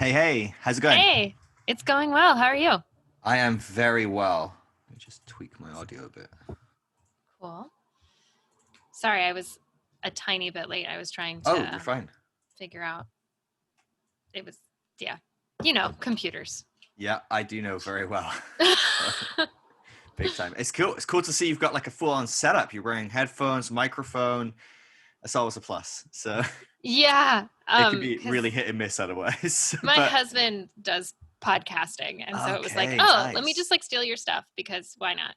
Hey, how's it going? Hey, it's going well. How are you? I am very well. Let me just tweak my audio a bit. Cool. Sorry, I was a tiny bit late. I was trying Oh, you're to fine. figure out. It was, yeah, computers. Yeah, I do know very well. Big time. It's cool. It's cool to see you've got like a full-on setup. You're wearing headphones, microphone. That's always a plus. So Yeah, it can be because really hit and miss otherwise. my But husband does podcasting, and so it was like, okay, oh, let me nice. just like steal your stuff because why not?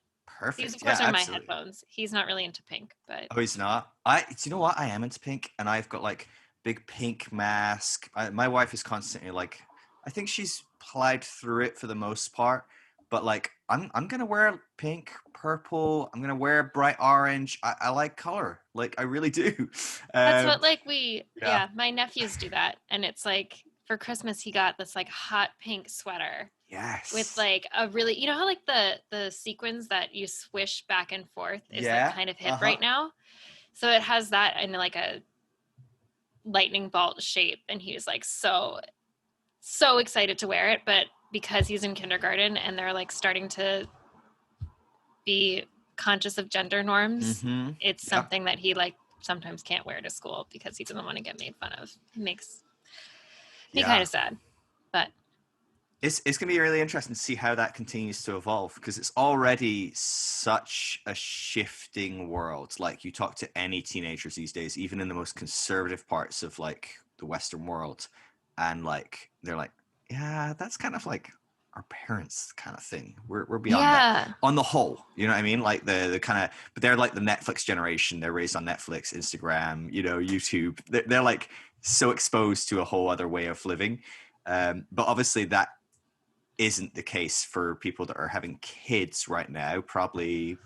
These, of Perfect. Yeah, course, are my absolutely. headphones. He's not really into pink, but Oh, he's not. Do you know what? I am into pink, and I've got like big pink mask. My wife is constantly like, I think she's plied through it for the most part, but like, I'm gonna wear pink, purple. I'm gonna wear bright orange. I like color, like I really do. that's Um, what like yeah. my nephews do that, and it's like for Christmas he got this like hot pink sweater with Yes. like a really how like the sequins that you swish back and forth is like Yeah. kind of Uh hip huh. right now. So it has that in like a lightning bolt shape and he was like so excited to wear it, but because he's in kindergarten and they're like starting to be conscious of gender norms, Mm-hmm. it's Yeah. something that he like sometimes can't wear to school because he doesn't want to get made fun of. It makes me kind Yeah. of sad. But It's gonna be really interesting to see how that continues to evolve because it's already such a shifting world. Like you talk to any teenagers these days, even in the most conservative parts of like the Western world, and like they're like, yeah, that's kind of like our parents kind of thing. We're beyond that. yeah. On the whole, you know what I mean? Like the kind of, but they're like the Netflix generation. They're raised on Netflix, Instagram, YouTube. They're like so exposed to a whole other way of living. But obviously that isn't the case for people that are having kids right now, probably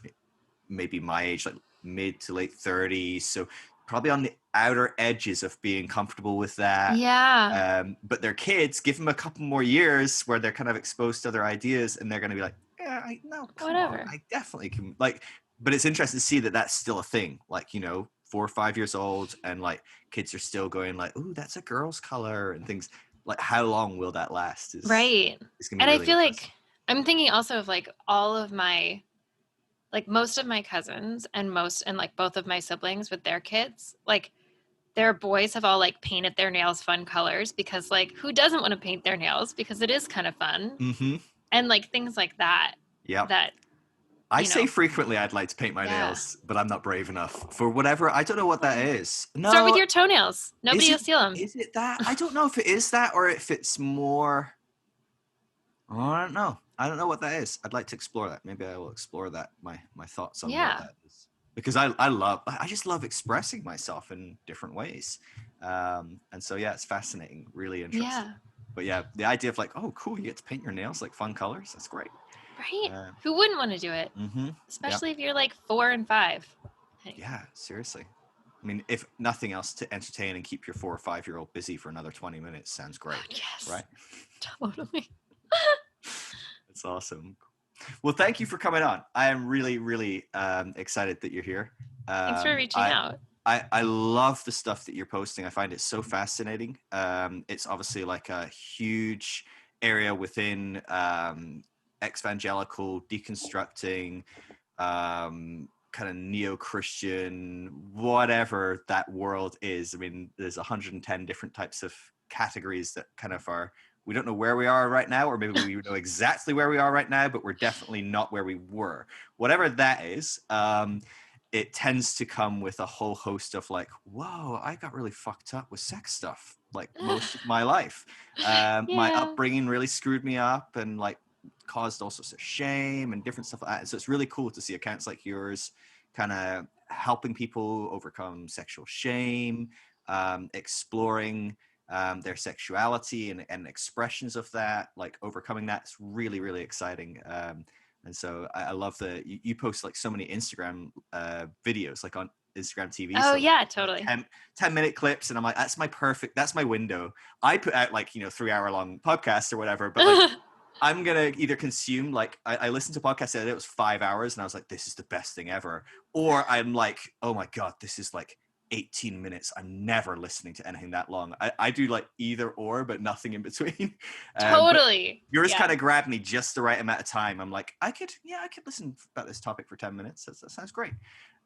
maybe my age, like mid to late 30s. So probably on the outer edges of being comfortable with that. Yeah. But their kids, give them a couple more years where they're kind of exposed to other ideas and they're going to be like, yeah, no, come on. Whatever. I definitely can. Like, but it's interesting to see that that's still a thing. Like, 4 or 5 years old and like kids are still going like, ooh, that's a girl's color and things. Like, how long will that last Right. is going to be And I really feel interesting. like I'm thinking also of like all of my like most of my cousins and like both of my siblings with their kids, like their boys have all like painted their nails fun colors because like who doesn't want to paint their nails because it is kind of fun. Mm-hmm. And like things like that Yep. that, I you say know, frequently I'd like to paint my yeah. nails, but I'm not brave enough for whatever. I don't know what that Well, is. start with No, your toenails. is Nobody will it steal them. is it that? I don't know if it is that or if it's more. Oh, I don't know. I don't know what that is. I'd like to explore that. Maybe I will explore that. My thoughts on what Yeah. that is because I just love expressing myself in different ways, and so yeah, it's fascinating, really interesting. Yeah. But yeah, the idea of like, oh, cool, you get to paint your nails like fun colors. That's great. Right? Uh, Who wouldn't want to do it? mm-hmm. Yeah. Especially if you're like 4 and 5. Anyway. Yeah, seriously. I mean, if nothing else, to entertain and keep your 4 or 5 year old busy for another 20 minutes sounds great, God, yes. right? Totally. That's awesome. Well, thank you for coming on. I am really, really excited that you're here. Thanks for Um, reaching I, out. I love the stuff that you're posting. I find it so fascinating. It's obviously like a huge area within evangelical deconstructing, kind of neo-Christian, whatever that world is. I mean, there's 110 different types of categories that kind of are. We don't know where we are right now, or maybe we know exactly where we are right now, but we're definitely not where we were. Whatever that is, it tends to come with a whole host of like, whoa, I got really fucked up with sex stuff like most of my life. My Yeah. upbringing really screwed me up and like caused all sorts of shame and different stuff like that. And so it's really cool to see accounts like yours kind of helping people overcome sexual shame, exploring their sexuality and expressions of that, like overcoming that's really, really exciting. And so I love you post like so many Instagram videos, like on Instagram TV. Oh, So yeah, like totally. 10-minute clips. And I'm like, that's my window. I put out like, 3 hour long podcasts or whatever, but like, I'm going to either consume, like, I listened to podcasts the other day, it was 5 hours, and I was like, this is the best thing ever. Or I'm like, oh my God, this is like 18 minutes. I'm never listening to anything that long. I do like either or, but nothing in between. But Totally. yours Yeah. kind of grabbed me just the right amount of time. I'm like, I could listen about this topic for 10 minutes. That sounds great.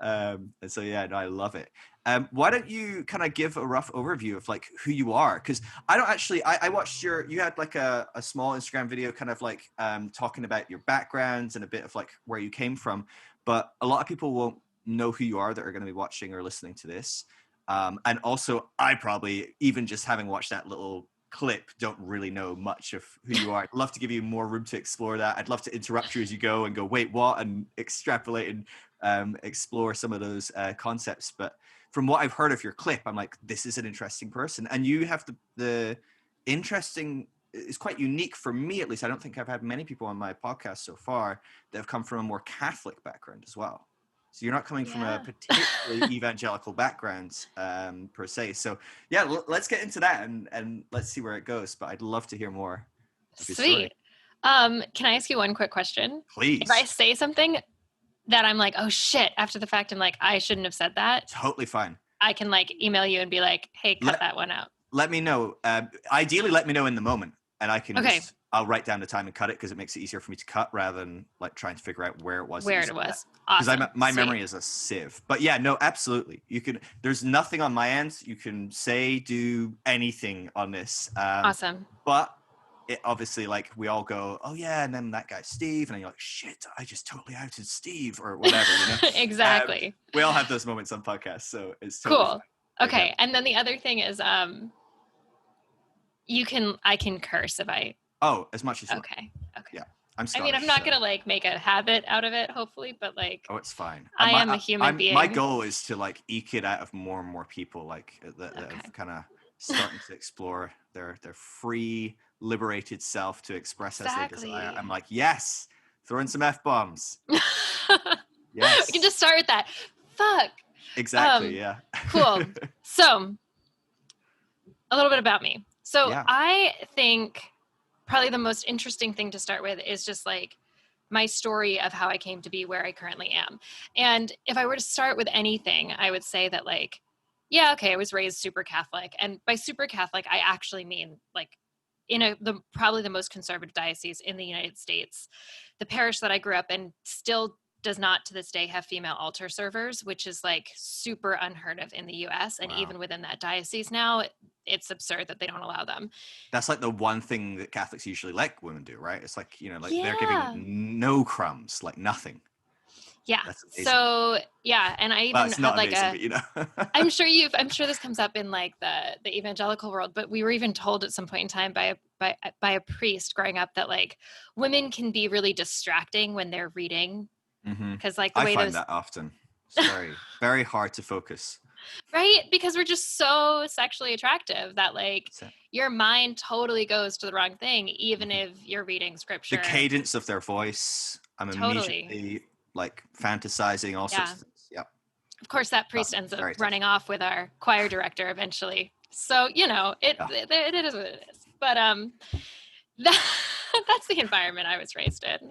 And so, yeah, no, I love it. Why don't you kind of give a rough overview of like who you are? Because I don't actually, I watched you had like a small Instagram video kind of like talking about your backgrounds and a bit of like where you came from. But a lot of people won't know who you are that are going to be watching or listening to this. And also, I probably, even just having watched that little clip, don't really know much of who you are. I'd love to give you more room to explore that. I'd love to interrupt you as you go and go, wait, what? And extrapolate and explore some of those concepts. But from what I've heard of your clip, I'm like, this is an interesting person. And you have the interesting, it's quite unique for me, at least. I don't think I've had many people on my podcast so far that have come from a more Catholic background as well. So you're not coming from a particularly evangelical background per se. So yeah, let's get into that and let's see where it goes. But I'd love to hear more of your story. Sweet. Can I ask you one quick question? Please. If I say something that I'm like, oh shit, after the fact, I'm like, I shouldn't have said that. Totally fine. I can like email you and be like, hey, cut that one out. Let me know. Ideally, let me know in the moment, and I can Okay. I'll write down the time and cut it because it makes it easier for me to cut rather than like trying to figure out where it was. Where it was. Because Awesome. my memory is a sieve. But yeah, no, absolutely. You can. There's nothing on my end. You can say, do anything on this. Awesome. But it obviously, like, we all go, oh yeah, and then that guy Steve, and then you're like, shit, I just totally outed Steve or whatever. You know? Exactly. We all have those moments on podcasts, so it's totally cool. Fine. Okay, yeah. And then the other thing is, I can curse if I. Oh, as much as you Okay. want. Yeah. I'm not gonna like make a habit out of it, hopefully, but like. Oh, it's fine. I am a human being. My goal is to like eke it out of more and more people, like that have kind of starting to explore their free, liberated self to express as they desire. I'm like, yes, throw in some F-bombs. Yes. We can just start with that. Fuck. Exactly. Yeah. Cool. So, a little bit about me. So yeah. I think probably the most interesting thing to start with is just like my story of how I came to be where I currently am. And if I were to start with anything, I would say that like, yeah, okay, I was raised super Catholic. And by super Catholic, I actually mean like in probably the most conservative diocese in the United States. The parish that I grew up in still does not to this day have female altar servers, which is like super unheard of in the US. And even within that diocese now, it's absurd that they don't allow them. That's like the one thing that Catholics usually let women do, right? It's like, you know, like they're giving no crumbs, like nothing. Yeah. So yeah. And I even had like amazing, but, you know. I'm sure this comes up in like the evangelical world, but we were even told at some point in time by a priest growing up that like women can be really distracting when they're reading. Because like I find that often it's very, very hard to focus. Right? Because we're just so sexually attractive that like your mind totally goes to the wrong thing, even if you're reading scripture. The cadence of their voice, I'm immediately like fantasizing all sorts of things. Yeah. Of course, that priest ends up running off with our choir director eventually. So, you know, it is what it is. But that's the environment I was raised in.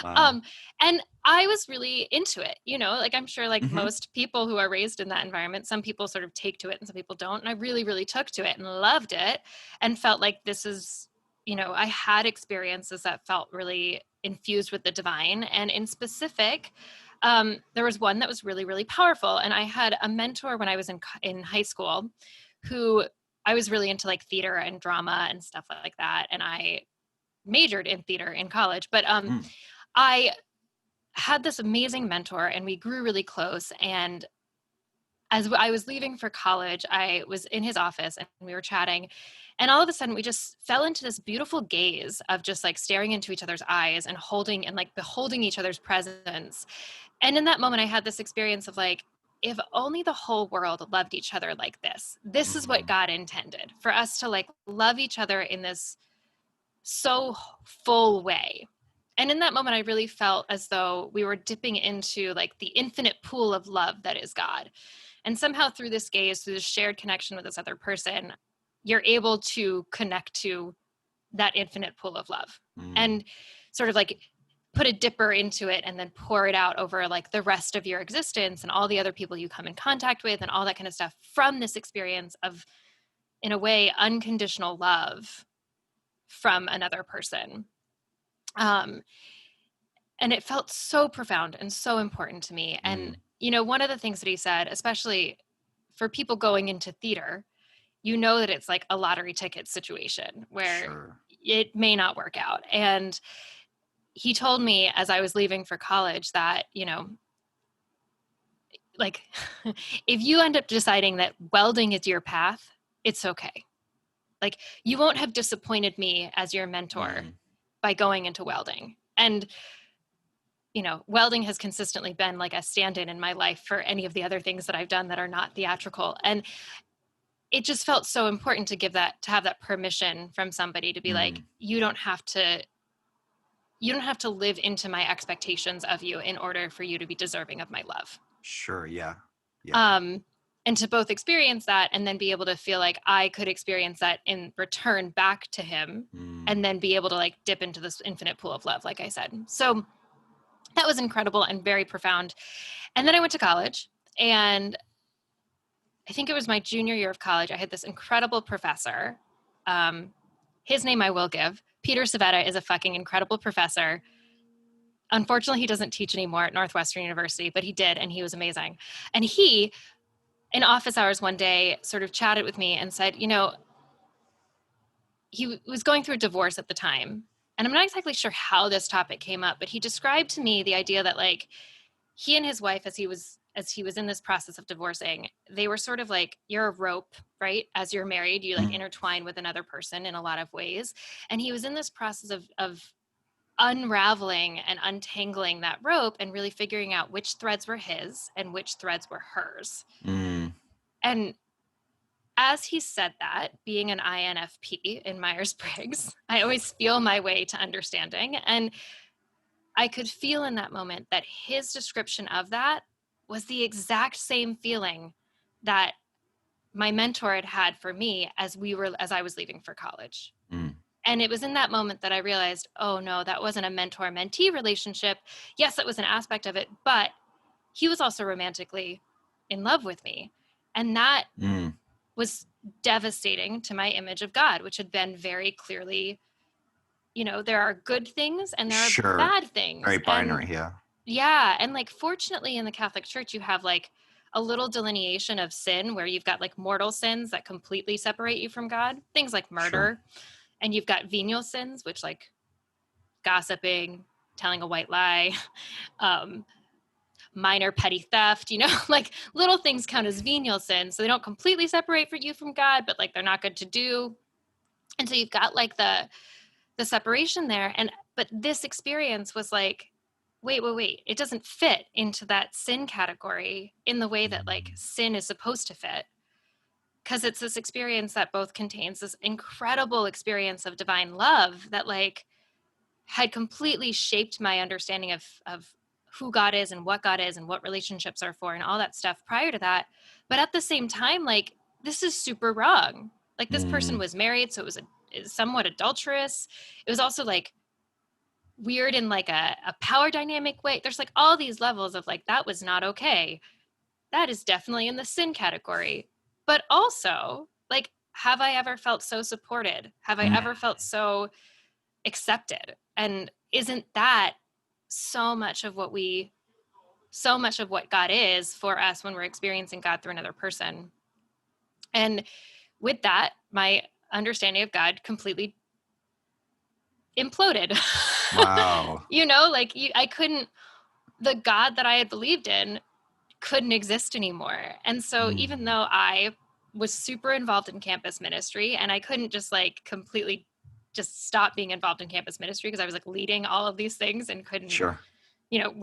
Wow. And I was really into it, you know, like I'm sure like most people who are raised in that environment, some people sort of take to it and some people don't. And I really, really took to it and loved it and felt like this is, you know, I had experiences that felt really infused with the divine. And in specific, there was one that was really, really powerful. And I had a mentor when I was in high school who I was really into like theater and drama and stuff like that. And I majored in theater in college, but I had this amazing mentor and we grew really close. And as I was leaving for college, I was in his office and we were chatting. And all of a sudden we just fell into this beautiful gaze of just like staring into each other's eyes and holding and like beholding each other's presence. And in that moment, I had this experience of like, if only the whole world loved each other like this. This is what God intended, for us to like love each other in this so full way. And in that moment, I really felt as though we were dipping into like the infinite pool of love that is God. And somehow through this gaze, through this shared connection with this other person, you're able to connect to that infinite pool of love. And sort of like put a dipper into it and then pour it out over like the rest of your existence and all the other people you come in contact with and all that kind of stuff from this experience of, in a way, unconditional love from another person. And it felt so profound and so important to me. And, you know, one of the things that he said, especially for people going into theater, you know that it's like a lottery ticket situation where it may not work out. And he told me as I was leaving for college that, you know, like if you end up deciding that welding is your path, it's okay. Like you won't have disappointed me as your mentor by going into welding. And, you know, welding has consistently been like a stand-in in my life for any of the other things that I've done that are not theatrical. And it just felt so important to give that, to have that permission from somebody to be like, you don't have to live into my expectations of you in order for you to be deserving of my love. Sure. Yeah. And to both experience that and then be able to feel like I could experience that in return back to him and then be able to like dip into this infinite pool of love, like I said. So that was incredible and very profound. And then I went to college, and I think it was my junior year of college. I had this incredible professor. His name I will give. Peter Savetta is a fucking incredible professor. Unfortunately, he doesn't teach anymore at Northwestern University, but he did, and he was amazing. And he, in office hours one day, sort of chatted with me and said, you know, he was going through a divorce at the time. And I'm not exactly sure how this topic came up, but he described to me the idea that like he and his wife, as he was in this process of divorcing, they were sort of like, you're a rope, right? As you're married, you like intertwine with another person in a lot of ways. And he was in this process of unraveling and untangling that rope and really figuring out which threads were his and which threads were hers. And as he said that, being an INFP in Myers-Briggs, I always feel my way to understanding. And I could feel in that moment that his description of that was the exact same feeling that my mentor had had for me as I was leaving for college. And it was in that moment that I realized, oh no, that wasn't a mentor-mentee relationship. Yes, that was an aspect of it, but he was also romantically in love with me. And that was devastating to my image of God, which had been very clearly, you know, there are good things and there are bad things. Very binary, Yeah. And like, fortunately in the Catholic Church, you have like a little delineation of sin where you've got like mortal sins that completely separate you from God, things like murder. And you've got venial sins, which like gossiping, telling a white lie, minor petty theft, you know, like little things count as venial sins. So they don't completely separate you from God, but like they're not good to do. And so you've got like the separation there. But this experience was like, wait, it doesn't fit into that sin category in the way that like sin is supposed to fit. Because it's this experience that both contains this incredible experience of divine love that like had completely shaped my understanding of who God is and what relationships are for and all that stuff prior to that. But at the same time, like, this is super wrong. Like, this person was married, so it was somewhat adulterous. It was also like weird in like a power dynamic way. There's like all these levels of like, that was not okay. That is definitely in the sin category. But also, like, have I ever felt so supported? Have I ever felt so accepted? And isn't that so much of what God is for us when we're experiencing God through another person? And with that, my understanding of God completely imploded. Wow. You know, like the God that I had believed in couldn't exist anymore. And so even though I was super involved in campus ministry, and I couldn't just like completely just stop being involved in campus ministry because I was like leading all of these things and couldn't, you know,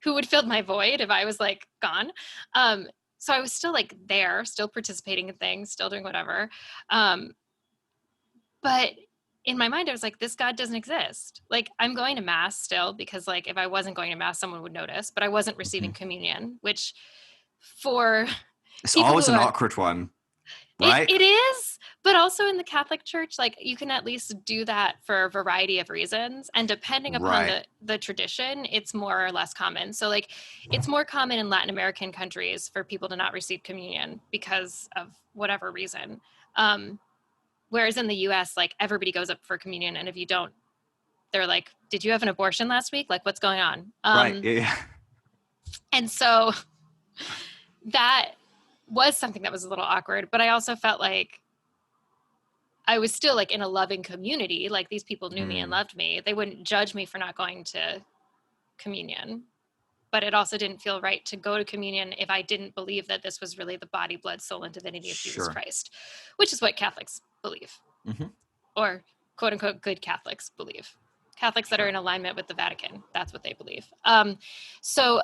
who would fill my void if I was like gone? So I was still like there, still participating in things, still doing whatever. But in my mind, I was like, this God doesn't exist. Like, I'm going to mass still because like, if I wasn't going to mass, someone would notice, but I wasn't receiving communion, which for it's always an awkward one. right? It is, but also in the Catholic Church, like you can at least do that for a variety of reasons. And depending upon Right. the tradition, it's more or less common. So like it's more common in Latin American countries for people to not receive communion because of whatever reason. Whereas in the US, like everybody goes up for communion. And if you don't, they're like, did you have an abortion last week? Like what's going on? Right. Yeah. And so that was something that was a little awkward, but I also felt like I was still like in a loving community. Like these people knew me and loved me. They wouldn't judge me for not going to communion, but it also didn't feel right to go to communion if I didn't believe that this was really the body, blood, soul, and divinity of Jesus Sure. Christ, which is what Catholics believe, or quote unquote good Catholics believe. Catholics that are in alignment with the Vatican, that's what they believe. So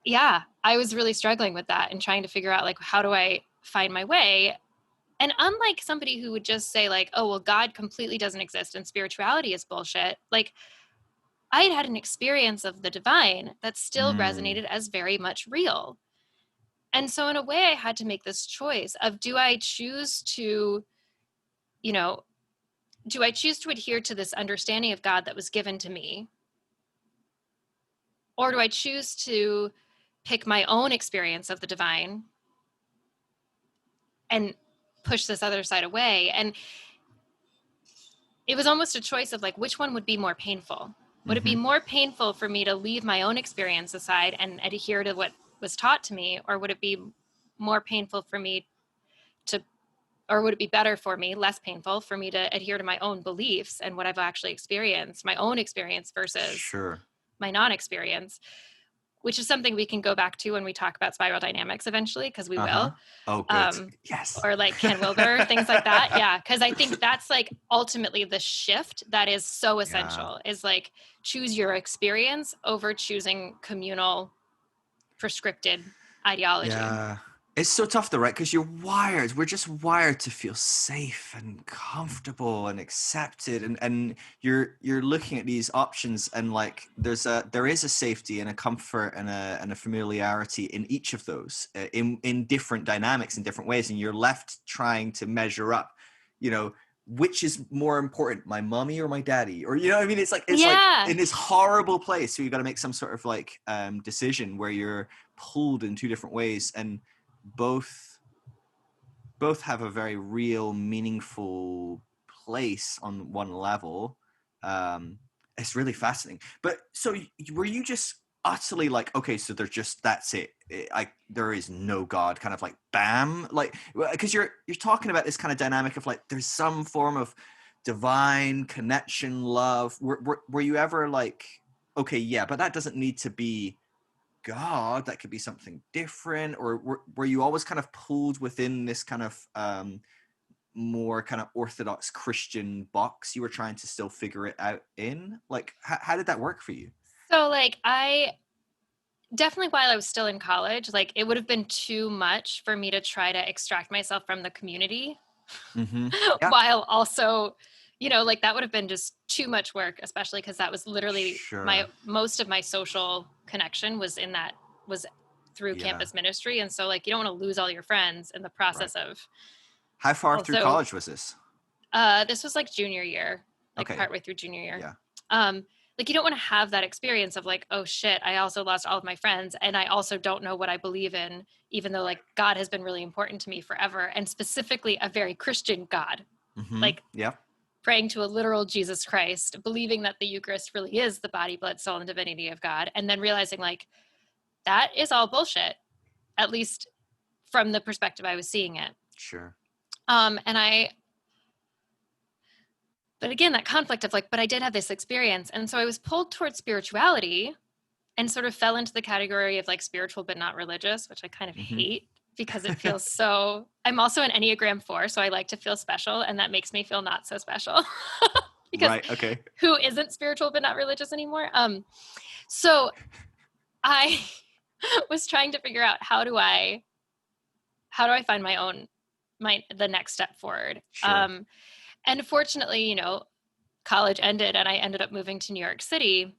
yeah, I was really struggling with that and trying to figure out like, how do I find my way? And unlike somebody who would just say like, oh, well, God completely doesn't exist and spirituality is bullshit. Like I had an experience of the divine that still resonated as very much real. And so in a way I had to make this choice of, do I choose to, you know, do I choose to adhere to this understanding of God that was given to me? Or do I choose to pick my own experience of the divine and push this other side away? And it was almost a choice of like, which one would be more painful? Would it be more painful for me to leave my own experience aside and adhere to what was taught to me? Or would it be more painful for me to, or would it be better for me, less painful for me to adhere to my own beliefs and what I've actually experienced, my own experience versus my non-experience? Which is something we can go back to when we talk about spiral dynamics eventually, because we will. Oh, good. Yes. Or like Ken Wilber, things like that. Yeah. Because I think that's like ultimately the shift that is so essential, is like choose your experience over choosing communal prescripted ideology. Yeah. It's so tough though, right? Because we're just wired to feel safe and comfortable and accepted. And you're looking at these options and like there is a safety and a comfort and a familiarity in each of those in different dynamics in different ways. And you're left trying to measure up, which is more important, my mommy or my daddy? Or I mean, it's like in this horrible place. So you got to make some sort of like decision where you're pulled in two different ways, and both have a very real, meaningful place on one level. It's really fascinating. But so were you just utterly like, okay, so that's it, there is no God, kind of like bam, like, because you're talking about this kind of dynamic of like there's some form of divine connection, love. Were you ever like, okay, yeah, but that doesn't need to be God, that could be something different? Or were you always kind of pulled within this kind of more kind of orthodox Christian box you were trying to still figure it out in? Like how did that work for you? So like I definitely, while I was still in college, like it would have been too much for me to try to extract myself from the community while also, like that would have been just too much work, especially because that was literally most of my social connection was through campus ministry. And so like, you don't want to lose all your friends in the process of. How far through college was this? This was like junior year, like partway through junior year. Yeah. Like you don't want to have that experience of like, oh shit, I also lost all of my friends. And I also don't know what I believe in, even though like God has been really important to me forever. And specifically a very Christian God, like praying to a literal Jesus Christ, believing that the Eucharist really is the body, blood, soul, and divinity of God. And then realizing like, that is all bullshit, at least from the perspective I was seeing it. Sure. But again, that conflict of like, but I did have this experience. And so I was pulled towards spirituality and sort of fell into the category of like spiritual, but not religious, which I kind of hate because it feels so, I'm also an Enneagram 4. So I like to feel special. And that makes me feel not so special because who isn't spiritual, but not religious anymore? So I was trying to figure out how do I find the next step forward. Sure. And fortunately, college ended and I ended up moving to New York City.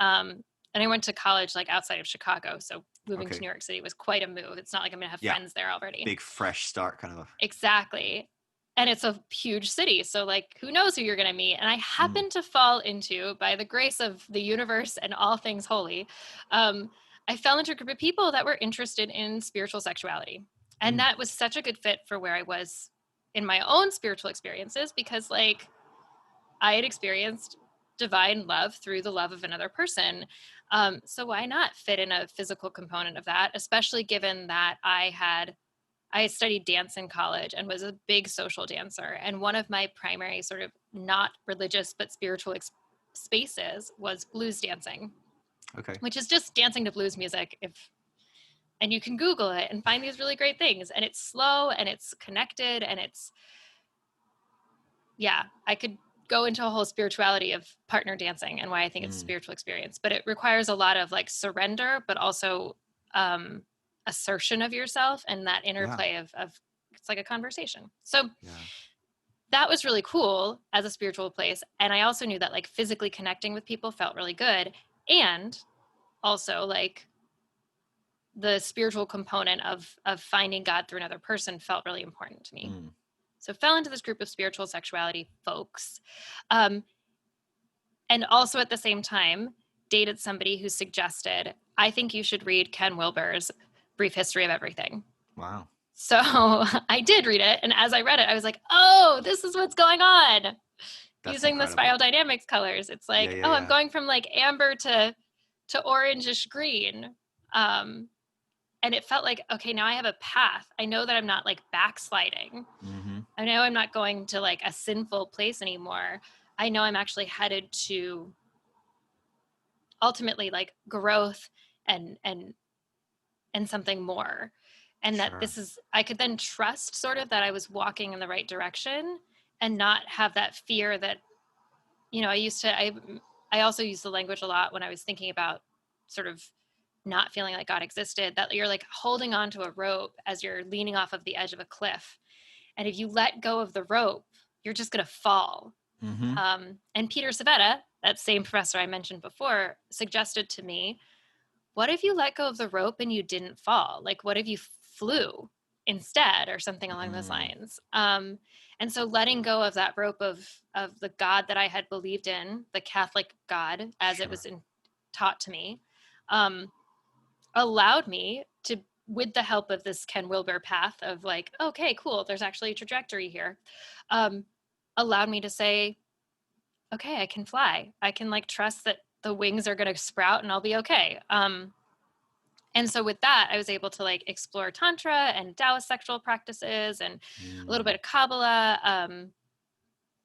And And I went to college like outside of Chicago. So moving to Okay. New York City was quite a move. It's not like I'm going to have Yeah. friends there already. Big fresh start kind of. Exactly. And it's a huge city. So like, who knows who you're going to meet? And I happened to fall into, by the grace of the universe and all things holy, I fell into a group of people that were interested in spiritual sexuality. And that was such a good fit for where I was in my own spiritual experiences, because like I had experienced divine love through the love of another person. So why not fit in a physical component of that, especially given that I had studied dance in college and was a big social dancer. And one of my primary sort of not religious but spiritual spaces was blues dancing, Okay. which is just dancing to blues music. And you can Google it and find these really great things. And it's slow and it's connected and it's, yeah, I could go into a whole spirituality of partner dancing and why I think it's a spiritual experience, but it requires a lot of like surrender, but also assertion of yourself and that interplay of it's like a conversation. So that was really cool as a spiritual place. And I also knew that like physically connecting with people felt really good. And also like the spiritual component of finding God through another person felt really important to me. So fell into this group of spiritual sexuality folks. And also at the same time, dated somebody who suggested, I think you should read Ken Wilber's Brief History of Everything. Wow. So I did read it. And as I read it, I was like, oh, this is what's going on. That's Using the incredible. spiral dynamics colors. It's like, I'm going from like amber to orangish green. And it felt like, okay, now I have a path. I know that I'm not like backsliding. I know I'm not going to like a sinful place anymore. I know I'm actually headed to ultimately like growth and something more. And that this is, I could then trust sort of that I was walking in the right direction and not have that fear that, you know, I also use the language a lot when I was thinking about sort of not feeling like God existed, that you're like holding on to a rope as you're leaning off of the edge of a cliff. And if you let go of the rope, you're just going to fall. And Peter Savetta, that same professor I mentioned before, suggested to me, what if you let go of the rope and you didn't fall? Like, what if you flew instead or something along those lines? And so letting go of that rope of the God that I had believed in, the Catholic God, as it was taught to me, allowed me to, with the help of this Ken Wilber path of like, okay, cool, there's actually a trajectory here, allowed me to say, okay, I can fly. I can like trust that the wings are going to sprout and I'll be okay. And so with that, I was able to like explore Tantra and Taoist sexual practices and a little bit of Kabbalah.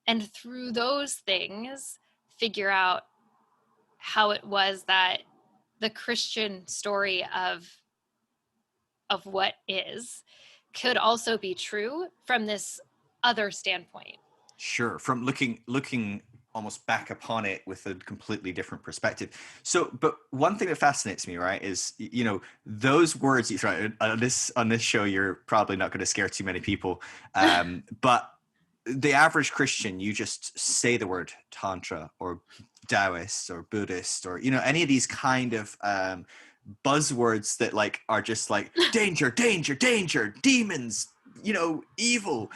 And through those things, figure out how it was that the Christian story of what is could also be true from this other standpoint. Sure. From looking almost back upon it with a completely different perspective. So, but one thing that fascinates me, right, is, you know, those words you throw on this show, you're probably not going to scare too many people. But the average Christian, you just say the word Tantra or Taoist or Buddhist or, you know, any of these kind of buzzwords that like are just like danger, danger, danger, demons, you know, evil.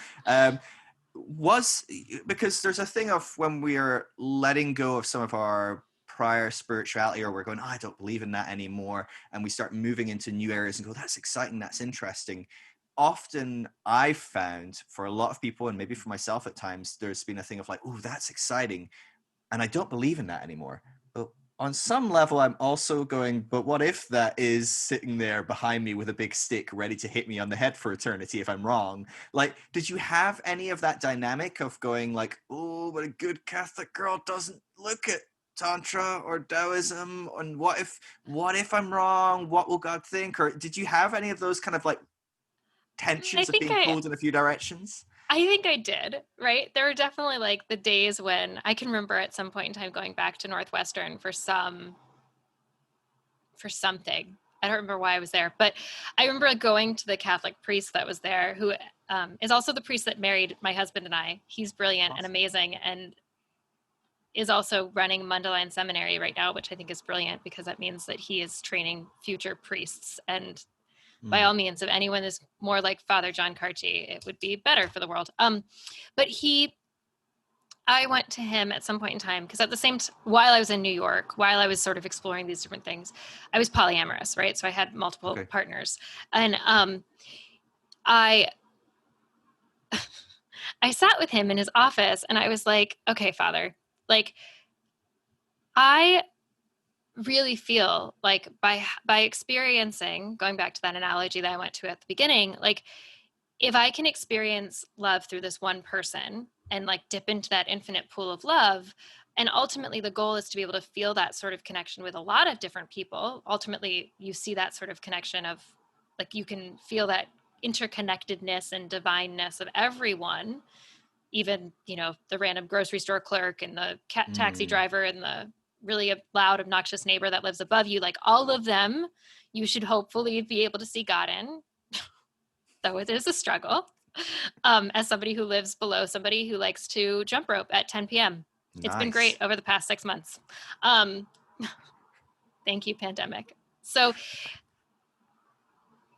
Was because there's a thing of when we are letting go of some of our prior spirituality, or we're going, oh, I don't believe in that anymore, and we start moving into new areas and go, that's exciting, that's interesting. Often I've found for a lot of people, and maybe for myself at times, there's been a thing of like, oh, that's exciting, and I don't believe in that anymore. But on some level, I'm also going, but what if that is sitting there behind me with a big stick ready to hit me on the head for eternity if I'm wrong? Like, did you have any of that dynamic of going like, oh, but a good Catholic girl doesn't look at Tantra or Taoism, and what if I'm wrong? What will God think? Or did you have any of those kind of like tensions of being pulled in a few directions? I think I did, right? There were definitely like the days when I can remember at some point in time going back to Northwestern for something. I don't remember why I was there, but I remember going to the Catholic priest that was there, who is also the priest that married my husband and I. He's brilliant and amazing. And is also running Mundelein Seminary right now, which I think is brilliant because that means that he is training future priests. And by all means, if anyone is more like Father John Carty, it would be better for the world. But I went to him at some point in time because at the same while I was in New York, while I was sort of exploring these different things, I was polyamorous, right? So I had multiple partners, and I sat with him in his office, and I was like, "Okay, Father, like I really feel like by experiencing, going back to that analogy that I went to at the beginning, like if I can experience love through this one person and like dip into that infinite pool of love, and ultimately the goal is to be able to feel that sort of connection with a lot of different people. Ultimately, you see that sort of connection of like you can feel that interconnectedness and divineness of everyone, even, you know, the random grocery store clerk and the taxi driver and the really loud, obnoxious neighbor that lives above you, like all of them, you should hopefully be able to see God in, though it is a struggle, as somebody who lives below somebody who likes to jump rope at 10 p.m. Nice. It's been great over the past 6 months. Thank you, pandemic. So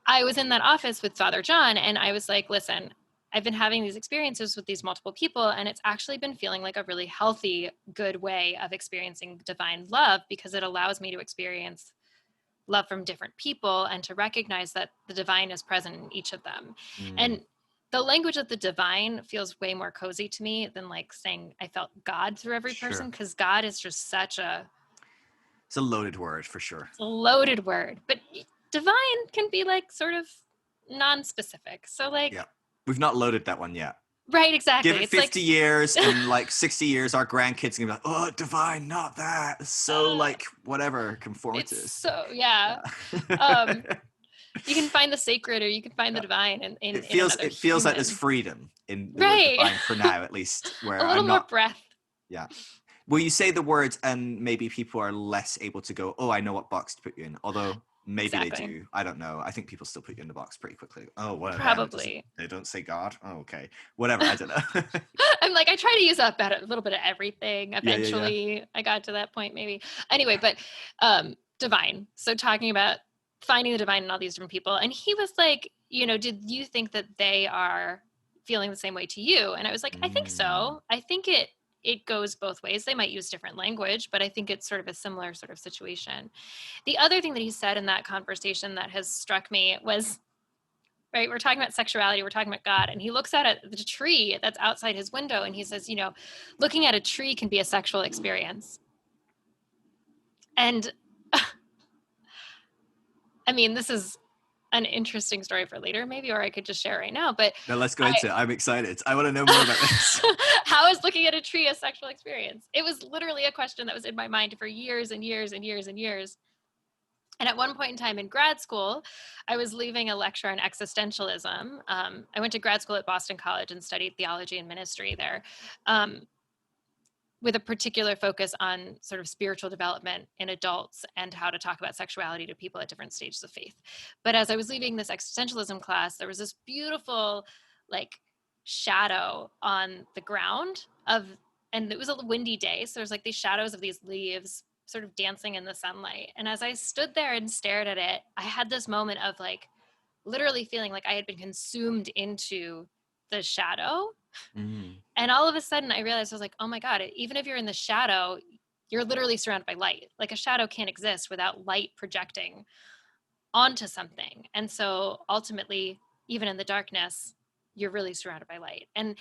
I was in that office with Father John, and I was like, listen, I've been having these experiences with these multiple people, and it's actually been feeling like a really healthy, good way of experiencing divine love because it allows me to experience love from different people and to recognize that the divine is present in each of them. And the language of the divine feels way more cozy to me than like saying I felt God through every person, because God is just such it's a loaded word for sure. It's a loaded word, but divine can be like sort of non-specific. So like, yeah, we've not loaded that one yet. Right, exactly. Give it 50 years and like 60 years, our grandkids are gonna be like, oh, divine, not that. It's so like whatever, conformitist. It's so, yeah. You can find the sacred or you can find the divine in it feels like there's freedom in the word divine for now, at least, where a little more breath. Yeah. Well, you say the words and maybe people are less able to go, oh, I know what box to put you in. Although maybe they do. I don't know. I think people still put you in the box pretty quickly. Oh, well, probably. They don't say God. Oh, okay. Whatever. I don't know. I'm like, I try to use up a little bit of everything. Eventually I got to that point maybe. Anyway, but divine. So talking about finding the divine in all these different people. And he was like, you know, did you think that they are feeling the same way to you? And I was like, I think so. I think it goes both ways. They might use different language, but I think it's sort of a similar sort of situation. The other thing that he said in that conversation that has struck me was, right, we're talking about sexuality, we're talking about God, and he looks at the tree that's outside his window and he says, you know, looking at a tree can be a sexual experience. And I mean, this is an interesting story for later, maybe, or I could just share right now. But no, let's go into it. I'm excited. I want to know more about this. How is looking at a tree a sexual experience? It was literally a question that was in my mind for years and years and years and years. And at one point in time in grad school, I was leaving a lecture on existentialism. I went to grad school at Boston College and studied theology and ministry there. With a particular focus on sort of spiritual development in adults and how to talk about sexuality to people at different stages of faith. But as I was leaving this existentialism class, there was this beautiful like shadow on the ground and it was a windy day. So there's like these shadows of these leaves sort of dancing in the sunlight. And as I stood there and stared at it, I had this moment of like literally feeling like I had been consumed into the shadow. And all of a sudden I realized, I was like, oh my God, even if you're in the shadow, you're literally surrounded by light. Like a shadow can't exist without light projecting onto something. And so ultimately, even in the darkness, you're really surrounded by light. And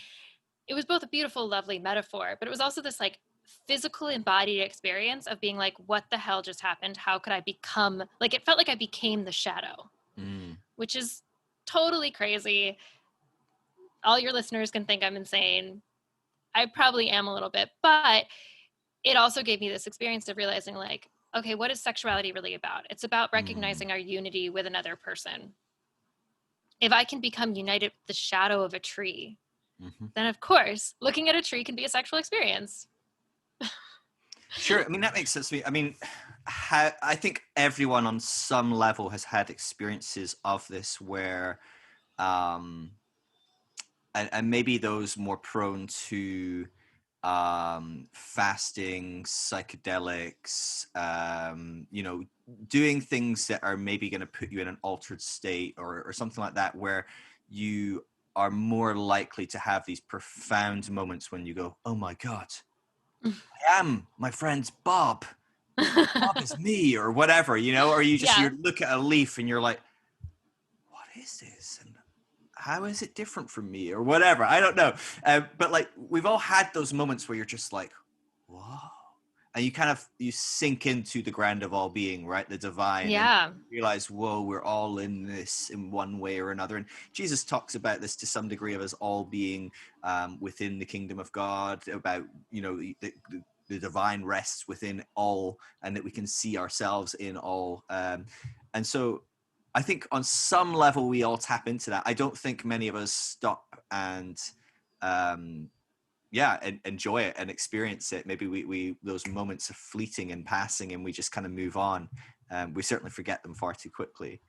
it was both a beautiful, lovely metaphor, but it was also this like physical embodied experience of being like, what the hell just happened? How could I become, like, it felt like I became the shadow, which is totally crazy. All your listeners can think I'm insane. I probably am a little bit, but it also gave me this experience of realizing like, okay, what is sexuality really about? It's about recognizing our unity with another person. If I can become united with the shadow of a tree, then of course, looking at a tree can be a sexual experience. Sure. I mean, that makes sense to me. I mean, I think everyone on some level has had experiences of this where, and maybe those more prone to fasting, psychedelics, doing things that are maybe going to put you in an altered state or something like that, where you are more likely to have these profound moments when you go, oh my God, I am my friend's Bob. Bob is me, or whatever, or you look at a leaf and you're like, what is this? And how is it different from me, or whatever? I don't know. But like, we've all had those moments where you're just like, whoa. And you sink into the ground of all being, right? The divine. Yeah. And you realize, whoa, we're all in this in one way or another. And Jesus talks about this to some degree, of us all being within the kingdom of God, about, the divine rests within all, and that we can see ourselves in all. And so I think on some level we all tap into that. I don't think many of us stop and enjoy it and experience it. Maybe we those moments are fleeting and passing, and we just kind of move on. We certainly forget them far too quickly.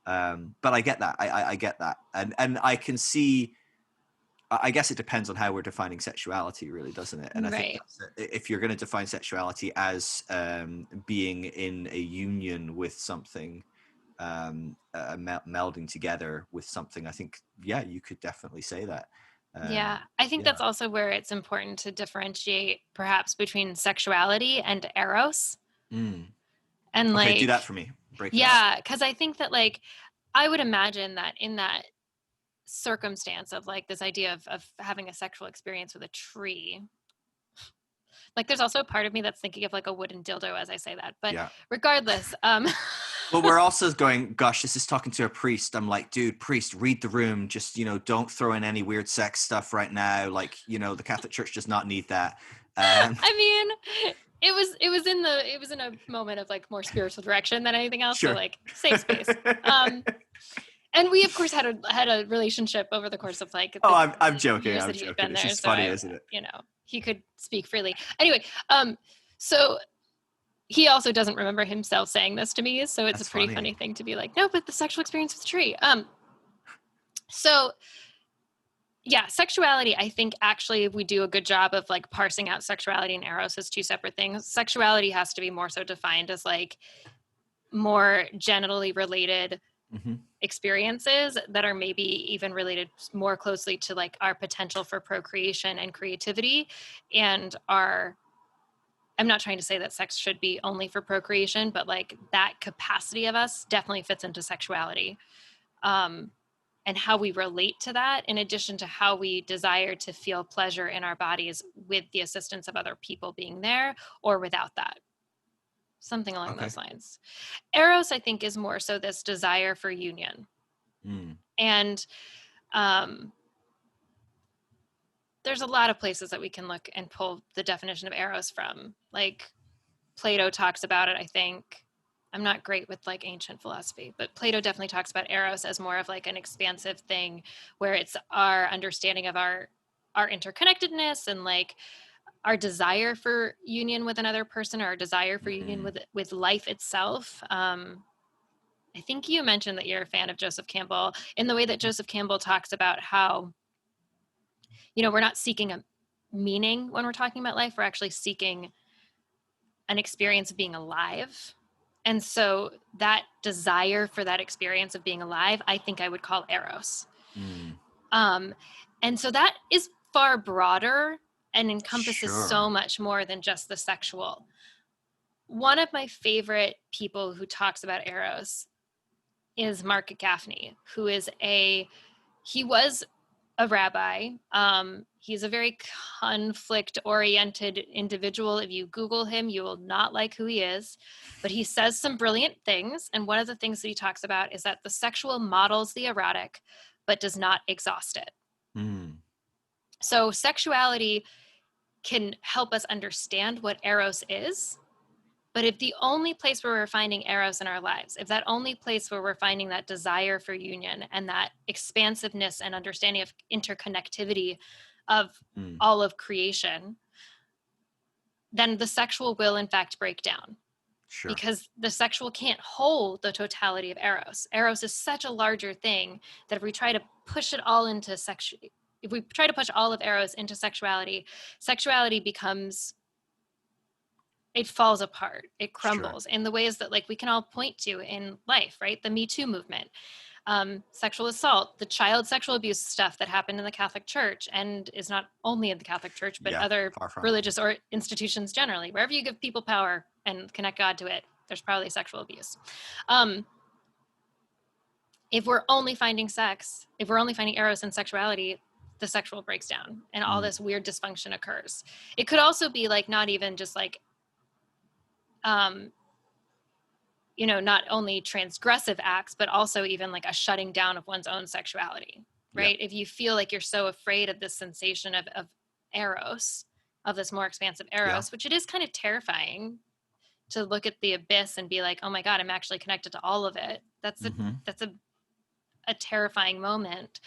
But I get that. I get that, and I can see. I guess it depends on how we're defining sexuality, really, doesning it? And I think if you're going to define sexuality as being in a union with something, melding together with something, I think, you could definitely say that. I think that's also where it's important to differentiate perhaps between sexuality and eros. And like, do that for me. Break it up. Because I think that, like, I would imagine that in that circumstance of like this idea of having a sexual experience with a tree, like, there's also a part of me that's thinking of like a wooden dildo as I say that, but regardless, well, we're also going, gosh, this is talking to a priest. I'm like, dude, priest, read the room. Just, don't throw in any weird sex stuff right now. Like, the Catholic Church does not need that. I mean, it was in a moment of like more spiritual direction than anything else. Sure. So like, safe space. And we, of course, had a relationship over the course of like. I'm joking. I'm joking. Been there, it's funny, isn't it? He could speak freely. Anyway, so he also doesn't remember himself saying this to me, so it's a pretty funny thing to be like, no, but the sexual experience with the tree. So yeah, sexuality, I think actually we do a good job of like parsing out sexuality and eros as two separate things. Sexuality has to be more so defined as like more genitally related experiences that are maybe even related more closely to like our potential for procreation and creativity, and I'm not trying to say that sex should be only for procreation, but like that capacity of us definitely fits into sexuality. And how we relate to that, in addition to how we desire to feel pleasure in our bodies with the assistance of other people being there or without that. Something along those lines. Eros, I think, is more so this desire for union. And there's a lot of places that we can look and pull the definition of eros from. Like, Plato talks about it, I think. I'm not great with like ancient philosophy, but Plato definitely talks about eros as more of like an expansive thing where it's our understanding of our interconnectedness and like our desire for union with another person, or our desire for union with life itself. I think you mentioned that you're a fan of Joseph Campbell, in the way that Joseph Campbell talks about how, we're not seeking a meaning when we're talking about life. We're actually seeking an experience of being alive. And so that desire for that experience of being alive, I think I would call eros. And so that is far broader and encompasses so much more than just the sexual. One of my favorite people who talks about eros is Mark Gaffney, who is he was a rabbi. He's a very conflict-oriented individual. If you Google him, you will not like who he is, but he says some brilliant things. And one of the things that he talks about is that the sexual models the erotic, but does not exhaust it. So sexuality can help us understand what eros is. But if the only place where we're finding eros in our lives, if that only place where we're finding that desire for union and that expansiveness and understanding of interconnectivity of all of creation, then the sexual will in fact break down. Because the sexual can't hold the totality of eros. Eros is such a larger thing that if we try to push it all into if we try to push all of Eros into sexuality, sexuality becomes, it falls apart, it crumbles in the ways that like we can all point to in life, right? The Me Too movement, sexual assault, the child sexual abuse stuff that happened in the Catholic Church, and is not only in the Catholic Church, but other religious or institutions generally. Wherever you give people power and connect God to it, there's probably sexual abuse. If we're only finding sex, if we're only finding Eros and sexuality, the sexual breaks down and all this weird dysfunction occurs. It could also be like not even just like, you know, not only transgressive acts, but also even like a shutting down of one's own sexuality, right? If you feel like you're so afraid of this sensation of Eros, of this more expansive Eros, which it is kind of terrifying to look at the abyss and be like, oh my God, I'm actually connected to all of it. That's a terrifying moment.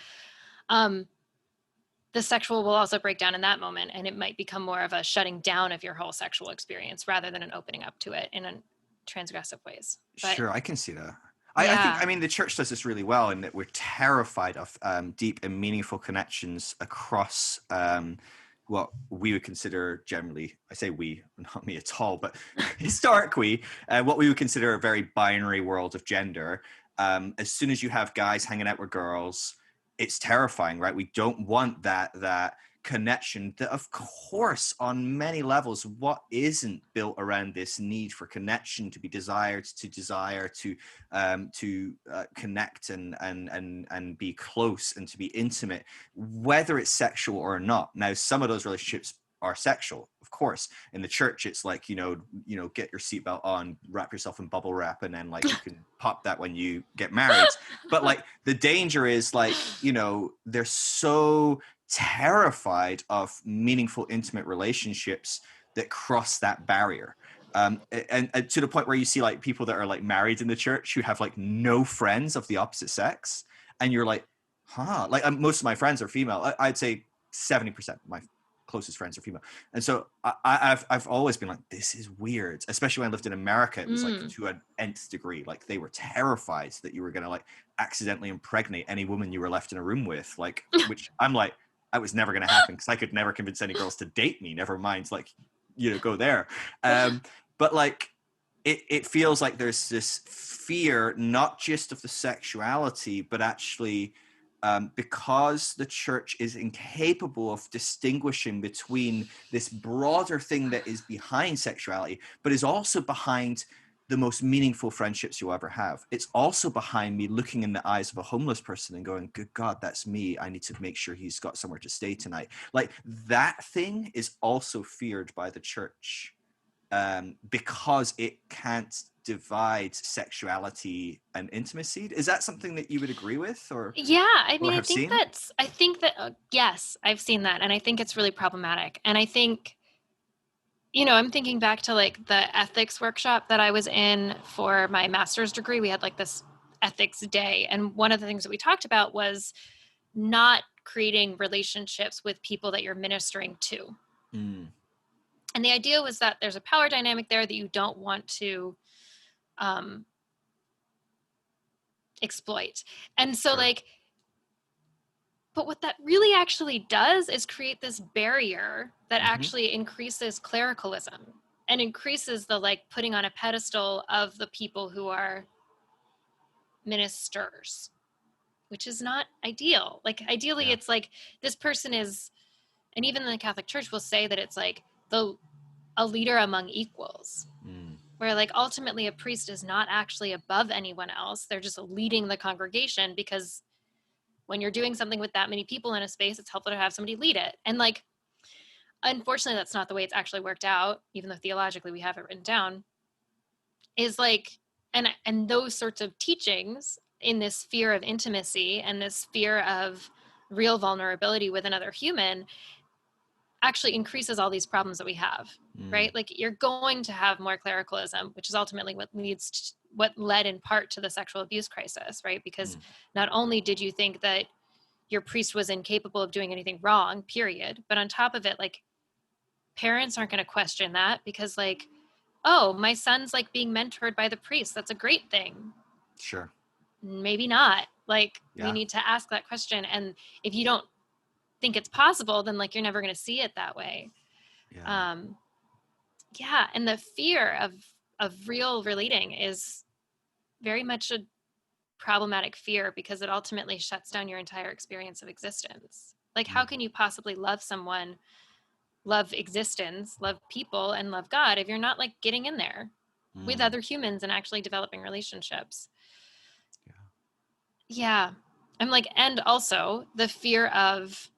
The sexual will also break down in that moment, and it might become more of a shutting down of your whole sexual experience rather than an opening up to it in a transgressive ways. But, sure, I can see that. I think, I mean, the church does this really well in that we're terrified of deep and meaningful connections across what we would consider generally, I say we, not me at all, but historic we, what we would consider a very binary world of gender. As soon as you have guys hanging out with girls, it's terrifying, right? We don't want that connection that, of course, on many levels, what isn't built around this need for connection, to be desired, to desire, to connect and be close and to be intimate, whether it's sexual or not. Now, some of those relationships are sexual, of course. In the church, it's like, you know, get your seatbelt on, wrap yourself in bubble wrap, and then like you can pop that when you get married. But like the danger is like, you know, they're so terrified of meaningful, intimate relationships that cross that barrier. And to the point where you see like people that are like married in the church who have like no friends of the opposite sex, and you're like, huh? Like most of my friends are female. I'd say 70% of my closest friends are female, and so I've always been like, this is weird. Especially when I lived in America, it was like to an nth degree. Like they were terrified that you were gonna like accidentally impregnate any woman you were left in a room with. Like, which I'm like, that was never gonna happen because I could never convince any girls to date me. Never mind, like, you know, go there. But like, it feels like there's this fear, not just of the sexuality, but actually. Because the church is incapable of distinguishing between this broader thing that is behind sexuality, but is also behind the most meaningful friendships you'll ever have. It's also behind me looking in the eyes of a homeless person and going, good God, that's me. I need to make sure he's got somewhere to stay tonight. Like that thing is also feared by the church because it can't divide sexuality and intimacy. Is that something that you would agree with, or I mean, I think that yes, I've seen that, and I think it's really problematic. And I think, you know, I'm thinking back to like the ethics workshop that I was in for my master's degree. We had like this ethics day, and one of the things that we talked about was not creating relationships with people that you're ministering to. And the idea was that there's a power dynamic there that you don't want to exploit. And so like, but what that really actually does is create this barrier that actually increases clericalism and increases the like putting on a pedestal of the people who are ministers, which is not ideal. Like ideally it's like this person is, and even the Catholic Church will say that it's like a leader among equals, where like ultimately a priest is not actually above anyone else. They're just leading the congregation, because when you're doing something with that many people in a space, it's helpful to have somebody lead it. And like, unfortunately, that's not the way it's actually worked out, even though theologically we have it written down, is like, and those sorts of teachings in this fear of intimacy and this fear of real vulnerability with another human actually increases all these problems that we have, right? Like you're going to have more clericalism, which is ultimately what led in part to the sexual abuse crisis, right? Because not only did you think that your priest was incapable of doing anything wrong, period, but on top of it, like parents aren't going to question that because like, oh, my son's like being mentored by the priest. That's a great thing. Sure. Maybe not. Like we need to ask that question. And if you don't think it's possible, then like you're never going to see it that way. Yeah. Yeah, and the fear of real relating is very much a problematic fear because it ultimately shuts down your entire experience of existence. Like, how can you possibly love someone, love existence, love people, and love God if you're not like getting in there with other humans and actually developing relationships? Yeah. I'm like, and also the fear of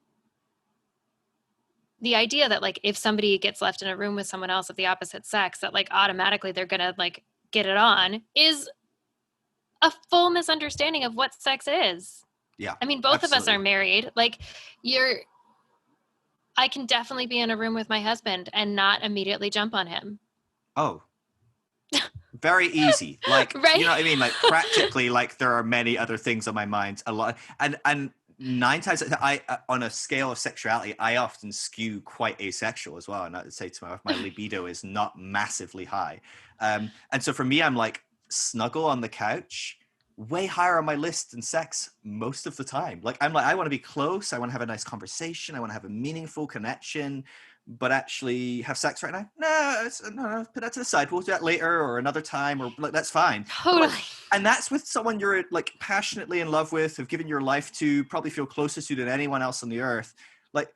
the idea that like if somebody gets left in a room with someone else of the opposite sex, that like automatically they're gonna like get it on is a full misunderstanding of what sex is. Yeah. I mean, both of us are Absolutely. married. Like, I can definitely be in a room with my husband and not immediately jump on him. Oh, very easy. Like, you know Right? what I mean? Like practically, like there are many other things on my mind. A lot, and nine times on a scale of sexuality, I often skew quite asexual as well. And I would say to my wife, my libido is not massively high. And so for me, I'm like snuggle on the couch, way higher on my list than sex most of the time. Like I'm like, I want to be close. I want to have a nice conversation. I want to have a meaningful connection. But actually have sex right now? No, put that to the side. We'll do that later or another time, or like that's fine. But Totally. like, and that's with someone you're like passionately in love with, have given your life to, probably feel closest to than anyone else on the earth. Like,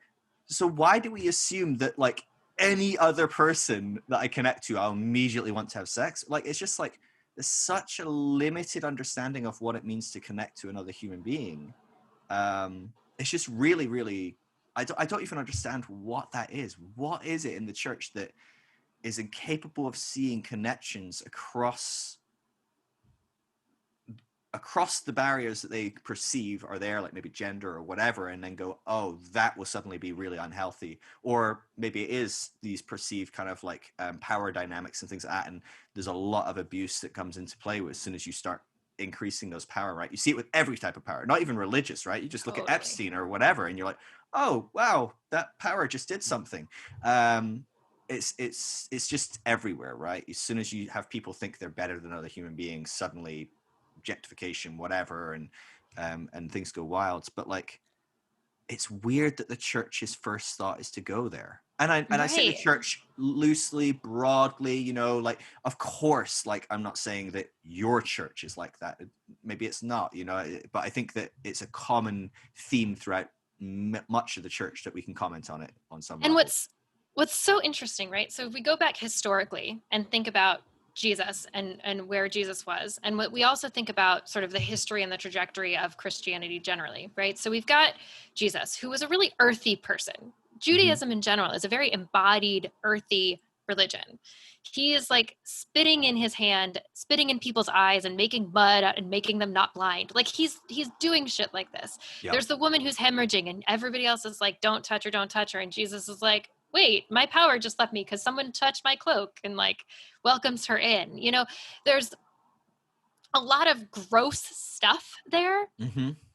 so why do we assume that like any other person that I connect to, I'll immediately want to have sex? Like, it's just like there's such a limited understanding of what it means to connect to another human being. It's just really, really, I don't even understand what that is. What is it in the church that is incapable of seeing connections across the barriers that they perceive are there, like maybe gender or whatever, and then go, oh, that will suddenly be really unhealthy. Or maybe it is these perceived kind of like power dynamics and things like that. And there's a lot of abuse that comes into play as soon as you start increasing those power, right? You see it with every type of power, not even religious, right? You just look at Totally. Epstein or whatever, and you're like, oh, wow, that power just did something. It's just everywhere, right? As soon as you have people think they're better than other human beings, suddenly objectification, whatever, and things go wild. But like, it's weird that the church's first thought is to go there. And I say the Right. church loosely, broadly, you know, like of course, like I'm not saying that your church is like that. Maybe it's not, you know, but I think that it's a common theme throughout much of the church that we can comment on it on some And level. what's so interesting, right? So if we go back historically and think about Jesus and where Jesus was, and what we also think about sort of the history and the trajectory of Christianity generally, right? So we've got Jesus, who was a really earthy person. Judaism in general is a very embodied, earthy religion. He is like spitting in his hand, spitting in people's eyes and making mud and making them not blind. Like he's doing shit like this. Yeah. There's the woman who's hemorrhaging and everybody else is like, don't touch her. And Jesus is like, wait, my power just left me because someone touched my cloak, and like welcomes her in. You know, there's a lot of gross stuff there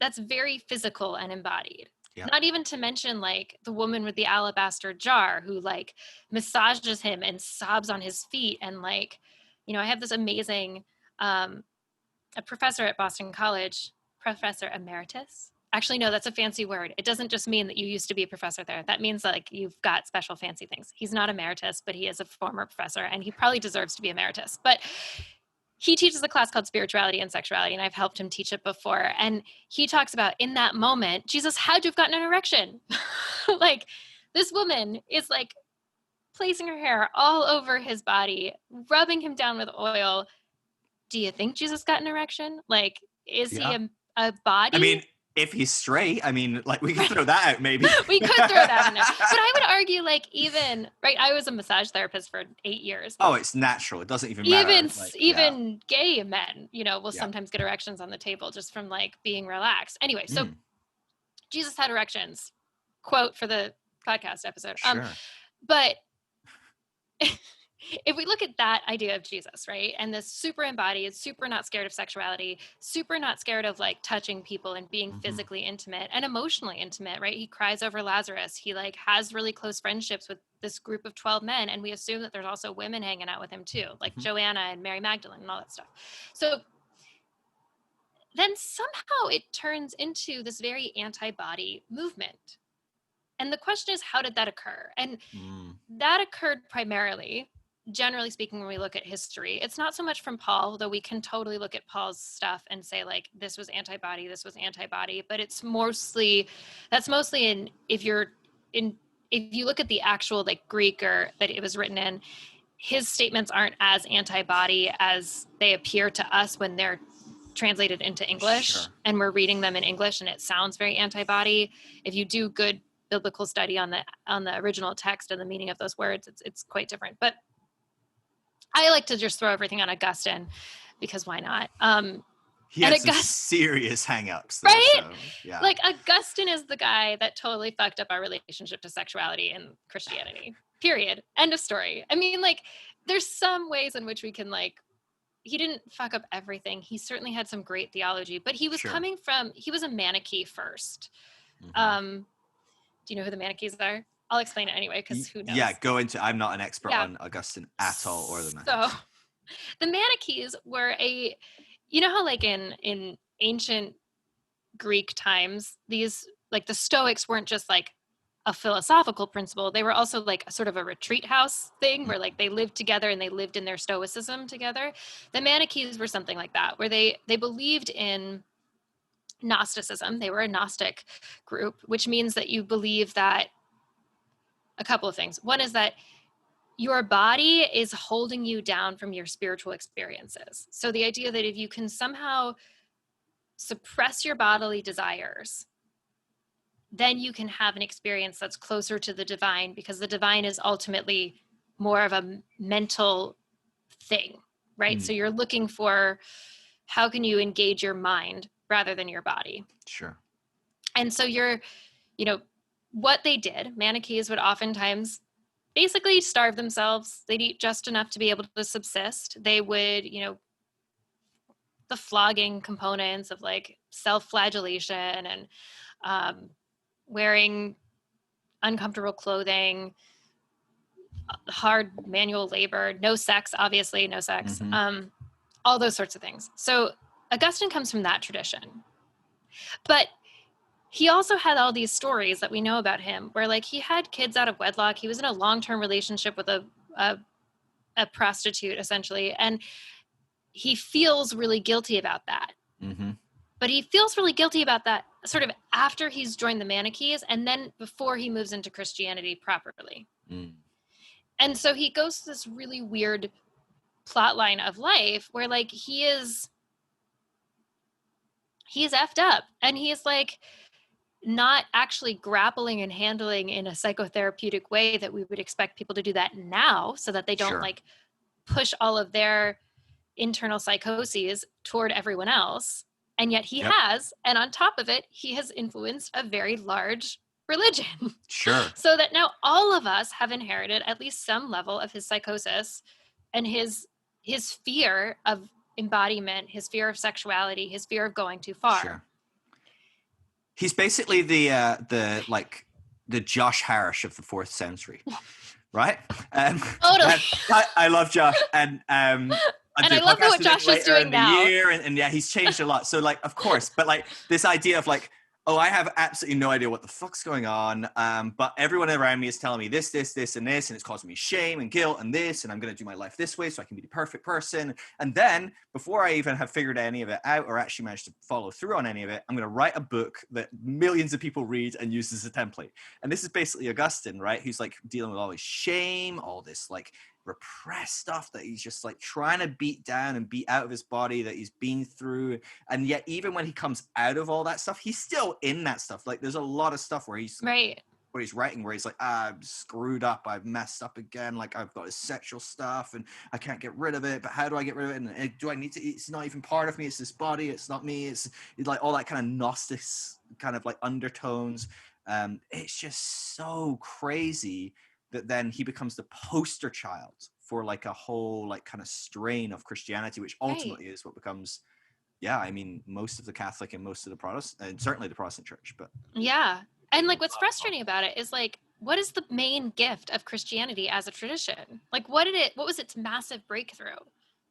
that's very physical and embodied. Yeah. Not even to mention like the woman with the alabaster jar who like massages him and sobs on his feet. And like, you know, I have this amazing a professor at Boston College, Professor Emeritus. Actually, no, that's a fancy word. It doesn't just mean that you used to be a professor there. That means like you've got special fancy things. He's not emeritus, but he is a former professor, and he probably deserves to be emeritus. But he teaches a class called Spirituality and Sexuality, and I've helped him teach it before. And he talks about in that moment, Jesus had to have gotten an erection. Like this woman is like placing her hair all over his body, rubbing him down with oil. Do you think Jesus got an erection? Like, is he Yeah. a body? I mean, if he's straight, I mean, like we can Right. throw that out maybe. We could throw that in there. But I would argue, like, even, right, I was a massage therapist for 8 years. Oh, it's natural. It doesn't even Even matter. Like, yeah. even gay men, you know, will Yeah. sometimes get erections on the table just from like being relaxed. Anyway, so Jesus had erections. Quote for the podcast episode. Sure. But if we look at that idea of Jesus, right, and this super embodied, super not scared of sexuality, super not scared of like touching people and being physically intimate and emotionally intimate, right? He cries over Lazarus. He like has really close friendships with this group of 12 men. And we assume that there's also women hanging out with him too, like Joanna and Mary Magdalene and all that stuff. So then somehow it turns into this very anti-body movement. And the question is, how did that occur? And that occurred primarily, generally speaking, when we look at history. It's not so much from Paul, though we can totally look at Paul's stuff and say, like, this was antibody, but that's mostly in, if you look at the actual like Greek or that it was written in, his statements aren't as antibody as they appear to us when they're translated into English and we're reading them in English, and it sounds very antibody. If you do good biblical study on the original text and the meaning of those words, it's quite different. But I like to just throw everything on Augustine because why not? He had some serious hang-ups there, right? So, yeah. Like, Augustine is the guy that totally fucked up our relationship to sexuality in Christianity. Period. End of story. I mean, like, there's some ways in which we can, like, he didn't fuck up everything. He certainly had some great theology, but he was he was a Manichae first. Do you know who the Manichaees are? I'll explain it anyway, because who knows? Yeah, I'm not an expert on Augustine at all, or the Manichaees. So, the Manichaees were you know how, like, in ancient Greek times, these, like, the Stoics weren't just like a philosophical principle. They were also like a sort of a retreat house thing where, like, they lived together and they lived in their stoicism together. The Manichaees were something like that, where they believed in Gnosticism. They were a Gnostic group, which means that you believe that a couple of things. One is that your body is holding you down from your spiritual experiences. So the idea that if you can somehow suppress your bodily desires, then you can have an experience that's closer to the divine, because the divine is ultimately more of a mental thing, right? So you're looking for, how can you engage your mind rather than your body? Sure. And so what they did, Manichaees would oftentimes basically starve themselves. They'd eat just enough to be able to subsist. They would, the flogging components of, like, self-flagellation and wearing uncomfortable clothing, hard manual labor, no sex, obviously, no sex, all those sorts of things. So Augustine comes from that tradition. But he also had all these stories that we know about him where, like, he had kids out of wedlock. He was in a long-term relationship with a prostitute, essentially. And he feels really guilty about that. But he feels really guilty about that sort of after he's joined the Manichaees and then before he moves into Christianity properly. And so he goes through this really weird plot line of life where, like, he's effed up, and he's, like, not actually grappling and handling in a psychotherapeutic way that we would expect people to do that now, so that they don't like push all of their internal psychoses toward everyone else. And yet he has, and on top of it, he has influenced a very large religion. Sure. So that now all of us have inherited at least some level of his psychosis and his fear of embodiment, his fear of sexuality, his fear of going too far. Sure. He's basically the Josh Harris of the 4th century, right? Totally. I love Josh, and I love what Josh is doing now. And yeah, he's changed a lot. So, like, of course, but, like, this idea of, like, oh, I have absolutely no idea what the fuck's going on, but everyone around me is telling me this, and this, and it's causing me shame and guilt and this, and I'm going to do my life this way so I can be the perfect person. And then, before I even have figured any of it out or actually managed to follow through on any of it, I'm going to write a book that millions of people read and use as a template. And this is basically Augustine, right? Who's, like, dealing with all this shame, all this, like, repressed stuff that he's just, like, trying to beat down and beat out of his body that he's been through. And yet, even when he comes out of all that stuff, he's still in that stuff. Like, there's a lot of stuff where he's writing where he's like, I'm screwed up, I've messed up again, like, I've got his sexual stuff and I can't get rid of it, but how do I get rid of it? And do I need to, it's not even part of me, it's this body, it's not me, it's like all that kind of Gnostic kind of, like, undertones. It's just so crazy that then he becomes the poster child for, like, a whole, like, kind of strain of Christianity, which ultimately is what becomes, most of the Catholic and most of the Protestant, and certainly the Protestant church. But yeah, and, like, what's frustrating about it is, like, what is the main gift of Christianity as a tradition? Like, what was its massive breakthrough?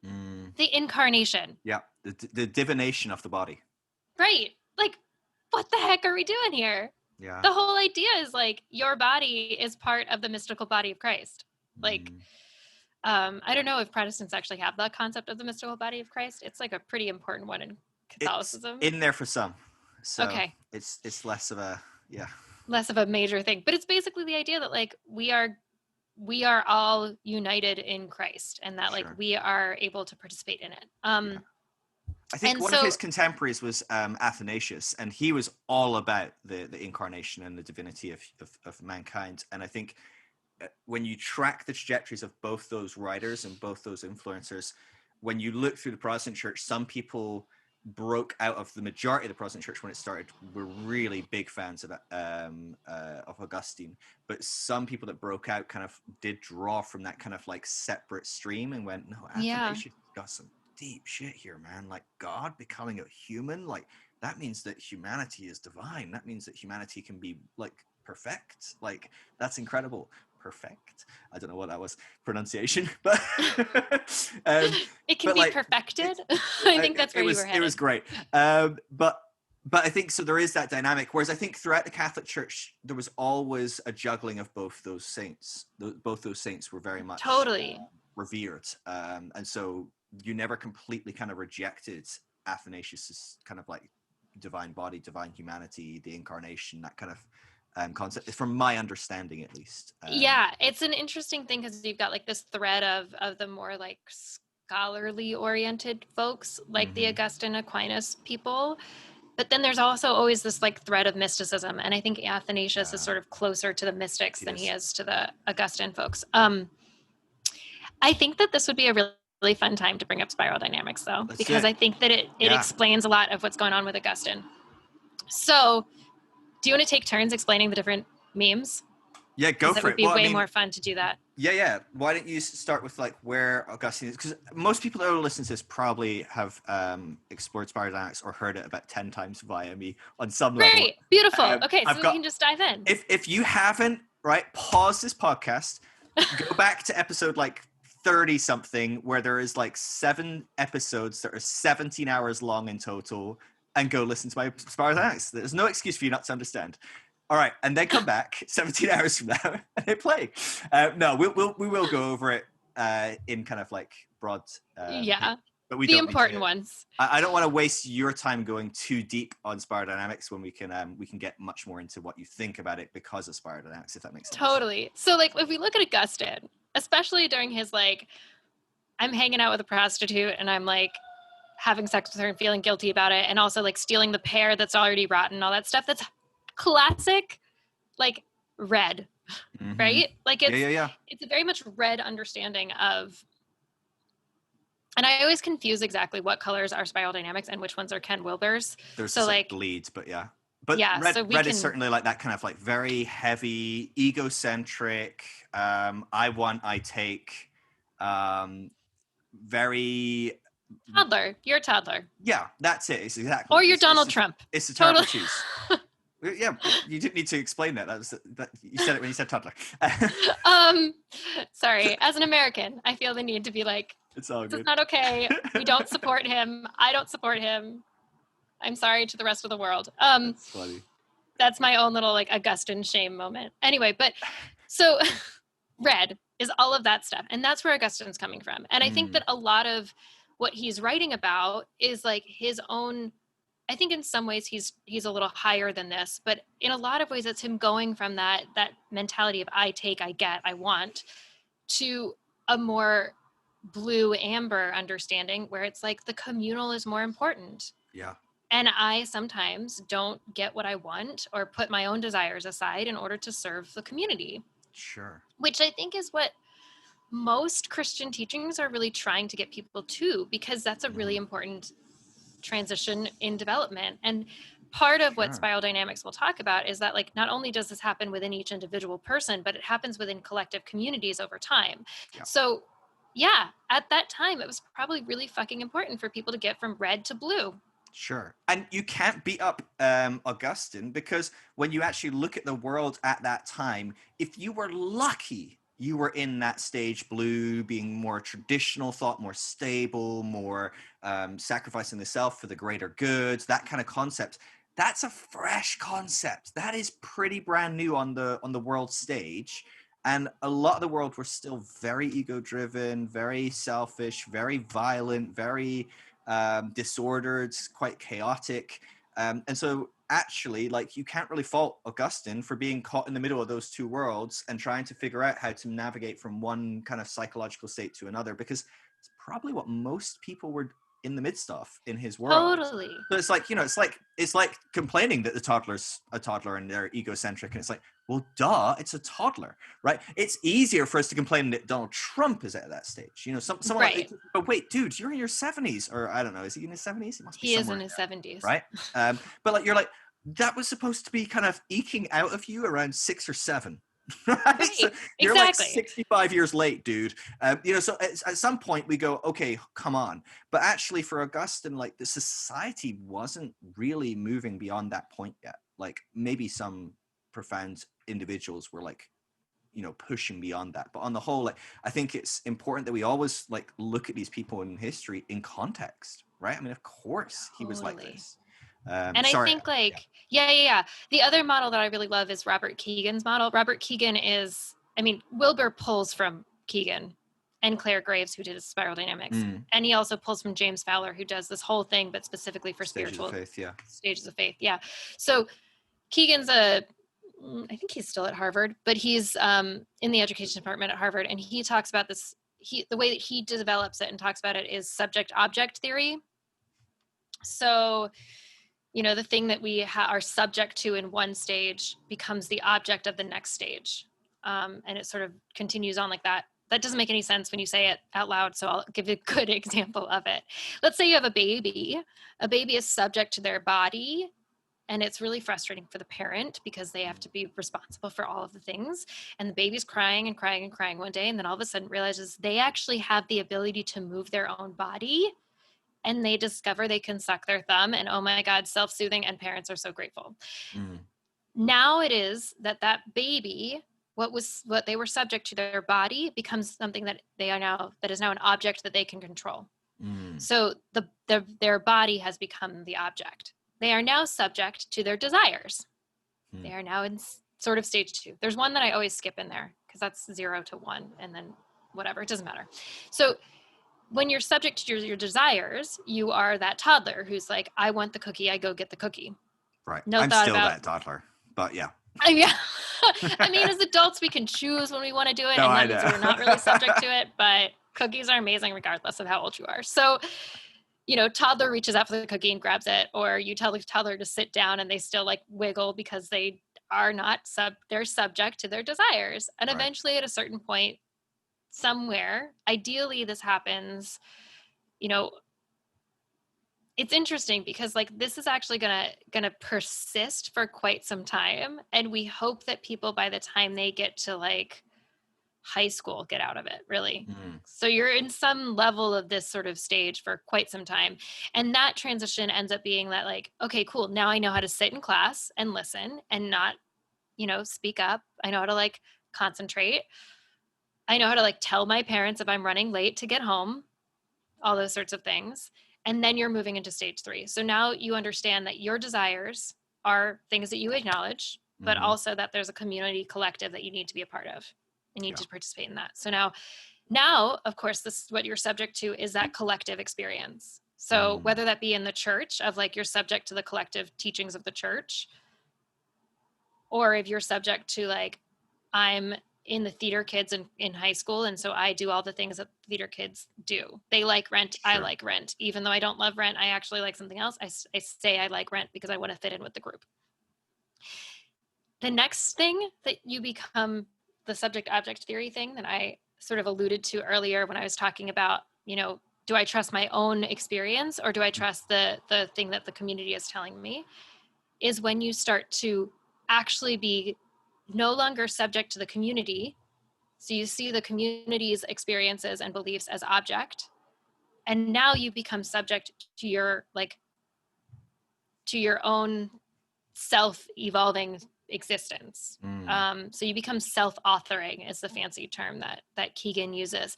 The incarnation. Yeah, the divination of the body. Right. Like, what the heck are we doing here? Yeah. The whole idea is like your body is part of the mystical body of Christ. Like, I don't know if Protestants actually have the concept of the mystical body of Christ. It's like a pretty important one in It's Catholicism. in there for some. So Okay. it's less of a, yeah. Less of a major thing, but it's basically the idea that like we are all united in Christ, and that like Sure. we are able to participate in it. Yeah. I think And one of so his contemporaries was Athanasius, and he was all about the incarnation and the divinity of mankind. And I think when you track the trajectories of both those writers and both those influencers, when you look through the Protestant church, some people broke out of the majority of the Protestant church when it started were really big fans of Augustine, but some people that broke out kind of did draw from that kind of like separate stream and went, no, yeah, Athanasius got some deep shit here, man. Like God becoming a human, like that means that humanity is divine. That means that humanity can be like perfect. Like that's incredible. Perfect. I don't know what that was pronunciation, but it can but be like perfected. I think that's where you were it headed. was great. But I think so there is that dynamic. Whereas I think throughout the Catholic Church there was always a juggling of both those saints. Both those saints were very much Totally. revered, and so you never completely kind of rejected Athanasius's kind of like divine body, divine humanity, the incarnation, that kind of concept, from my understanding at least. Yeah, it's an interesting thing because you've got like this thread of the more like scholarly oriented folks, like the Augustine Aquinas people, but then there's also always this like thread of mysticism, and I think Athanasius is sort of closer to the mystics than he is to the Augustine folks. I think that this would be a really fun time to bring up spiral dynamics, though, because I think that it explains a lot of what's going on with Augustine. So, do you want to take turns explaining the different memes? Yeah, go for it. It would be way more fun to do that. Yeah. Why don't you start with like where Augustine is? Because most people that are listening to this probably have explored spiral dynamics or heard it about 10 times via me on some level. Great, beautiful. Okay, so we can just dive in. If you haven't, right, pause this podcast, go back to episode like 30 something, where there is like 7 episodes that are 17 hours long in total, and go listen to my spiral dynamics. There's no excuse for you not to understand. All right, and then come back 17 hours from now and hit play. No, we will go over it in kind of like broad. But we the don't important ones. I don't want to waste your time going too deep on spiral dynamics when we can get much more into what you think about it because of spiral dynamics, if that makes sense. Totally. So like if we look at Augustine, especially during his like, I'm hanging out with a prostitute and I'm like having sex with her and feeling guilty about it, and also like stealing the pear that's already rotten, all that stuff. That's classic, like red, right? Like it's a very much red understanding of. And I always confuse exactly what colors are spiral dynamics and which ones are Ken Wilber's. There's so like bleeds, but yeah. But yeah, red is certainly like that kind of like very heavy, egocentric, I want, I take, very toddler. You're a toddler. Yeah, that's it. It's exactly. Or you're Donald Trump. It's a terrible choose. Yeah, you didn't need to explain that. That you said it when you said toddler. Sorry. As an American, I feel the need to be like, it's all good. It's not okay. We don't support him. I don't support him. I'm sorry to the rest of the world. That's funny. That's my own little like Augustine shame moment. Anyway, but so red is all of that stuff, and that's where Augustine's coming from. And I think that a lot of what he's writing about is like his own. I think in some ways he's a little higher than this, but in a lot of ways it's him going from that mentality of I take, I get, I want, to a more blue amber understanding where it's like the communal is more important. Yeah. And I sometimes don't get what I want or put my own desires aside in order to serve the community. Sure. Which I think is what most Christian teachings are really trying to get people to, because that's a really important transition in development. And part of what spiral dynamics will talk about is that like not only does this happen within each individual person, but it happens within collective communities over time. Yeah. So yeah, at that time it was probably really fucking important for people to get from red to blue. Sure. And you can't beat up Augustine, because when you actually look at the world at that time, if you were lucky, you were in that stage blue, being more traditional thought, more stable, more sacrificing the self for the greater good, that kind of concept. that's a fresh concept. That is pretty brand new on the world stage. And a lot of the world were still very ego driven, very selfish, very violent, very disordered, quite chaotic. And so actually, like, you can't really fault Augustine for being caught in the middle of those two worlds and trying to figure out how to navigate from one kind of psychological state to another, because it's probably what most people were in the midst of in his world. Totally. So it's like, it's like complaining that the toddler's a toddler and they're egocentric, and it's like, well, duh, it's a toddler, right? It's easier for us to complain that Donald Trump is at that stage. Someone Right. like, but wait, dude, you're in your 70s, or I don't know, is he in his 70s? He must be He is somewhere in his 70s. right? But like, you're like, that was supposed to be kind of eking out of you around 6 or 7. Right? So you're Exactly. like 65 years late, dude. So at some point we go, okay, come on. But actually, for Augustine, like, the society wasn't really moving beyond that point yet. Like, maybe some profound individuals were like, pushing beyond that. But on the whole, like, I think it's important that we always like look at these people in history in context, right? I mean, of course he was like this. And I think like, yeah. The other model that I really love is Robert Keegan's model. Robert Keegan is, I mean, Wilbur pulls from Keegan and Claire Graves, who did Spiral Dynamics. And he also pulls from James Fowler, who does this whole thing, but specifically for spiritual stages of faith. Yeah. So Keegan's I think he's still at Harvard, but he's in the education department at Harvard. And he talks about this, the way that he develops it and talks about it is subject-object theory. So, the thing that we are subject to in one stage becomes the object of the next stage. And it sort of continues on like that. That doesn't make any sense when you say it out loud, so I'll give you a good example of it. Let's say you have a baby. A baby is subject to their body, and it's really frustrating for the parent because they have to be responsible for all of the things. And the baby's crying and crying and crying one day, and then all of a sudden realizes they actually have the ability to move their own body. And they discover they can suck their thumb, and oh my God, self-soothing, and parents are so grateful. Now it is that baby, what they were subject to their body, becomes something that is now an object that they can control. So their body has become the object. They are now subject to their desires. They are now in sort of stage 2. There's one that I always skip in there because that's 0 to 1, and then whatever, it doesn't matter. So when you're subject to your desires, you are that toddler who's like, I want the cookie, I go get the cookie. Right. I'm still that toddler, but yeah. Yeah. I mean, as adults, we can choose when we want to do it, and that means we're not really subject to it, but cookies are amazing regardless of how old you are. So, toddler reaches out for the cookie and grabs it, or you tell the toddler to sit down and they still like wiggle because they are not they're subject to their desires. And eventually at a certain point, somewhere, ideally this happens, it's interesting because like this is actually gonna persist for quite some time, and we hope that people by the time they get to like high school get out of it, really. So you're in some level of this sort of stage for quite some time, and that transition ends up being that like, okay, cool, now I know how to sit in class and listen and not speak up. I know how to like concentrate. I know how to like tell my parents if I'm running late to get home, all those sorts of things. And then you're moving into stage 3. So now you understand that your desires are things that you acknowledge, but also that there's a community collective that you need to be a part of and you need to participate in that. So now, of course, this is what you're subject to is that collective experience. So whether that be in the church of like you're subject to the collective teachings of the church, or if you're subject to like, I'm in the theater kids in high school, and so I do all the things that theater kids do. They like Rent. Sure. I like Rent. Even though I don't love Rent, I actually like something else. I say I like Rent because I want to fit in with the group. The next thing that you become, the subject-object theory thing that I sort of alluded to earlier when I was talking about, do I trust my own experience or do I trust the thing that the community is telling me, is when you start to actually be no longer subject to the community. So you see the community's experiences and beliefs as object. And now you become subject to your own self-evolving existence. So you become self-authoring is the fancy term that Keegan uses.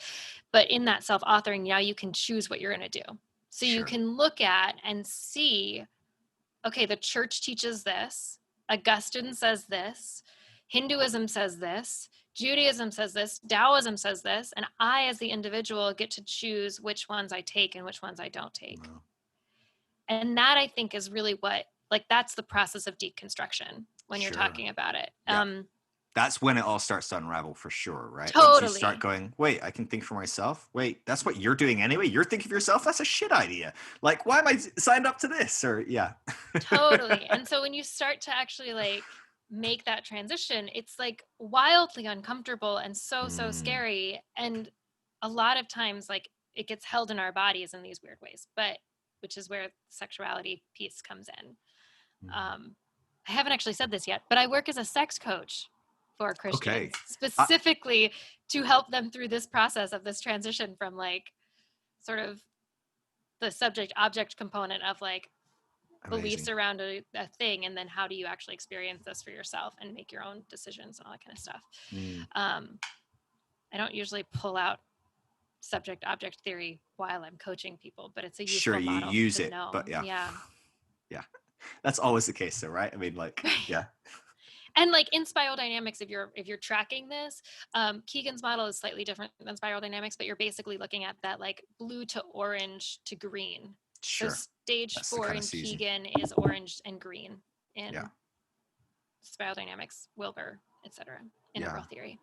But in that self-authoring, now you can choose what you're going to do. So you can look at and see okay, the church teaches this, Augustine says this, Hinduism says this, Judaism says this, Taoism says this, and I as the individual get to choose which ones I take and which ones I don't take. Wow. And that, I think, is really what, like, that's the process of deconstruction when you're Sure. talking about it. Yeah. That's when it all starts to unravel, for sure, right? Totally. Once you start going, wait, I can think for myself. Wait, that's what you're doing anyway. You're thinking for yourself. That's a shit idea. Like, why am I signed up to this? Or yeah. Totally. And so when you start to actually like make that transition, it's like wildly uncomfortable and so scary. And a lot of times, like, it gets held in our bodies in these weird ways, but which is where the sexuality piece comes in. I haven't actually said this yet, but I work as a sex coach for Christians, specifically to help them through this process of this transition from like sort of the subject object component of like beliefs around a thing, and then how do you actually experience this for yourself and make your own decisions and all that kind of stuff. I don't usually pull out subject object theory while I'm coaching people, but it's a useful model you use to it, know. but yeah. That's always the case though, right? I mean, like, yeah. And like in spiral dynamics, if you're tracking this, Keegan's model is slightly different than spiral dynamics, but you're basically looking at that like blue to orange to green. Sure. So stage 4 in Keegan is orange and green in spiral dynamics, Wilbur, etc. Integral theory.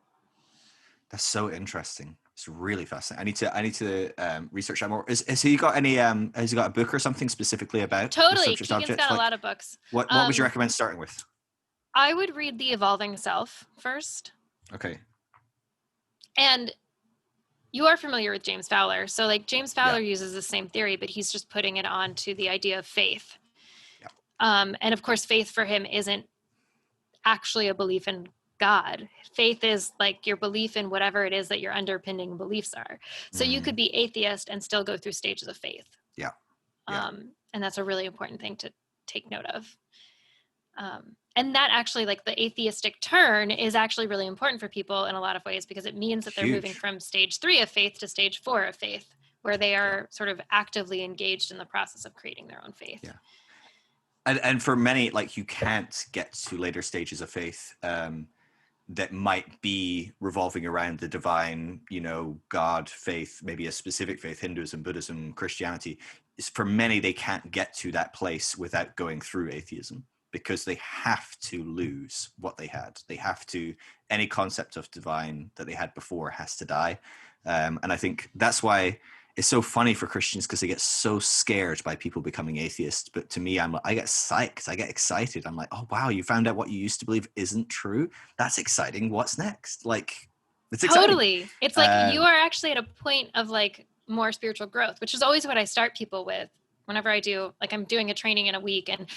That's so interesting. It's really fascinating. I need to research that more. Has he got any? Has he got a book or something specifically about? Totally, Keegan's got a lot of books. What would you recommend starting with? I would read The Evolving Self first. Okay. And you are familiar with James Fowler. So like James Fowler uses the same theory, but he's just putting it on to the idea of faith. Yeah. And of course, faith for him isn't actually a belief in God. Faith is like your belief in whatever it is that your underpinning beliefs are. So you could be atheist and still go through stages of faith. Yeah. And that's a really important thing to take note of. And that actually, like the atheistic turn is actually really important for people in a lot of ways, because it means that they're moving from stage 3 of faith to stage 4 of faith, where they are sort of actively engaged in the process of creating their own faith. Yeah. And for many, like, you can't get to later stages of faith that might be revolving around the divine, God, faith, maybe a specific faith, Hinduism, Buddhism, Christianity. For many, they can't get to that place without going through atheism, because they have to lose what they had. They have to, any concept of divine that they had before has to die. And I think that's why it's so funny for Christians, because they get so scared by people becoming atheists. But to me, I get psyched. I get excited. I'm like, oh, wow, you found out what you used to believe isn't true. That's exciting. What's next? Like, it's exciting. Totally. It's like you are actually at a point of like more spiritual growth, which is always what I start people with whenever I do, like I'm doing a training in a week, and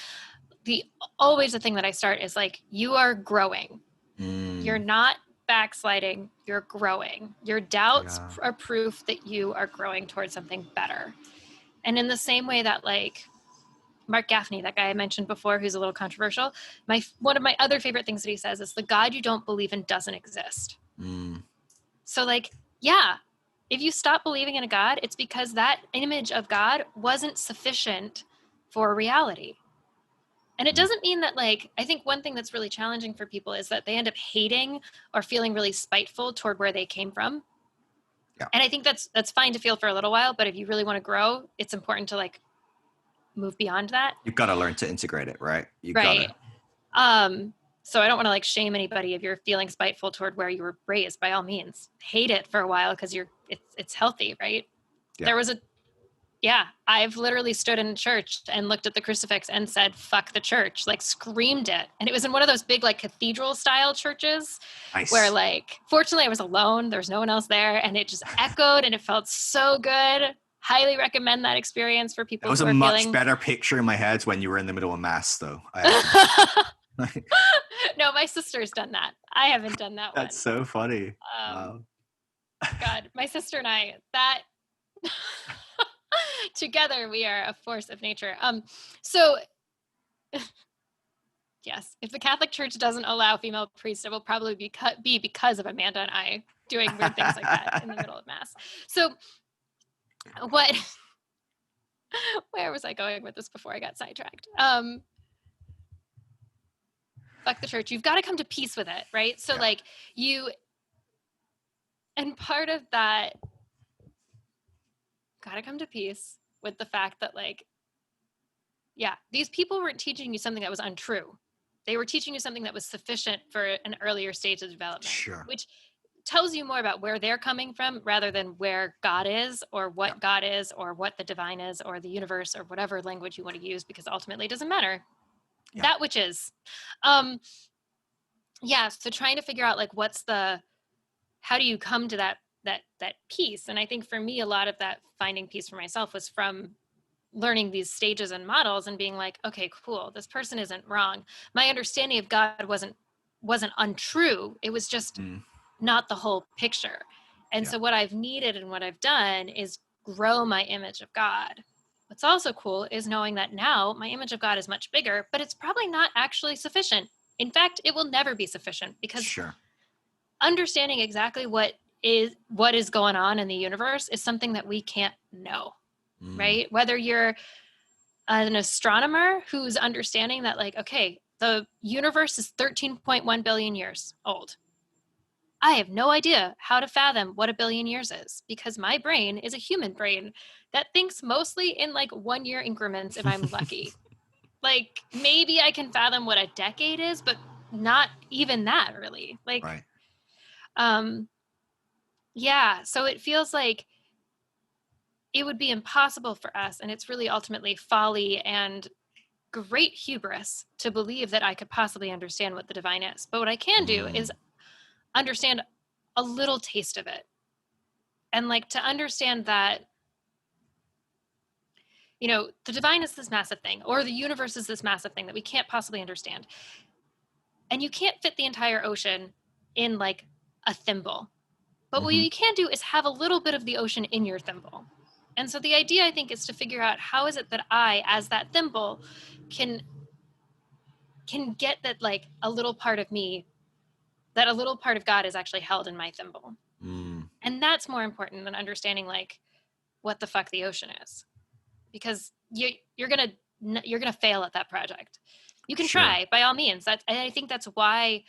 always the thing that I start is like, you are growing. You're not backsliding, you're growing. Your doubts are proof that you are growing towards something better. And in the same way that like Mark Gaffney, that guy I mentioned before, who's a little controversial, one of my other favorite things that he says is the God you don't believe in doesn't exist. So like, if you stop believing in a God, it's because that image of God wasn't sufficient for reality. And it doesn't mean that, like, I think one thing that's really challenging for people is that they end up hating or feeling really spiteful toward where they came from. Yeah. And I think that's fine to feel for a little while, but if you really want to grow, it's important to like move beyond that. You've got to learn to integrate it, right? Right. So I don't want to like shame anybody if you're feeling spiteful toward where you were raised. By all means, hate it for a while because it's healthy, right? Yeah. There was I've literally stood in church and looked at the crucifix and said, fuck the church, like screamed it. And it was in one of those big, like cathedral style churches where like, fortunately I was alone. There was no one else there. And it just echoed and it felt so good. Highly recommend that experience for people. It was a much better picture in my head when you were in the middle of mass though. No, my sister's done that. I haven't done that. That's so funny. Wow. God, my sister and I, together we are a force of nature. So yes, if the Catholic Church doesn't allow female priests, it will probably be because of Amanda and I doing weird things like that in the middle of mass. So Where was I going with this before I got sidetracked? Fuck the church. You've got to come to peace with it, right? So like and part of that, got to come to peace with the fact that like, yeah, these people weren't teaching you something that was untrue. They were teaching you something that was sufficient for an earlier stage of development, Sure. which tells you more about where they're coming from rather than where God is or what God is or what the divine is or the universe or whatever language you want to use, because ultimately it doesn't matter. That which is. So trying to figure out like how do you come to that peace? And I think for me, a lot of that finding peace for myself was from learning these stages and models and being like, okay, cool, this person isn't wrong. My understanding of God wasn't untrue. It was just not the whole picture. And so what I've needed and what I've done is grow my image of God. What's also cool is knowing that now my image of God is much bigger, but it's probably not actually sufficient. In fact, it will never be sufficient, because understanding exactly what is going on in the universe is something that we can't know, right? Whether you're an astronomer who's understanding that like, okay, the universe is 13.1 billion years old. I have no idea how to fathom what a billion years is, because my brain is a human brain that thinks mostly in like 1 year increments if I'm lucky. Like maybe I can fathom what a decade is, but not even that really. Like, so it feels like it would be impossible for us, and it's really ultimately folly and great hubris to believe that I could possibly understand what the divine is. But what I can do is understand a little taste of it. And like to understand that, the divine is this massive thing, or the universe is this massive thing that we can't possibly understand. And you can't fit the entire ocean in like a thimble. But what you can do is have a little bit of the ocean in your thimble. And so the idea, I think, is to figure out how is it that I, as that thimble, can get that like a little part of me, that a little part of God is actually held in my thimble. And that's more important than understanding like what the fuck the ocean is, because you're gonna fail at that project. You can try by all means. I think that's why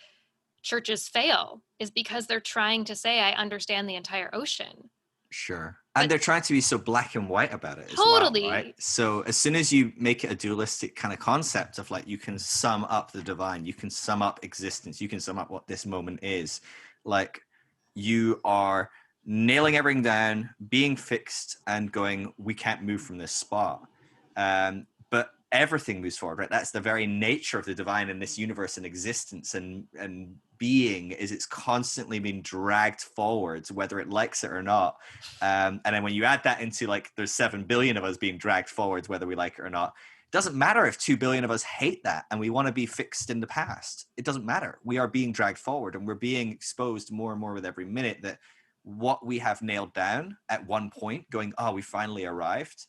churches fail, is because they're trying to say I understand the entire ocean. And they're trying to be so black and white about it as well, right? So as soon as you make it a dualistic kind of concept of like, you can sum up the divine, you can sum up existence, you can sum up what this moment is, like you are nailing everything down, being fixed and going, we can't move from this spot. But everything moves forward, right? That's the very nature of the divine in this universe and existence and being, is it's constantly being dragged forwards, whether it likes it or not. And then when you add that into like, there's 7 billion of us being dragged forwards, whether we like it or not, it doesn't matter if 2 billion of us hate that and we want to be fixed in the past. It doesn't matter. We are being dragged forward, and we're being exposed more and more with every minute that what we have nailed down at one point, going, oh, we finally arrived,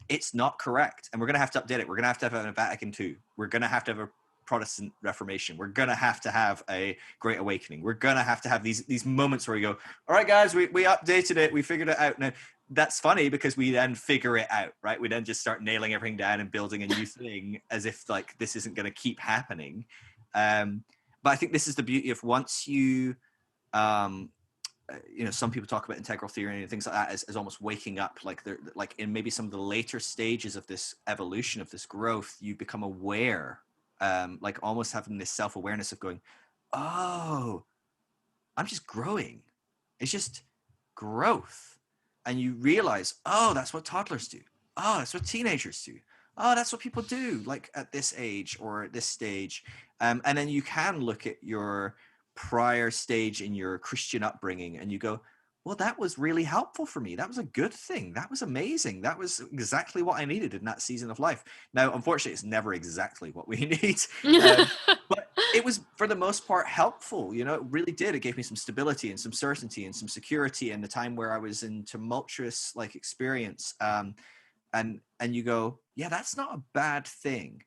it's not correct. And we're going to have to update it. We're going to have a Vatican II. We're going to have a Protestant Reformation. We're going to have a Great Awakening. We're going to have these moments where we go, all right, guys, we updated it. We figured it out. Now, that's funny because we then figure it out, right? We then just start nailing everything down and building a new thing as if like this isn't going to keep happening. But I think this is the beauty of once you, some people talk about integral theory and things like that as almost waking up, like they're like in maybe some of the later stages of this evolution, of this growth, you become aware, like almost having this self-awareness of going, oh, I'm just growing. It's just growth. And you realize, oh, that's what toddlers do. Oh, that's what teenagers do. Oh, that's what people do, like at this age or at this stage. And then you can look at your prior stage in your Christian upbringing and you go, well, that was really helpful for me. That was a good thing. That was amazing. That was exactly what I needed in that season of life. Now, unfortunately, it's never exactly what we need. But it was, for the most part, helpful. It really did. It gave me some stability and some certainty and some security in the time where I was in tumultuous like experience. And you go, yeah, that's not a bad thing.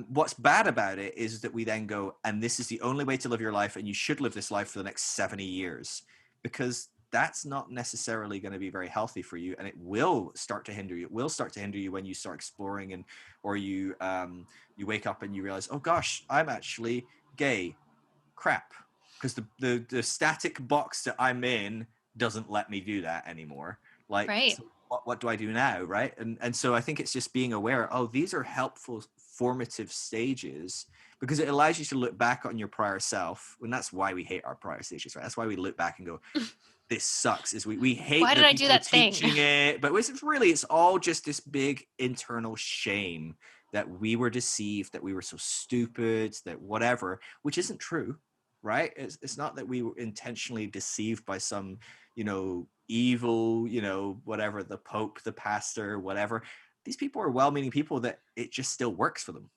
What's bad about it is that we then go, and this is the only way to live your life, and you should live this life for the next 70 years, because that's not necessarily going to be very healthy for you, and it will start to hinder you. It will start to hinder you when you start exploring, and or you wake up and you realize, oh gosh, I'm actually gay. Crap, because the static box that I'm in doesn't let me do that anymore. Like, Right. so what do I do now, right? And so I think it's just being aware, oh, these are helpful formative stages, because it allows you to look back on your prior self. And that's why we hate our prior stages, right? That's why we look back and go, this sucks. Is we hate Why the did I do people that thing? teaching it, but it's all just this big internal shame that we were deceived, that we were so stupid, that whatever, which isn't true, right? It's not that we were intentionally deceived by some, evil, whatever, the Pope, the pastor, whatever. These people are well-meaning people that it just still works for them.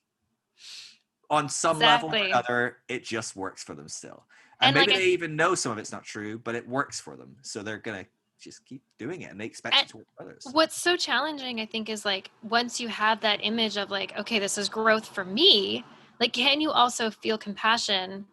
On some level or Exactly. another, it just works for them still. And And like, maybe they even know some of it's not true, but it works for them. So they're going to just keep doing it, and they expect it to work for others. what's so challenging, I think, is like, once you have that image of like, okay, this is growth for me, like, can you also feel compassion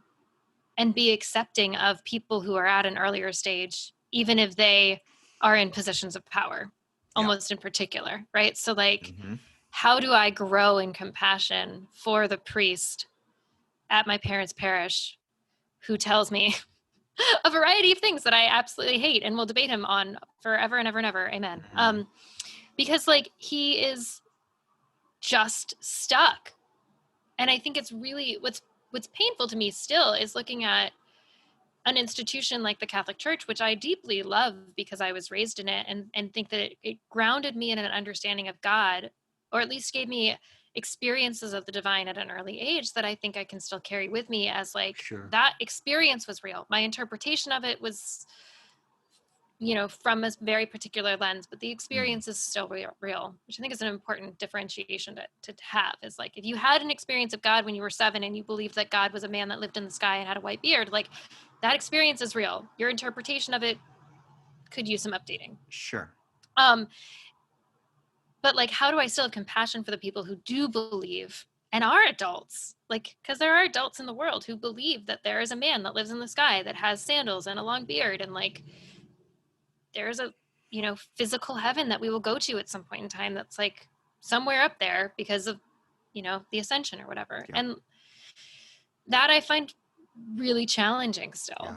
and be accepting of people who are at an earlier stage, even if they are in positions of power, Yeah. almost in particular, right? So like, Mm-hmm. how do I grow in compassion for the priest at my parents' parish who tells me a variety of things that I absolutely hate and will debate him on forever and ever and ever. Amen. Mm-hmm. Because like, he is just stuck. And I think it's really what's painful to me still is looking at an institution like the Catholic Church, which I deeply love because I was raised in it, and think that it grounded me in an understanding of God, or at least gave me experiences of the divine at an early age that I think I can still carry with me as like, Sure. that experience was real. My interpretation of it was, from a very particular lens, but the experience is still real, which I think is an important differentiation to have. Is like, if you had an experience of God when you were 7 and you believed that God was a man that lived in the sky and had a white beard, like, that experience is real. Your interpretation of it could use some updating. Sure. But like, how do I still have compassion for the people who do believe and are adults? Like, because there are adults in the world who believe that there is a man that lives in the sky that has sandals and a long beard, and like, there's a physical heaven that we will go to at some point in time that's like somewhere up there because of the ascension or whatever. Yeah. And that I find really challenging still. Yeah.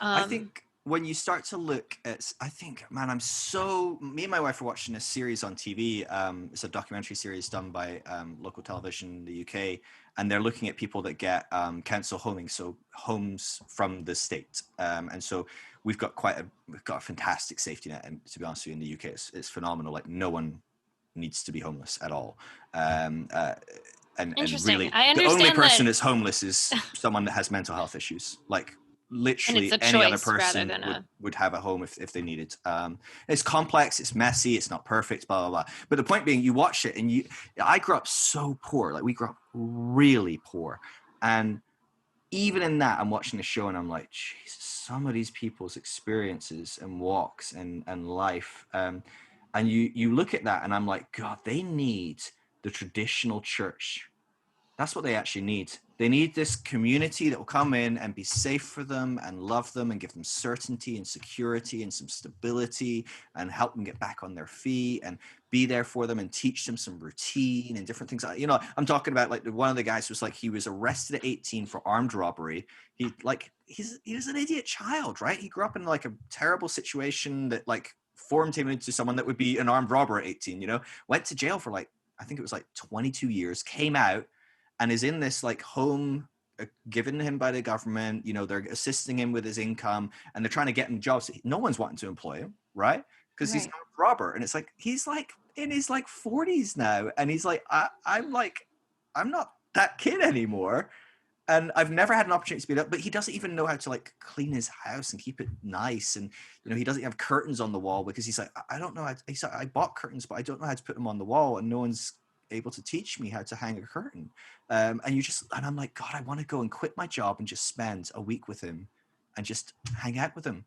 I think when you start to look at, I think, man, me and my wife are watching a series on TV. It's a documentary series done by local television in the UK, and they're looking at people that get council homing, so homes from the state. And so we've got a fantastic safety net, and to be honest with you, in the UK, it's phenomenal. Like, no one needs to be homeless at all. And really, I the only understand person that, that's homeless is someone that has mental health issues. Like, and literally it's a any other choice rather person than would have a home if they needed. It's complex, it's messy, it's not perfect, blah, blah, blah. But the point being, you watch it, and I grew up so poor. Like, we grew up really poor. And even in that, I'm watching the show and I'm like, Jesus, some of these people's experiences and walks and life. And you look at that and I'm like, God, they need the traditional church. That's what they actually need. They need this community that will come in and be safe for them and love them and give them certainty and security and some stability and help them get back on their feet and be there for them and teach them some routine and different things. I'm talking about, like, one of the guys was like, he was arrested at 18 for armed robbery. He was an idiot child, right? He grew up in like a terrible situation that like formed him into someone that would be an armed robber at 18, went to jail for like, I think it was like 22 years, came out, and is in this like home given him by the government. They're assisting him with his income, and they're trying to get him jobs. No one's wanting to employ him, right? Because he's not a robber. And it's like, he's like in his like 40s now, and he's like, I'm not that kid anymore, and I've never had an opportunity to be that. But he doesn't even know how to like clean his house and keep it nice, and he doesn't have curtains on the wall because he's like, I don't know. He's like, I bought curtains, but I don't know how to put them on the wall, and no one's able to teach me how to hang a curtain. And I'm like, God, I want to go and quit my job and just spend a week with him and just hang out with him,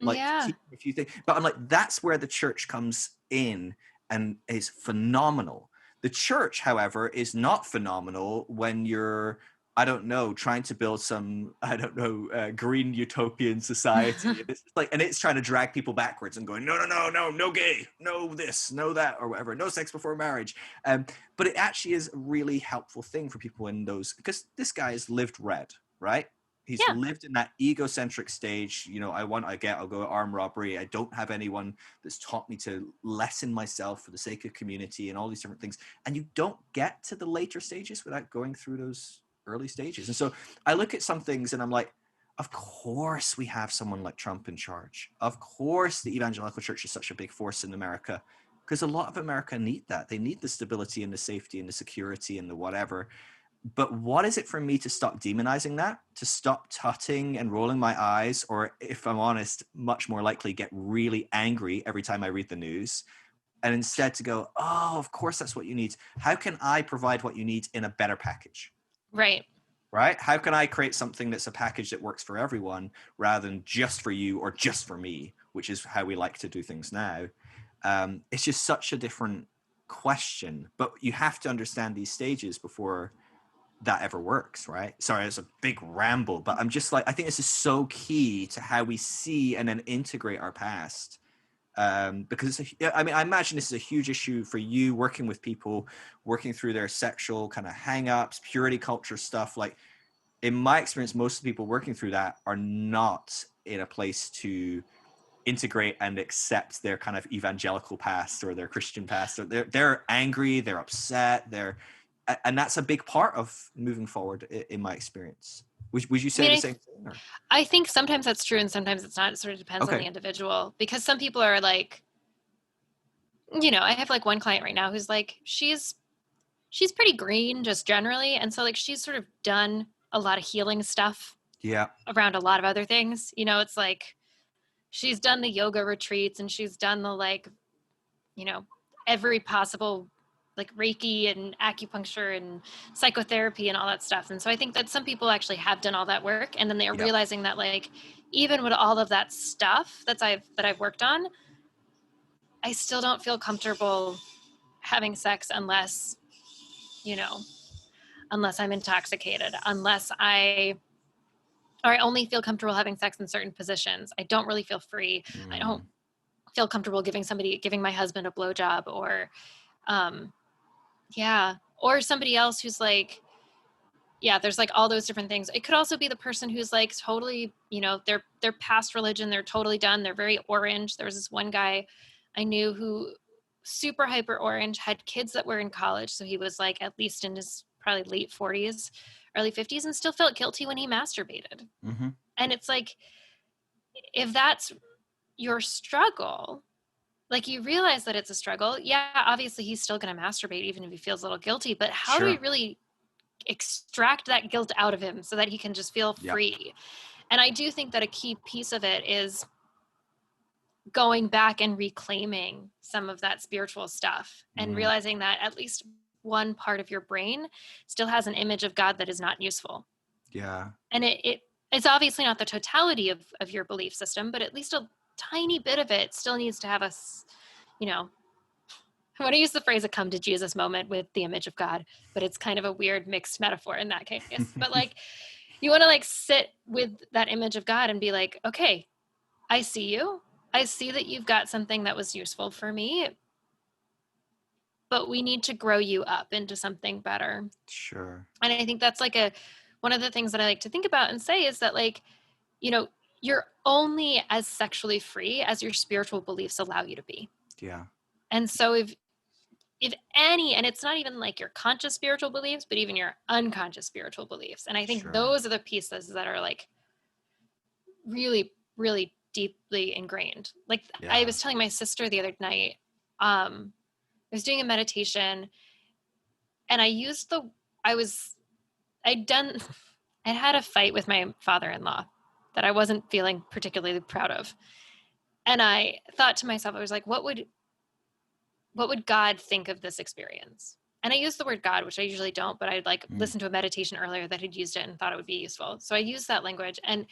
like, teach him a few things. But I'm like, that's where the church comes in and is phenomenal. The church, however, is not phenomenal when you're I don't know, trying to build some, I don't know, green utopian society. It's like, and it's trying to drag people backwards and going, no gay, no this, no that, or whatever, no sex before marriage. But it actually is a really helpful thing for people in those, because this guy has lived red, right? He's Yeah. lived in that egocentric stage. You know, I'll go armed robbery. I don't have anyone that's taught me to lessen myself for the sake of community and all these different things. And you don't get to the later stages without going through those early stages. And so I look at some things and I'm like, of course we have someone like Trump in charge. Of course the evangelical church is such a big force in America, because a lot of America need that. They need the stability and the safety and the security and the whatever. But what is it for me to stop demonizing that, to stop tutting and rolling my eyes, or if I'm honest, much more likely get really angry every time I read the news, and instead to go, oh, of course that's what you need. How can I provide what you need in a better package? Right. Right? How can I create something that's a package that works for everyone rather than just for you or just for me, which is how we like to do things now. It's just such a different question, but you have to understand these stages before that ever works, right? Sorry, it's a big ramble, but I'm just like, I think this is so key to how we see and then integrate our past. Because I mean, I imagine this is a huge issue for you working with people, working through their sexual kind of hang-ups, purity culture stuff. Like, in my experience, most of the people working through that are not in a place to integrate and accept their kind of evangelical past or their Christian past. Or they're angry, they're upset, and that's a big part of moving forward in my experience. Would you I say mean, the same thing? Or? I think sometimes that's true and sometimes it's not. It sort of depends on the individual, because some people are like, you know, I have like one client right now who's like, she's pretty green just generally. And so like, she's sort of done a lot of healing stuff around a lot of other things. You know, it's like, she's done the yoga retreats and she's done the like, you know, every possible like Reiki and acupuncture and psychotherapy and all that stuff. And so I think that some people actually have done all that work, and then they're realizing that like, even with all of that stuff that I've worked on, I still don't feel comfortable having sex unless, you know, unless I'm intoxicated, I only feel comfortable having sex in certain positions. I don't really feel free. I don't feel comfortable giving my husband a blowjob, or or somebody else who's like, there's like all those different things. It could also be the person who's like totally, you know, they're past religion, they're totally done, they're very orange. There was this one guy I knew who super hyper orange, had kids that were in college, so he was like at least in his probably late 40s, early 50s, and still felt guilty when he masturbated. And it's like, if that's your struggle, like, you realize that it's a struggle. Yeah, obviously he's still going to masturbate even if he feels a little guilty, but how do we really extract that guilt out of him so that he can just feel free? And I do think that a key piece of it is going back and reclaiming some of that spiritual stuff and realizing that at least one part of your brain still has an image of God that is not useful. And it's obviously not the totality of your belief system, but at least a tiny bit of it still needs to have us, you know, I want to use the phrase a come to Jesus moment with the image of God, but it's kind of a weird mixed metaphor in that case. But like, you want to like sit with that image of God and be like, okay, I see you. I see that you've got something that was useful for me, but we need to grow you up into something better. Sure. And I think that's like one of the things that I like to think about and say is that, like, you know, you're only as sexually free as your spiritual beliefs allow you to be. Yeah. And so if any, and it's not even like your conscious spiritual beliefs, but even your unconscious spiritual beliefs. And I think those are the pieces that are like really, really deeply ingrained. Like I was telling my sister the other night, I was doing a meditation and I had a fight with my father-in-law that I wasn't feeling particularly proud of. And I thought to myself, I was like, what would God think of this experience? And I used the word God, which I usually don't, but I'd like listened to a meditation earlier that had used it and thought it would be useful. So I used that language, and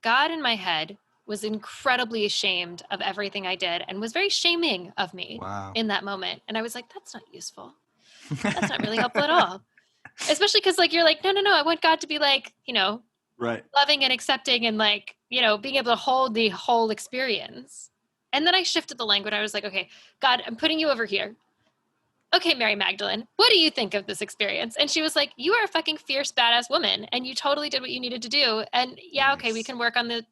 God in my head was incredibly ashamed of everything I did and was very shaming of me in that moment. And I was like, that's not useful. That's not really helpful at all. Especially because like you're like, no, I want God to be like, Right. loving and accepting and like, being able to hold the whole experience. And then I shifted the language. I was like, okay, God, I'm putting you over here. Okay, Mary Magdalene, what do you think of this experience? And she was like, you are a fucking fierce, badass woman, and you totally did what you needed to do. And yeah, okay, we can work on the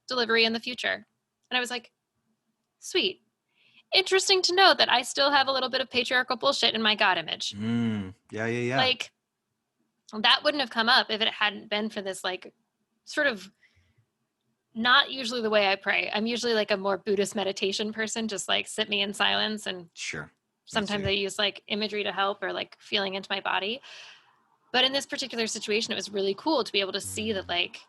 delivery in the future. And I was like, sweet. Interesting to know that I still have a little bit of patriarchal bullshit in my God image. Yeah. Like, that wouldn't have come up if it hadn't been for this, like, sort of not usually the way I pray. I'm usually like a more Buddhist meditation person, just like sit me in silence. And Sure. sometimes I use like imagery to help or like feeling into my body. But in this particular situation, it was really cool to be able to see that, like,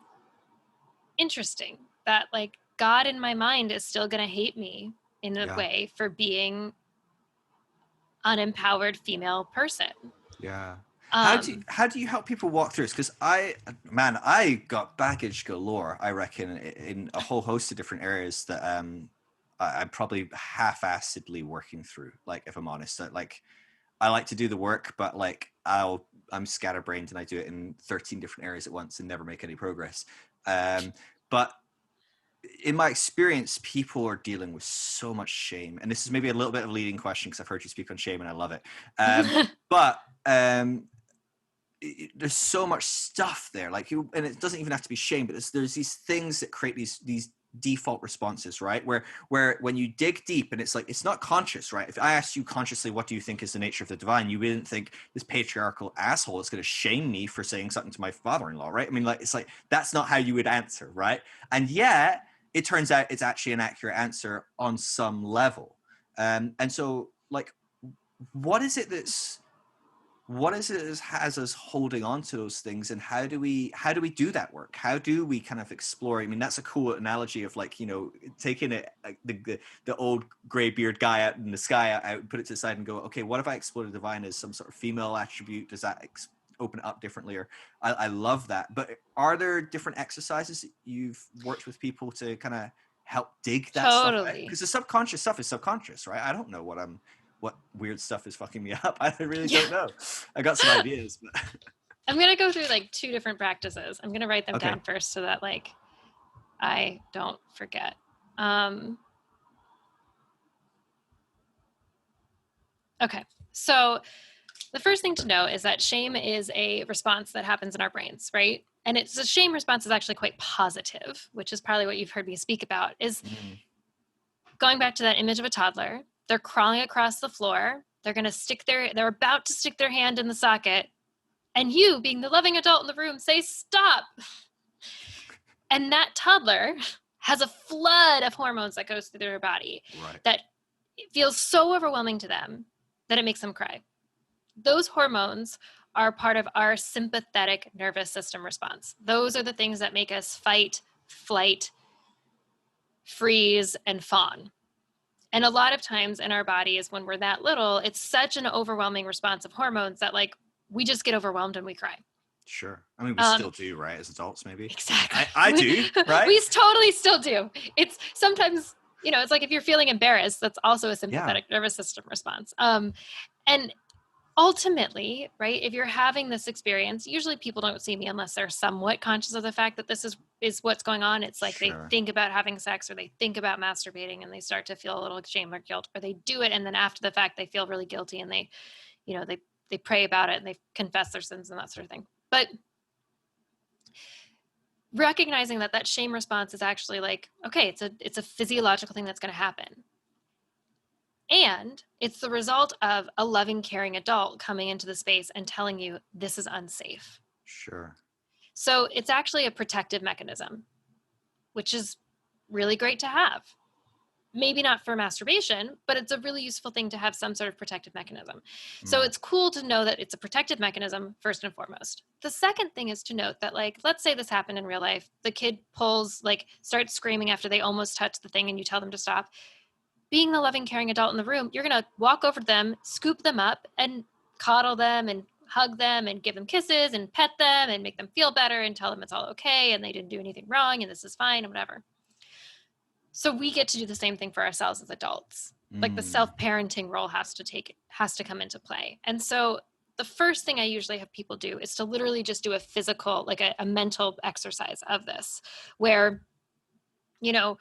interesting, that like God in my mind is still going to hate me in a way for being unempowered female person. Yeah. How do you help people walk through this? Because I got baggage galore, I reckon, in a whole host of different areas that I'm probably half-assedly working through. Like, if I'm honest, like I like to do the work, but like I'm scatterbrained and I do it in 13 different areas at once and never make any progress. But in my experience, people are dealing with so much shame, and this is maybe a little bit of a leading question because I've heard you speak on shame and I love it. But there's so much stuff there, like and it doesn't even have to be shame, but there's these things that create these default responses, right? Where when you dig deep, and it's like, it's not conscious, right? If I asked you consciously, what do you think is the nature of the divine, you wouldn't think this patriarchal asshole is going to shame me for saying something to my father-in-law, right? I mean, like, it's like, that's not how you would answer, right? And yet it turns out it's actually an accurate answer on some level. And so, like, what is it that has us holding on to those things, and how do we do that work? How do we kind of explore? I mean, that's a cool analogy of, like, taking it, like, the old graybeard guy out in the sky out, put it to the side and go, okay, what if I explore the divine as some sort of female attribute? Does that open it up differently? Or I love that. But are there different exercises you've worked with people to kind of help dig that stuff out? Because the subconscious stuff is subconscious, right? I don't know what weird stuff is fucking me up. I really don't know. I got some ideas, but I'm going to go through like 2 different practices. I'm going to write them down first so that, like, I don't forget. Okay. So the first thing to know is that shame is a response that happens in our brains, right? And it's a shame response is actually quite positive, which is probably what you've heard me speak about, is going back to that image of a toddler. They're crawling across the floor. They're about to stick their hand in the socket. And you, being the loving adult in the room, say, stop. And that toddler has a flood of hormones that goes through their body that feels so overwhelming to them that it makes them cry. Those hormones are part of our sympathetic nervous system response. Those are the things that make us fight, flight, freeze, and fawn. And a lot of times in our bodies, when we're that little, it's such an overwhelming response of hormones that, like, we just get overwhelmed and we cry. Sure. I mean, we still do, right? As adults, maybe. Exactly. I do, right? We totally still do. It's sometimes, it's like if you're feeling embarrassed, that's also a sympathetic nervous system response. And ultimately, right, if you're having this experience, usually people don't see me unless they're somewhat conscious of the fact that this is what's going on. It's like they think about having sex, or they think about masturbating, and they start to feel a little shame or guilt, or they do it, and then after the fact they feel really guilty, and they pray about it and they confess their sins and that sort of thing. But recognizing that shame response is actually like, okay, it's a physiological thing that's going to happen. And it's the result of a loving, caring adult coming into the space and telling you this is unsafe. Sure. So it's actually a protective mechanism, which is really great to have. Maybe not for masturbation, but it's a really useful thing to have some sort of protective mechanism. So it's cool to know that it's a protective mechanism first and foremost. The second thing is to note that, like, let's say this happened in real life. The kid starts screaming after they almost touch the thing and you tell them to stop. Being the loving, caring adult in the room, you're going to walk over to them, scoop them up, and coddle them and hug them and give them kisses and pet them and make them feel better and tell them it's all okay and they didn't do anything wrong and this is fine and whatever. So we get to do the same thing for ourselves as adults. Like, the self-parenting role has to come into play. And so the first thing I usually have people do is to literally just do a physical, like a mental exercise of this, where, you know,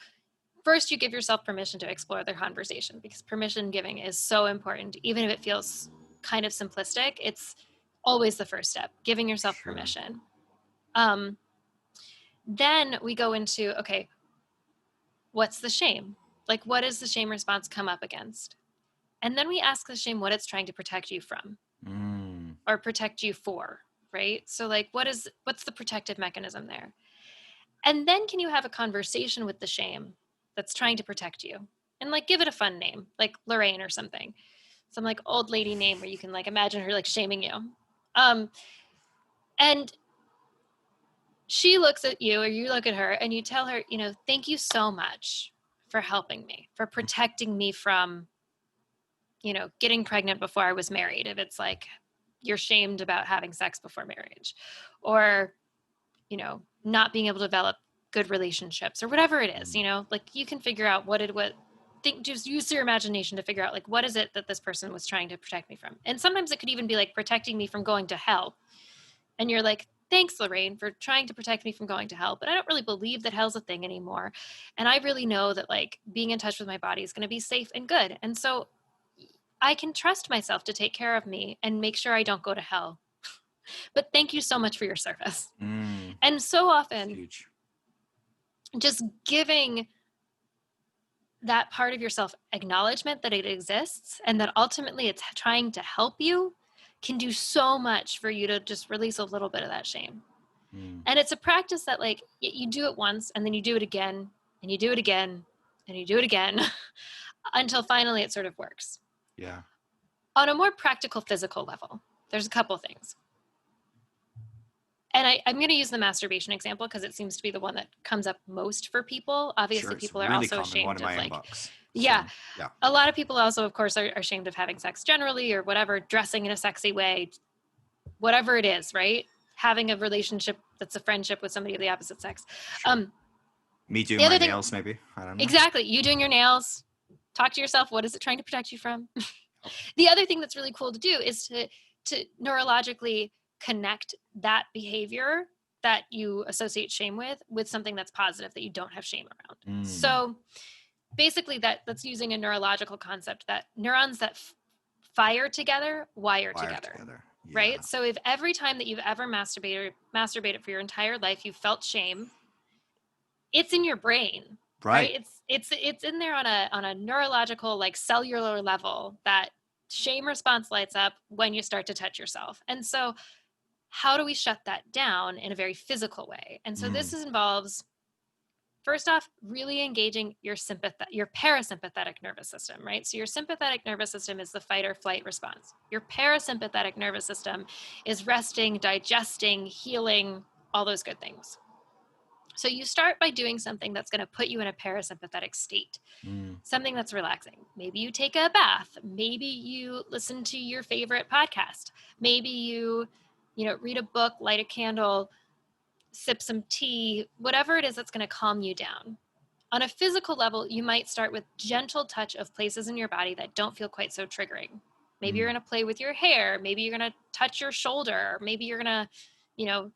first you give yourself permission to explore the conversation, because permission giving is so important. Even if it feels kind of simplistic, it's always the first step, giving yourself Sure. permission. Then we go into, okay, what's the shame? Like, what does the shame response come up against? And then we ask the shame what it's trying to protect you from or protect you for, right? So like, what's the protective mechanism there? And then can you have a conversation with the shame that's trying to protect you? And like, give it a fun name, like Lorraine or something. Some like old lady name where you can like imagine her like shaming you. And she looks at you or you look at her and you tell her, you know, thank you so much for helping me, for protecting me from, you know, getting pregnant before I was married. If it's like you're shamed about having sex before marriage, or, you know, not being able to develop good relationships or whatever it is, you know, like you can figure out just use your imagination to figure out like, what is it that this person was trying to protect me from? And sometimes it could even be like protecting me from going to hell. And you're like, thanks, Lorraine, for trying to protect me from going to hell. But I don't really believe that hell's a thing anymore. And I really know that like being in touch with my body is going to be safe and good. And so I can trust myself to take care of me and make sure I don't go to hell. But thank you so much for your service. And so often, just giving that part of yourself acknowledgement that it exists and that ultimately it's trying to help you can do so much for you to just release a little bit of that shame. And it's a practice that like you do it once and then you do it again and you do it again and you do it again until finally it sort of works. Yeah. On a more practical physical level, there's a couple things. And I'm going to use the masturbation example because it seems to be the one that comes up most for people. Obviously, people are really also ashamed of like, inbox. Yeah. A lot of people also, of course, are ashamed of having sex generally or whatever, dressing in a sexy way, whatever it is, right? Having a relationship that's a friendship with somebody of the opposite sex. Me doing my nails, maybe. I don't know. Exactly. You doing your nails. Talk to yourself. What is it trying to protect you from? The other thing that's really cool to do is to neurologically connect that behavior that you associate shame with something that's positive that you don't have shame around. So basically that's using a neurological concept that neurons that fire together wire together. Yeah. Right? So if every time that you've ever masturbated for your entire life, you felt shame, it's in your brain. Right? It's in there on a neurological, like cellular level that shame response lights up when you start to touch yourself. And so how do we shut that down in a very physical way? And so this involves, first off, really engaging your parasympathetic nervous system, right? So your sympathetic nervous system is the fight or flight response. Your parasympathetic nervous system is resting, digesting, healing, all those good things. So you start by doing something that's going to put you in a parasympathetic state, something that's relaxing. Maybe you take a bath. Maybe you listen to your favorite podcast. Maybe you read a book, light a candle, sip some tea, whatever it is that's going to calm you down. On a physical level, you might start with gentle touch of places in your body that don't feel quite so triggering. Maybe you're going to play with your hair. Maybe you're going to touch your shoulder. Maybe you're going to,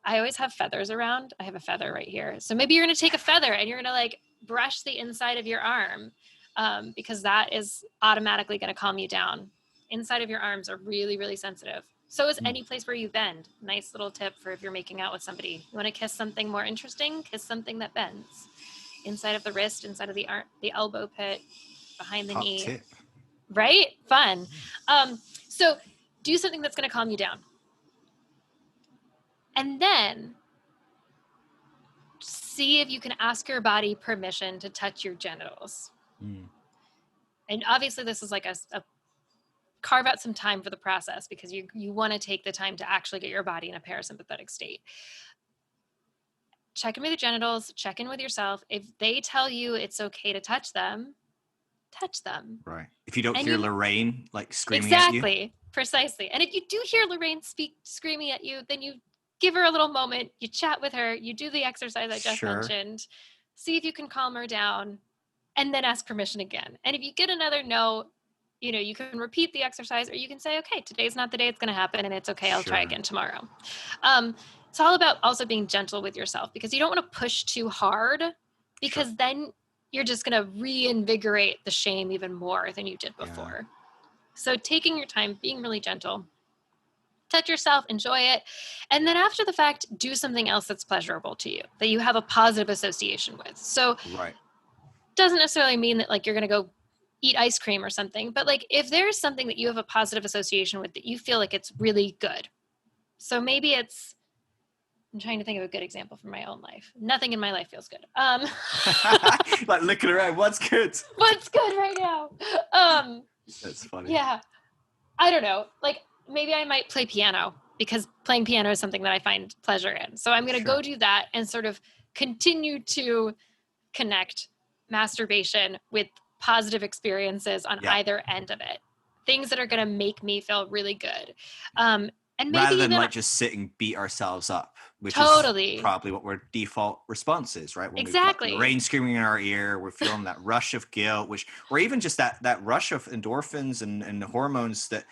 I always have feathers around. I have a feather right here. So maybe you're going to take a feather and you're going to like brush the inside of your arm because that is automatically going to calm you down. Inside of your arms are really, really sensitive. So is any place where you bend. Nice little tip for if you're making out with somebody. You want to kiss something more interesting? Kiss something that bends. Inside of the wrist, inside of the arm, the elbow pit, behind the knee. Tip. Right? Fun. So do something that's going to calm you down. And then see if you can ask your body permission to touch your genitals. And obviously this is like a carve out some time for the process because you want to take the time to actually get your body in a parasympathetic state. Check in with your genitals, check in with yourself. If they tell you it's okay to touch them, touch them. Right. If you don't hear Lorraine like screaming at you. Exactly. Precisely. And if you do hear Lorraine screaming at you, then you give her a little moment, you chat with her, you do the exercise I just mentioned, see if you can calm her down, and then ask permission again. And if you get another no, you can repeat the exercise, or you can say, okay, today's not the day it's going to happen, and it's okay. I'll try Sure. again tomorrow. It's all about also being gentle with yourself, because you don't want to push too hard, because Sure. then you're just going to reinvigorate the shame even more than you did Yeah. before. So taking your time, being really gentle, touch yourself, enjoy it. And then after the fact, do something else that's pleasurable to you, that you have a positive association with. So Right. doesn't necessarily mean that like you're going to go eat ice cream or something, but like if there's something that you have a positive association with that you feel like it's really good. So maybe it's, I'm trying to think of a good example from my own life. Nothing in my life feels good. Like looking around, what's good? What's good right now? That's funny. Yeah, I don't know. Like maybe I might play piano, because playing piano is something that I find pleasure in. So I'm going to Sure. go do that and sort of continue to connect masturbation with positive experiences on Yeah. either end of it. Things that are going to make me feel really good. And maybe Rather than even like just sit and beat ourselves up, which totally. is probably what our default response is, right? When we've got Exactly. the rain screaming in our ear, we're feeling that rush of guilt, or even just that rush of endorphins and hormones that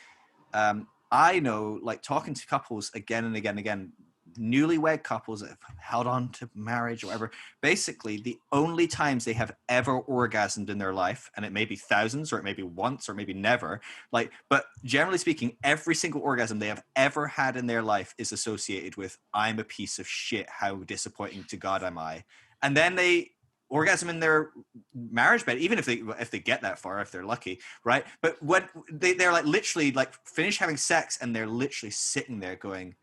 I know, like talking to couples again and again and again, newlywed couples that have held on to marriage or whatever, basically the only times they have ever orgasmed in their life, and it may be thousands or it may be once or maybe never, like, but generally speaking, every single orgasm they have ever had in their life is associated with, I'm a piece of shit, how disappointing to God am I. And then they orgasm in their marriage bed, even if they get that far, if they're lucky, right? But when they're like literally like finish having sex and they're literally sitting there going,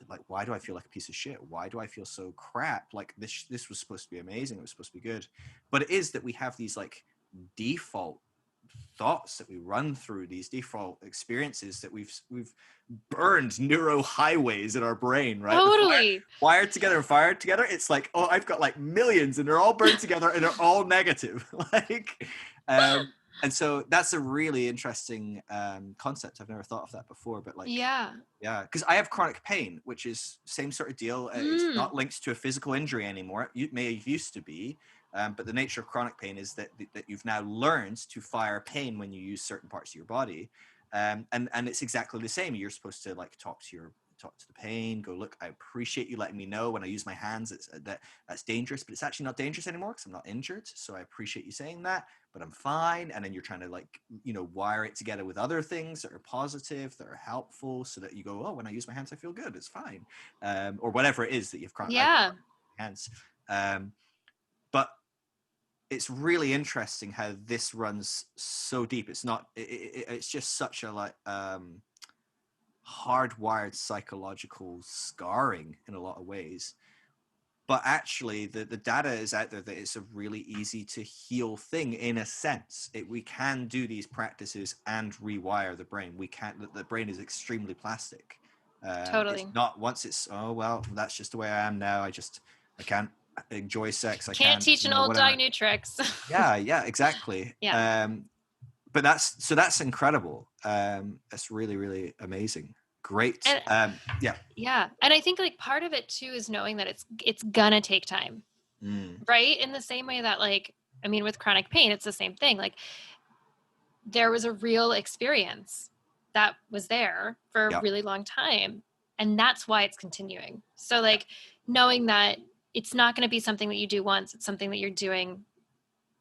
like, why do I feel like a piece of shit? Why do I feel so crap? Like this was supposed to be amazing, it was supposed to be good. But it is that we have these like default thoughts that we run through, these default experiences that we've burned neuro highways in our brain, right? Totally. Wired together and fired together. It's like, oh, I've got like millions and they're all burned together and they're all negative. Like, and so that's a really interesting concept. I've never thought of that before, but like, Yeah. because I have chronic pain, which is same sort of deal. It's not linked to a physical injury anymore. It may have used to be, but the nature of chronic pain is that you've now learned to fire pain when you use certain parts of your body, and it's exactly the same. You're supposed to like talk to the pain, go, look, I appreciate you letting me know when I use my hands that's dangerous, but it's actually not dangerous anymore because I'm not injured. So I appreciate you saying that, but I'm fine. And then you're trying to like, wire it together with other things that are positive, that are helpful, so that you go, oh, when I use my hands, I feel good. It's fine. Or whatever it is that you've chronic hands. But it's really interesting how this runs so deep. It's not, it's just such a like, hardwired psychological scarring in a lot of ways, but actually the data is out there that it's a really easy to heal thing in a sense. We can do these practices and rewire the brain. The brain is extremely plastic. Totally. It's not once it's, oh well, that's just the way I am now, I can't enjoy sex, I Can't teach an old whatever. dog new tricks. yeah exactly. But that's incredible. That's really, really amazing. Great. And, yeah. And I think like part of it too is knowing that it's gonna take time. Right? In the same way that like, I mean, with chronic pain, it's the same thing. Like there was a real experience that was there for a really long time. And that's why it's continuing. So like knowing that it's not going to be something that you do once, it's something that you're doing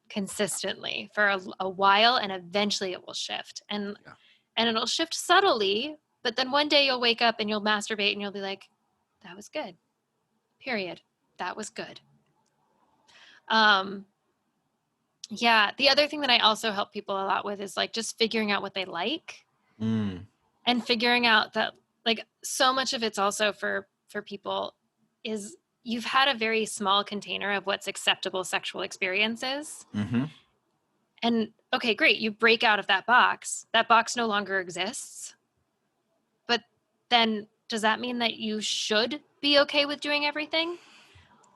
consistently for a while, and eventually it will shift. And it'll shift subtly, but then one day you'll wake up and you'll masturbate and you'll be like, that was good. Period. That was good. Yeah. The other thing that I also help people a lot with is like just figuring out what they like, and figuring out that like so much of it's also for people is you've had a very small container of what's acceptable sexual experiences. And okay, great. You break out of that box. That box no longer exists. But then does that mean that you should be okay with doing everything?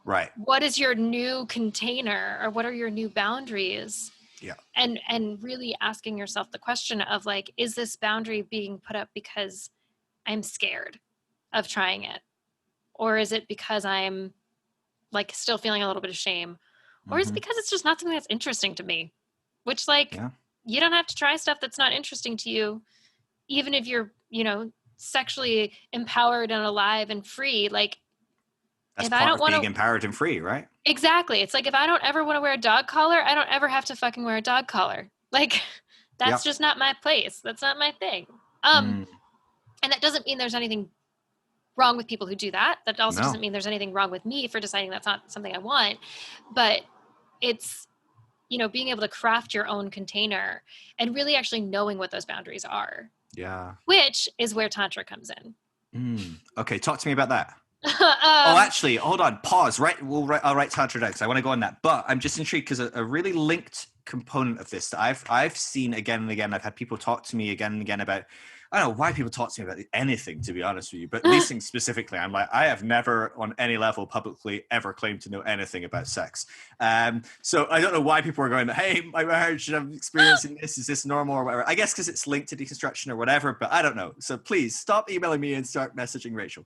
Right. What is your new container, or what are your new boundaries? Yeah. And really asking yourself the question of like, is this boundary being put up because I'm scared of trying it? Or is it because I'm like still feeling a little bit of shame? Or is it because it's just not something that's interesting to me? Which like, you don't have to try stuff that's not interesting to you, even if you're, sexually empowered and alive and free. Like, That's if I part don't of want being to, empowered and free, right? exactly. It's like, if I don't ever want to wear a dog collar, I don't ever have to fucking wear a dog collar. Like, that's Yep. just not my place. That's not my thing. And that doesn't mean there's anything wrong with people who do that. That also No. doesn't mean there's anything wrong with me for deciding that's not something I want. But it's, being able to craft your own container and really actually knowing what those boundaries are. Yeah. Which is where Tantra comes in. Okay, talk to me about that. Oh, actually, hold on. Pause. Right, I'll write Tantra down because I want to go on that. But I'm just intrigued because a really linked component of this that I've seen again and again. I've had people talk to me again and again about. I don't know why people talk to me about anything, to be honest with you, but these things specifically, I'm like, I have never on any level publicly ever claimed to know anything about sex. So I don't know why people are going, hey, my marriage, I'm experiencing this, is this normal or whatever? I guess because it's linked to deconstruction or whatever, but I don't know. So please stop emailing me and start messaging Rachel.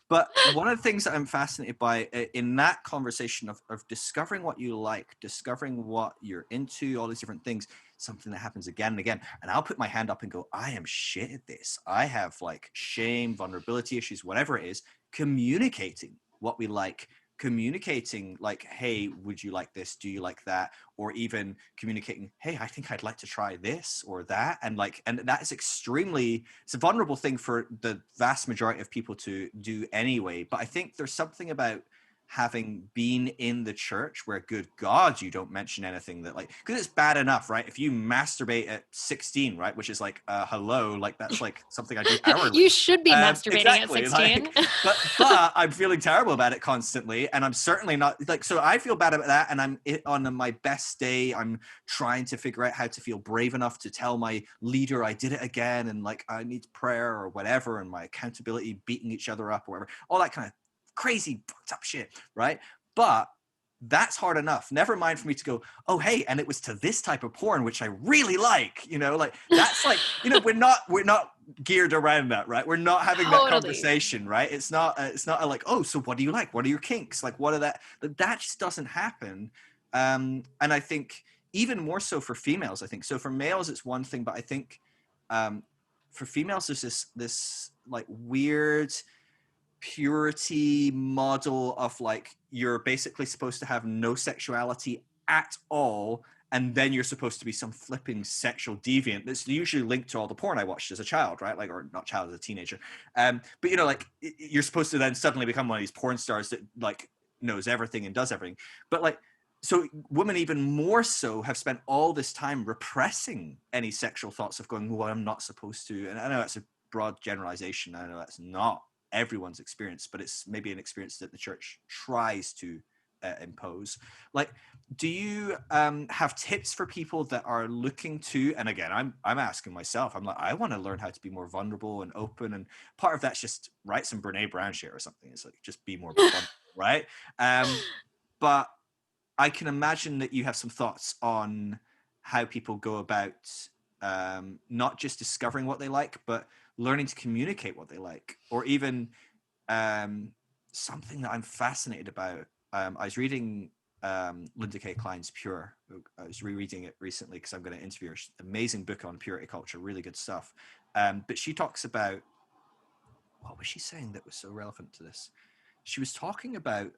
But one of the things that I'm fascinated by in that conversation of discovering what you like, discovering what you're into, all these different things, something that happens again and again. And I'll put my hand up and go, I am shit at this. I have like shame, vulnerability issues, whatever it is, communicating what we like, communicating like, hey, would you like this? Do you like that? Or even communicating, hey, I think I'd like to try this or that. And that is it's a vulnerable thing for the vast majority of people to do anyway. But I think there's something about having been in the church where, good God, you don't mention anything that like, because it's bad enough, right? If you masturbate at 16, right, which is like hello, like that's like something I do hourly. You should be masturbating exactly, at 16. but I'm feeling terrible about it constantly, and I'm certainly not like, so I feel bad about that, and I'm on my best day, I'm trying to figure out how to feel brave enough to tell my leader I did it again, and like I need prayer or whatever, and my accountability beating each other up or whatever, all that kind of crazy fucked up shit, right? But that's hard enough. Never mind for me to go, oh hey, and it was to this type of porn which I really like, like that's like, we're not geared around that, right? We're not having that conversation, right? It's not a like, oh, so what do you like? What are your kinks? Like, what are that just doesn't happen. And I think even more so for females, I think. So for males it's one thing, but I think for females there's this like weird purity model of like, you're basically supposed to have no sexuality at all, and then you're supposed to be some flipping sexual deviant that's usually linked to all the porn I watched as a child, right? Like, or not child, as a teenager. But like you're supposed to then suddenly become one of these porn stars that like knows everything and does everything. But like, so women even more so have spent all this time repressing any sexual thoughts of going, well, I'm not supposed to. And I know that's a broad generalization. I know that's not everyone's experience, but it's maybe an experience that the church tries to impose. Like, do you have tips for people that are looking to, and again, I'm asking myself, I'm like, I want to learn how to be more vulnerable and open, and part of that's just write some Brene Brown shit or something. It's like, just be more vulnerable, right? But I can imagine that you have some thoughts on how people go about not just discovering what they like, but learning to communicate what they like, or even something that I'm fascinated about. I was reading Linda K. Klein's Pure. I was rereading it recently because I'm going to interview her. Amazing book on purity culture, really good stuff. But she talks about, what was she saying that was so relevant to this? She was talking about,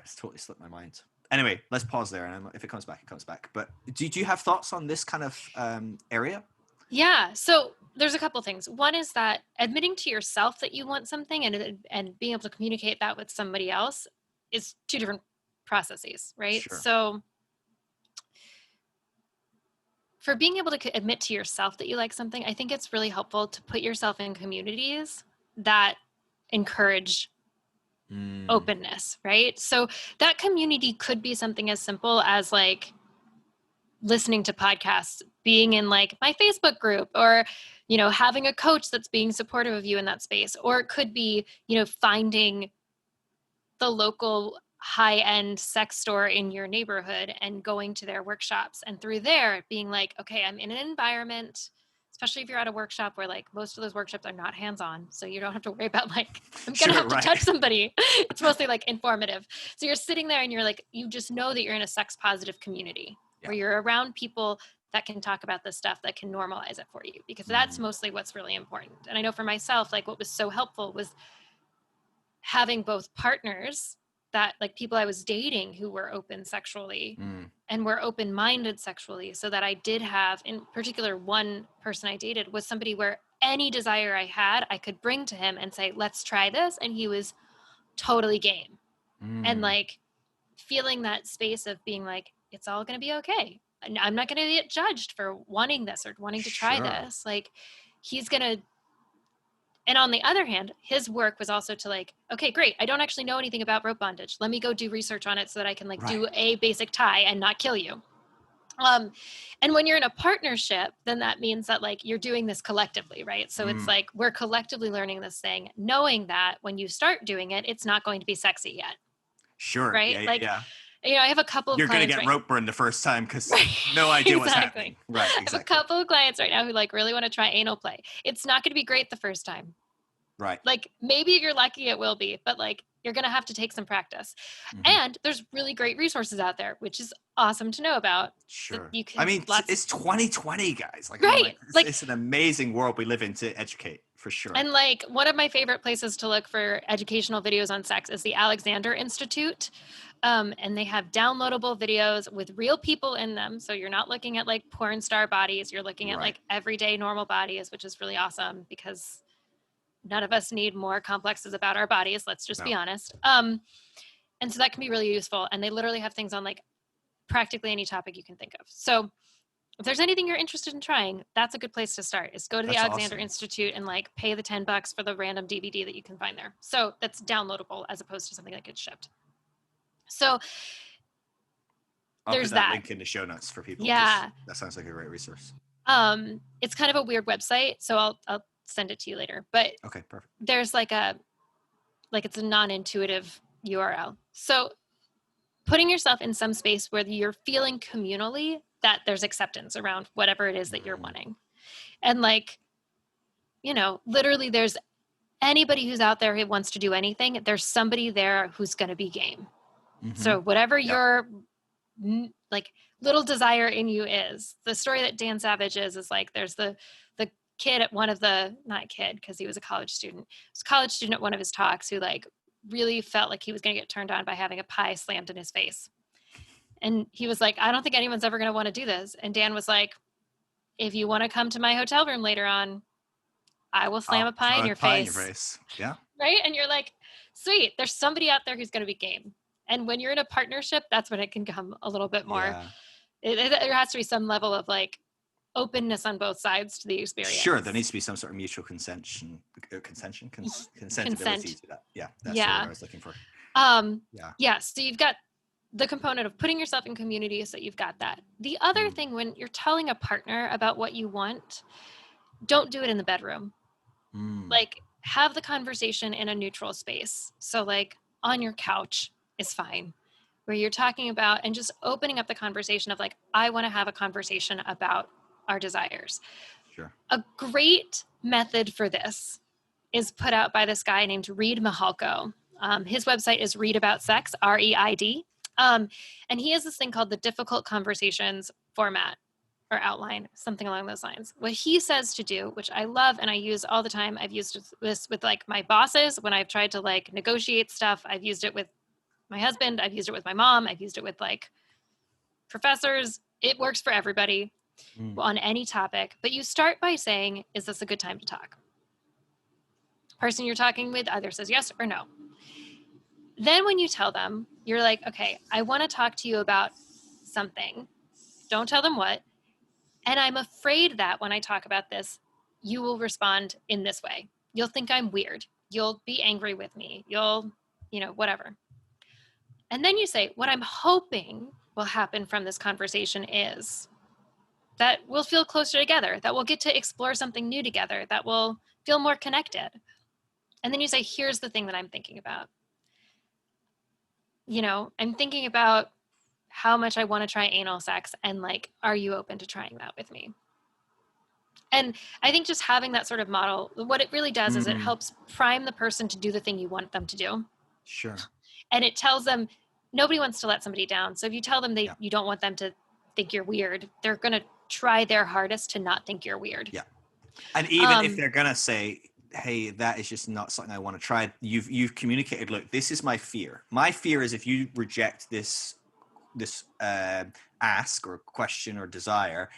it's totally slipped my mind. Anyway, let's pause there, and if it comes back, it comes back. But do you have thoughts on this kind of area? Yeah. So there's a couple things. One is that admitting to yourself that you want something and being able to communicate that with somebody else is two different processes, right? Sure. So for being able to admit to yourself that you like something, I think it's really helpful to put yourself in communities that encourage openness, right? So that community could be something as simple as like listening to podcasts, being in like my Facebook group, or, having a coach that's being supportive of you in that space. Or it could be, finding the local high-end sex store in your neighborhood and going to their workshops, and through there being like, okay, I'm in an environment, especially if you're at a workshop where like most of those workshops are not hands-on. So you don't have to worry about like, I'm going to have to touch somebody. It's mostly like informative. So you're sitting there and you're like, you just know that you're in a sex positive community. Yeah. where you're around people that can talk about this stuff, that can normalize it for you, because that's mostly what's really important. And I know for myself, like what was so helpful was having both partners that, like, people I was dating who were open sexually and were open-minded sexually, so that I did have, in particular, one person I dated was somebody where any desire I had, I could bring to him and say, let's try this. And he was totally game. And like feeling that space of being like, it's all going to be okay. I'm not going to get judged for wanting this or wanting to try this. Like, he's going to. And on the other hand, his work was also to like, okay, great. I don't actually know anything about rope bondage. Let me go do research on it so that I can like do a basic tie and not kill you. And when you're in a partnership, then that means that like you're doing this collectively, right? So it's like we're collectively learning this thing, knowing that when you start doing it, it's not going to be sexy yet. Sure. Right? Yeah. Like, Yeah. you know, I have a couple of You're going to clients get rope burned the first time because no idea what's happening. Right. Exactly. I have a couple of clients right now who like really want to try anal play. It's not going to be great the first time. Right. Like, maybe if you're lucky, it will be, but like, you're going to have to take some practice. And there's really great resources out there, which is awesome to know about. Sure. You can, I mean, it's 2020, guys. Like, right. It's an amazing world we live in to educate, for sure. And like, one of my favorite places to look for educational videos on sex is the Alexander Institute. And they have downloadable videos with real people in them. So you're not looking at like porn star bodies. You're looking at like everyday normal bodies, which is really awesome because none of us need more complexes about our bodies. Let's just be honest. And so that can be really useful. And they literally have things on like practically any topic you can think of. So if there's anything you're interested in trying, that's a good place to start, is go to the Alexander Institute and like pay the $10 for the random DVD that you can find there. So that's downloadable as opposed to something that gets shipped. So I'll put that link in the show notes for people. Yeah. That sounds like a great resource. It's kind of a weird website, so I'll send it to you later. But okay, perfect. There's it's a non-intuitive URL. So putting yourself in some space where you're feeling communally that there's acceptance around whatever it is that you're wanting. And like, you know, literally there's anybody who's out there who wants to do anything, there's somebody there who's going to be game. So whatever your like little desire in you is, the story that Dan Savage is like, there's the kid at one of the, not kid, because he was a college student. He was a college student at one of his talks who like really felt like he was going to get turned on by having a pie slammed in his face. And he was like, I don't think anyone's ever going to want to do this. And Dan was like, if you want to come to my hotel room later on, I will slam a pie in your face. Yeah. Right? And you're like, sweet, there's somebody out there who's going to be game. And when you're in a partnership, that's when it can come a little bit more. Yeah. There has to be some level of like openness on both sides to the experience. Sure, there needs to be some sort of mutual consentability to that. Yeah, that's what I was looking for. Yeah, so you've got the component of putting yourself in community, so you've got that. The other thing, when you're telling a partner about what you want, don't do it in the bedroom. Like, have the conversation in a neutral space. So like on your couch is fine, where you're talking about and just opening up the conversation of like, I want to have a conversation about our desires. Sure. A great method for this is put out by this guy named Reid Mihalko. His website is Reid About Sex, REID. And he has this thing called the difficult conversations format or outline, something along those lines. What he says to do, which I love and I use all the time, I've used this with like my bosses when I've tried to like negotiate stuff. I've used it with my husband. I've used it with my mom. I've used it with like professors. It works for everybody on any topic. But you start by saying, is this a good time to talk? Person you're talking with either says yes or no. Then when you tell them, you're like, okay, I want to talk to you about something. Don't tell them what. And I'm afraid that when I talk about this, you will respond in this way. You'll think I'm weird. You'll be angry with me. You'll, whatever. And then you say, what I'm hoping will happen from this conversation is that we'll feel closer together, that we'll get to explore something new together, that we'll feel more connected. And then you say, here's the thing that I'm thinking about. I'm thinking about how much I want to try anal sex, and like, are you open to trying that with me? And I think just having that sort of model, what it really does is it helps prime the person to do the thing you want them to do. Sure. And it tells them nobody wants to let somebody down. So if you tell them you don't want them to think you're weird, they're going to try their hardest to not think you're weird. Yeah. And even if they're going to say, hey, that is just not something I want to try, you've communicated, look, this is my fear. My fear is if you reject this ask or question or desire,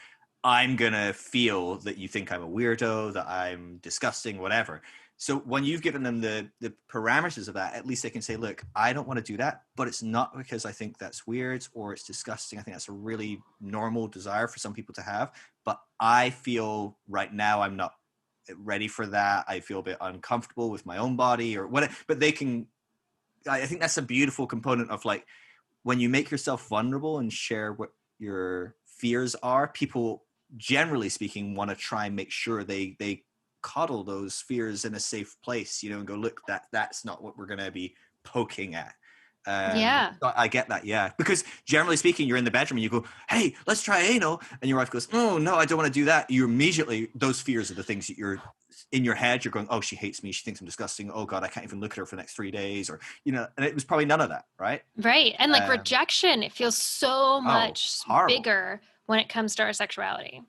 I'm going to feel that you think I'm a weirdo, that I'm disgusting, whatever. So when you've given them the parameters of that, at least they can say, look, I don't want to do that, but it's not because I think that's weird or it's disgusting. I think that's a really normal desire for some people to have, but I feel right now I'm not ready for that. I feel a bit uncomfortable with my own body or whatever, but they can, I think that's a beautiful component of like, when you make yourself vulnerable and share what your fears are, people generally speaking want to try and make sure they coddle those fears in a safe place, you know, and go, look, that's not what we're going to be poking at. Yeah. I get that. Yeah. Because generally speaking, you're in the bedroom and you go, hey, let's try anal. And your wife goes, oh no, I don't want to do that. You immediately, those fears are the things that you're in your head. You're going, oh, she hates me. She thinks I'm disgusting. Oh God, I can't even look at her for the next 3 days, or, you know, and it was probably none of that. Right. Right. And like rejection, it feels so much bigger when it comes to our sexuality.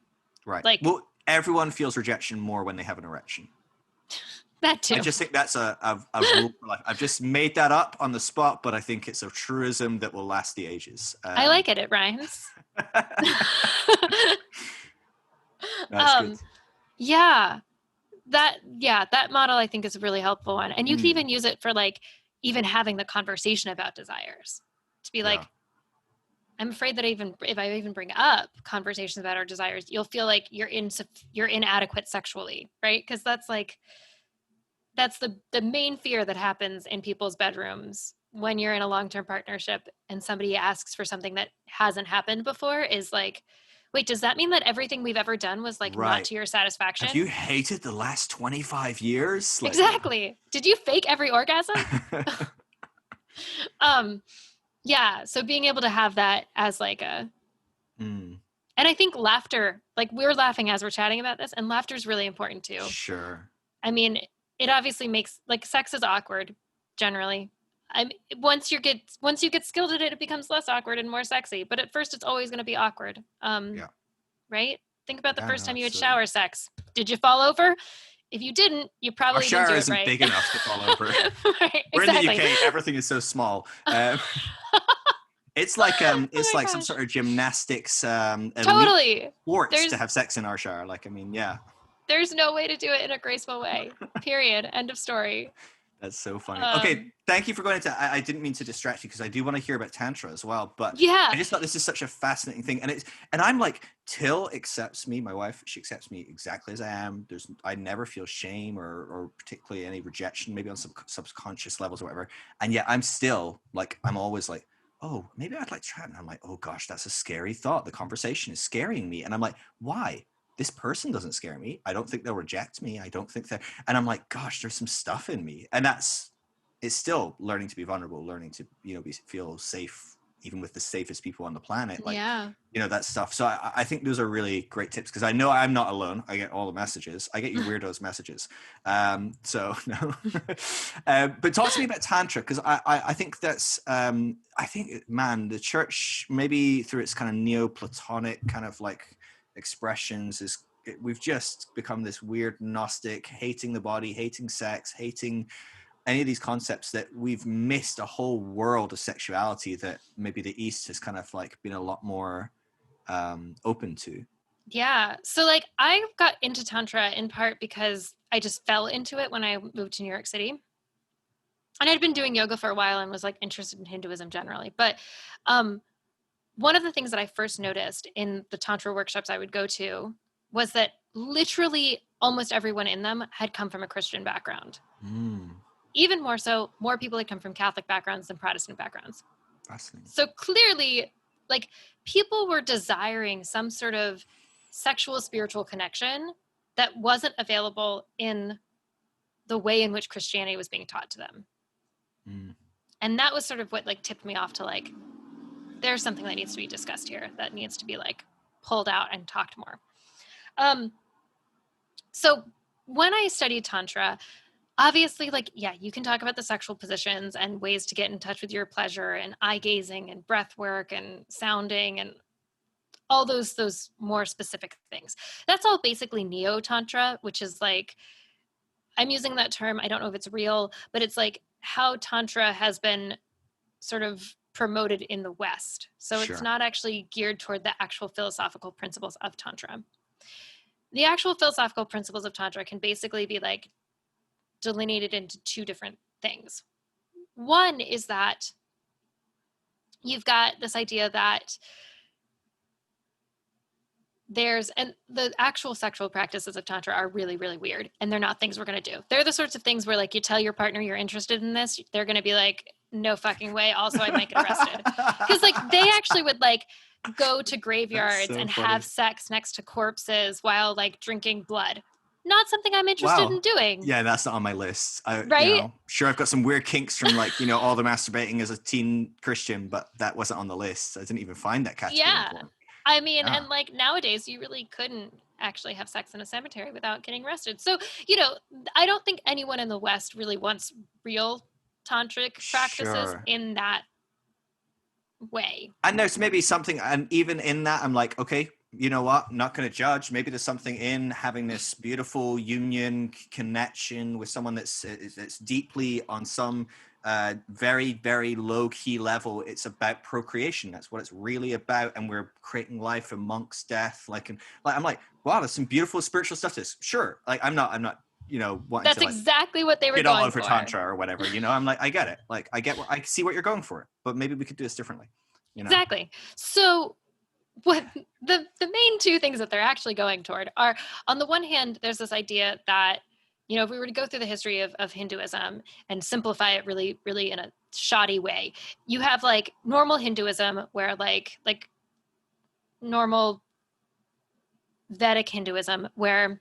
Right. Like, well, everyone feels rejection more when they have an erection. That too. I just think that's a rule for life. I've just made that up on the spot, but I think it's a truism that will last the ages. I like it. It rhymes. That's good. Yeah. That model I think is a really helpful one. And you can even use it for like even having the conversation about desires. To be like, I'm afraid that if I even bring up conversations about our desires, you'll feel like you're inadequate sexually, right? Because that's the main fear that happens in people's bedrooms when you're in a long-term partnership and somebody asks for something that hasn't happened before is like, wait, does that mean that everything we've ever done was like not to your satisfaction? Have you hated the last 25 years? Like, exactly. Did you fake every orgasm? Yeah. So being able to have that as like and I think laughter, like we're laughing as we're chatting about this, and laughter is really important too. Sure. I mean, it obviously makes, like, sex is awkward generally. Once you get skilled at it, it becomes less awkward and more sexy. But at first, it's always going to be awkward. Right? Think about the first time you had shower sex. Did you fall over? If you didn't, you probably didn't do it right. Our shower isn't big enough to fall over. Right, We're exactly. in the UK. Everything is so small. It's like some sort of gymnastics totally sports to have sex in our shower. Like, I mean, yeah. There's no way to do it in a graceful way. Period. End of story. That's so funny. Okay, thank you for going into. I didn't mean to distract you because I do want to hear about tantra as well. But yeah, I just thought this is such a fascinating thing, and I'm like, Till accepts me. My wife, she accepts me exactly as I am. I never feel shame or particularly any rejection, maybe on some subconscious levels or whatever. And yet I'm still like, I'm always like, oh, maybe I'd like to try it. And I'm like, oh gosh, that's a scary thought. The conversation is scaring me, and I'm like, why? This person doesn't scare me. I don't think they'll reject me. I don't think that. And I'm like, gosh, there's some stuff in me. And it's still learning to be vulnerable, learning to, feel safe, even with the safest people on the planet. Like, that stuff. So I think those are really great tips because I know I'm not alone. I get all the messages. I get you weirdos messages. So no, but talk to me about Tantra. Cause I think that's, the church, maybe through its kind of Neoplatonic kind of like expressions, we've just become this weird Gnostic, hating the body, hating sex, hating any of these concepts, that we've missed a whole world of sexuality that maybe the East has kind of like been a lot more open to. Yeah. So like I got into Tantra in part because I just fell into it when I moved to New York City. And I'd been doing yoga for a while and was like interested in Hinduism generally. But one of the things that I first noticed in the Tantra workshops I would go to was that literally almost everyone in them had come from a Christian background. Even more so, more people had come from Catholic backgrounds than Protestant backgrounds. Fascinating. So clearly, like, people were desiring some sort of sexual, spiritual connection that wasn't available in the way in which Christianity was being taught to them. And that was sort of what like tipped me off to like, there's something that needs to be discussed here that needs to be like pulled out and talked more. So when I studied Tantra, obviously, like, yeah, you can talk about the sexual positions and ways to get in touch with your pleasure and eye gazing and breath work and sounding and all those more specific things. That's all basically neo-tantra, which is like, I'm using that term, I don't know if it's real, but it's like how tantra has been sort of promoted in the West. So it's Sure. not actually geared toward the actual philosophical principles of tantra. The actual philosophical principles of tantra can basically be like delineated into two different things. One is that you've got this idea that and the actual sexual practices of tantra are really, really weird, and they're not things we're going to do. They're the sorts of things where like you tell your partner you're interested in this, they're going to be like, no fucking way. Also, I might get arrested. Because like they actually would like go to graveyards so and funny. have sex next to corpses while like drinking blood. Not something I'm interested Wow. in doing. Yeah, that's not on my list. Right? Sure, I've got some weird kinks from like, all the masturbating as a teen Christian, but that wasn't on the list. I didn't even find that category Yeah. important. I mean, Yeah. and like nowadays, you really couldn't actually have sex in a cemetery without getting arrested. So, I don't think anyone in the West really wants real tantric practices Sure. in that way. And there's maybe something, and even in that, I'm like, okay, you know what? I'm not going to judge. Maybe there's something in having this beautiful union connection with someone that's deeply on some very, very low key level. It's about procreation. That's what it's really about. And we're creating life amongst death. I'm like, wow, there's some beautiful spiritual stuff to this. Sure. Like, I'm not, wanting That's to like exactly what they were get all going over for. tantra or whatever. I'm like, I get it. Like, I see what you're going for, but maybe we could do this differently. Exactly. So what the main two things that they're actually going toward are, on the one hand, there's this idea that, if we were to go through the history of Hinduism and simplify it really, really in a shoddy way, you have like normal Hinduism where like normal Vedic Hinduism where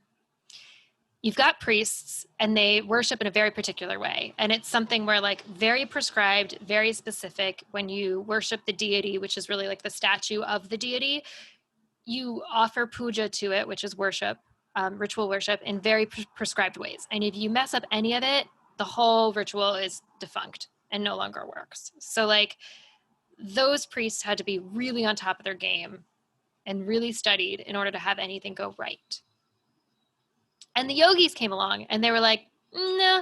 you've got priests and they worship in a very particular way. And it's something where like very prescribed, very specific. When you worship the deity, which is really like the statue of the deity, you offer puja to it, which is worship, ritual worship in very prescribed ways. And if you mess up any of it, the whole ritual is defunct and no longer works. So like those priests had to be really on top of their game and really studied in order to have anything go right. And the yogis came along and they were like, nah,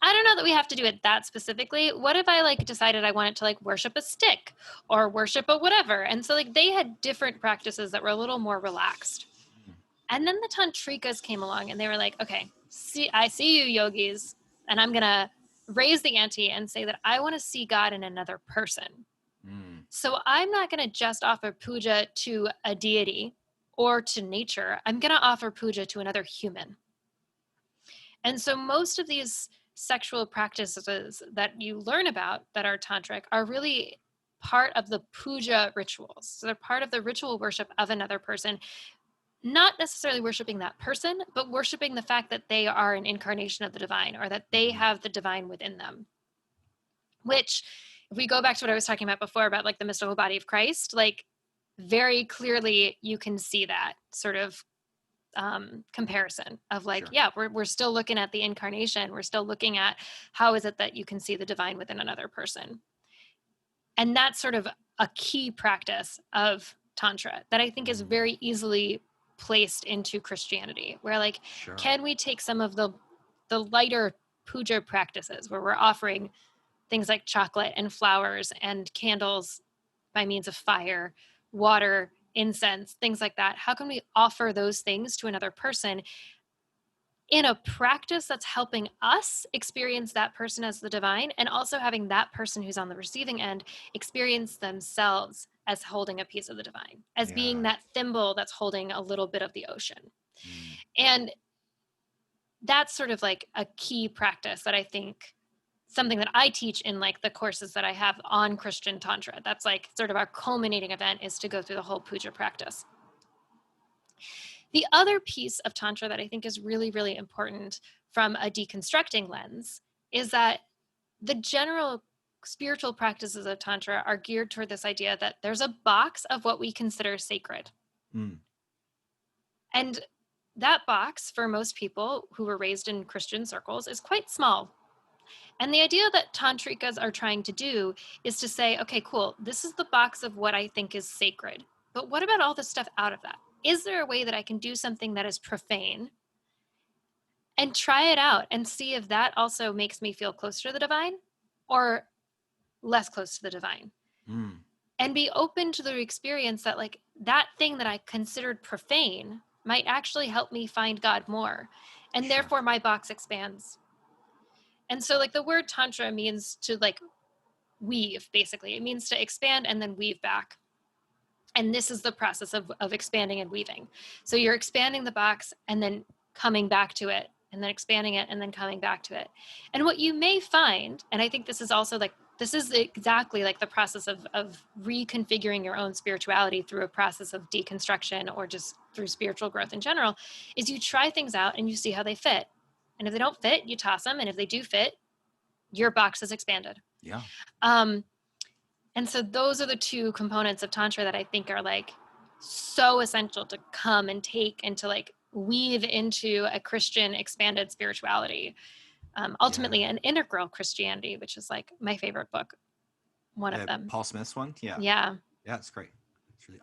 I don't know that we have to do it that specifically. What if I like decided I wanted to like worship a stick or worship a whatever? And so like they had different practices that were a little more relaxed. And then the tantrikas came along and they were like, okay, I see you yogis, and I'm going to raise the ante and say that I want to see God in another person. So I'm not going to just offer puja to a deity or to nature. I'm going to offer puja to another human. And so most of these sexual practices that you learn about that are tantric are really part of the puja rituals. So they're part of the ritual worship of another person, not necessarily worshiping that person, but worshiping the fact that they are an incarnation of the divine, or that they have the divine within them. Which, if we go back to what I was talking about before about like the mystical body of Christ, like very clearly you can see that sort of comparison of like, sure. Yeah, we're still looking at the incarnation. We're still looking at how is it that you can see the divine within another person. And that's sort of a key practice of Tantra that I think is very easily placed into Christianity, where like, sure. Can we take some of the lighter puja practices where we're offering things like chocolate and flowers and candles by means of fire, water, incense, things like that? How can we offer those things to another person in a practice that's helping us experience that person as the divine, and also having that person who's on the receiving end experience themselves as holding a piece of the divine, as being that thimble that's holding a little bit of the ocean. And that's sort of like a key practice that I think, something that I teach in like the courses that I have on Christian Tantra. That's like sort of our culminating event, is to go through the whole puja practice. The other piece of Tantra that I think is really, really important from a deconstructing lens is that the general spiritual practices of Tantra are geared toward this idea that there's a box of what we consider sacred. And that box, for most people who were raised in Christian circles, is quite small. And the idea that tantrikas are trying to do is to say, okay, cool, this is the box of what I think is sacred, but what about all the stuff out of that? Is there a way that I can do something that is profane and try it out and see if that also makes me feel closer to the divine or less close to the divine? And be open to the experience that like that thing that I considered profane might actually help me find God more. And therefore my box expands. And so like the word tantra means to like weave, basically. It means to expand and then weave back. And this is the process of expanding and weaving. So you're expanding the box and then coming back to it, and then expanding it and then coming back to it. And what you may find, and I think this is also like, this is exactly like the process of reconfiguring your own spirituality through a process of deconstruction or just through spiritual growth in general, is you try things out and you see how they fit. And if they don't fit, you toss them. And if they do fit, your box is expanded. Yeah. And so those are the two components of Tantra that I think are like so essential to come and take and to like weave into a Christian expanded spirituality. Ultimately an integral Christianity, which is like my favorite book. One of them. Paul Smith's one. Yeah. Yeah. Yeah, it's great.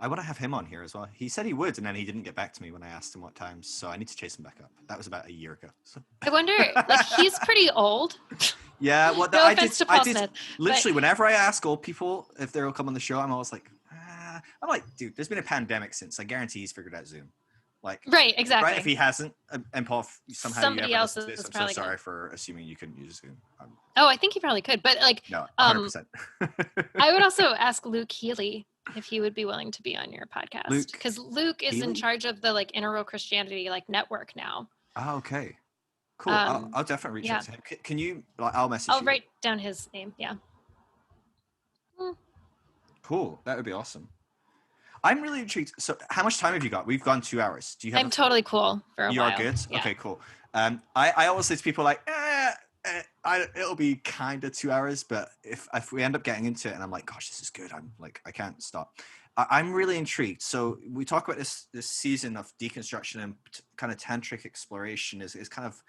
I want to have him on here as well. He said he would, and then he didn't get back to me when I asked him what times. So I need to chase him back up. That was about a year ago. So. I wonder, like, he's pretty old. Yeah, well, no offense to Paul Smith, literally, but whenever I ask old people if they'll come on the show, I'm always like, I'm like, dude, there's been a pandemic since. I guarantee he's figured out Zoom. Like, right, exactly. Right, if he hasn't, and Paul, somehow somebody else is this, I'm probably so sorry good. for assuming you couldn't use Zoom. Oh, I think he probably could, but like, no, 100%. I would also ask Luke Healy if he would be willing to be on your podcast, because Luke is in charge of the like Integral Christianity like network now. Oh, okay, cool. I'll definitely reach out to him. Can you? I'll message you. I'll write down his name. Yeah. Cool. That would be awesome. I'm really intrigued. So, how much time have you got? We've gone 2 hours. Do you have? I'm totally cool for a while. You are good. Yeah. Okay, cool. I always say to people like, it'll be kind of 2 hours, but if we end up getting into it and I'm like, gosh, this is good, I'm like, I can't stop. I'm really intrigued. So we talk about this season of deconstruction and kind of tantric exploration is kind of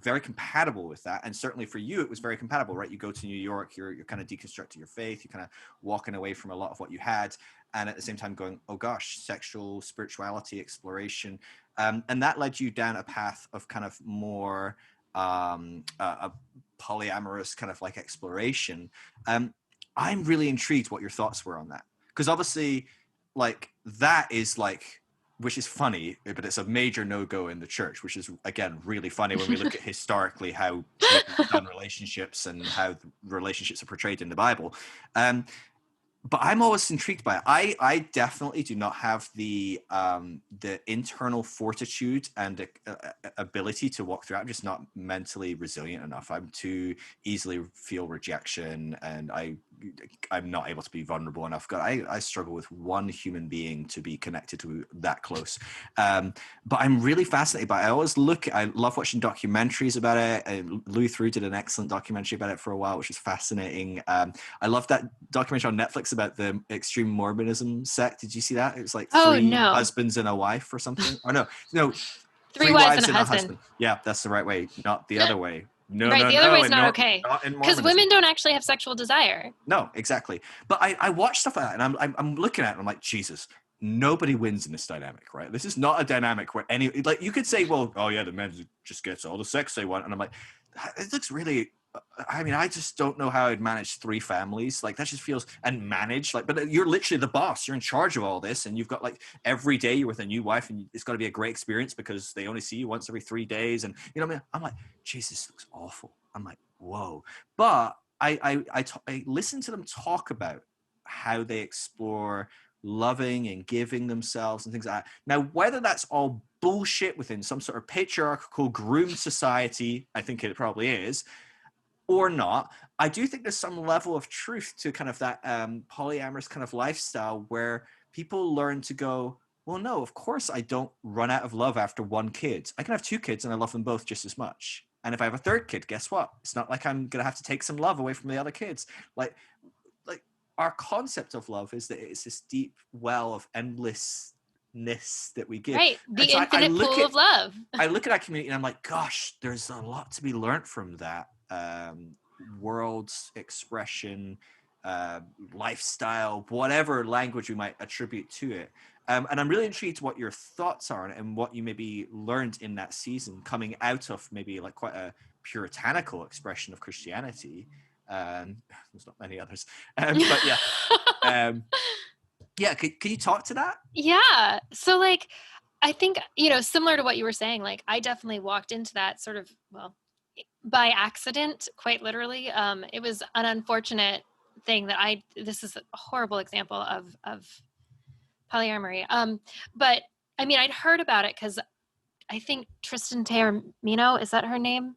very compatible with that. And certainly for you, it was very compatible, right? You go to New York, you're kind of deconstructing your faith, you're kind of walking away from a lot of what you had. And at the same time going, oh gosh, sexual spirituality exploration. And that led you down a path of kind of more a polyamorous kind of like exploration. I'm really intrigued what your thoughts were on that. Because obviously, like, that is like, which is funny, but it's a major no-go in the church, which is, again, really funny when we look at historically how people have done relationships and how relationships are portrayed in the Bible. But I'm always intrigued by it. I definitely do not have the internal fortitude and ability to walk through it. I'm just not mentally resilient enough. I'm too easily feel rejection, and I'm not able to be vulnerable enough. God, I struggle with one human being to be connected to that close. But I'm really fascinated by it. I love watching documentaries about it. Louis Theroux did an excellent documentary about it for a while, which was fascinating. I love that documentary on Netflix about the extreme Mormonism sect. Did you see that? It was like three husbands and a wife or something. Or no, three wives and a husband. Yeah, that's the right way, not the other way. No, the other way is not okay. Because women don't actually have sexual desire. No, exactly. But I watch stuff like that, and I'm looking at it, and I'm like, Jesus, nobody wins in this dynamic, right? This is not a dynamic where like you could say, well, oh yeah, the men just gets all the sex they want, and I'm like, it looks really. I mean, I just don't know how I'd manage 3 families. Like that just feels and manage like, but you're literally the boss. You're in charge of all this, and you've got like every day you're with a new wife, and it's got to be a great experience because they only see you once every 3 days. And you know what I mean? I'm like, Jesus, this looks awful. I'm like, whoa. But I listen to them talk about how they explore loving and giving themselves and things like that. Now, whether that's all bullshit within some sort of patriarchal groomed society, I think it probably is, or not, I do think there's some level of truth to kind of that polyamorous kind of lifestyle where people learn to go, well, no, of course I don't run out of love after 1 kid. I can have 2 kids and I love them both just as much. And if I have a 3rd kid, guess what? It's not like I'm going to have to take some love away from the other kids. Like our concept of love is that it's this deep well of endlessness that we give. Right. The infinite pool of love. I look at that community and I'm like, gosh, there's a lot to be learned from that. World's expression lifestyle, whatever language we might attribute to it. And I'm really intrigued what your thoughts are and what you maybe learned in that season, coming out of maybe like quite a puritanical expression of Christianity. There's not many others, but yeah. Yeah, can you talk to that? Yeah. So like, I think, similar to what you were saying, like I definitely walked into that sort of, well, by accident, quite literally. It was an unfortunate thing that this is a horrible example of polyamory. But I mean, I'd heard about it because I think Tristan Taormino, is that her name?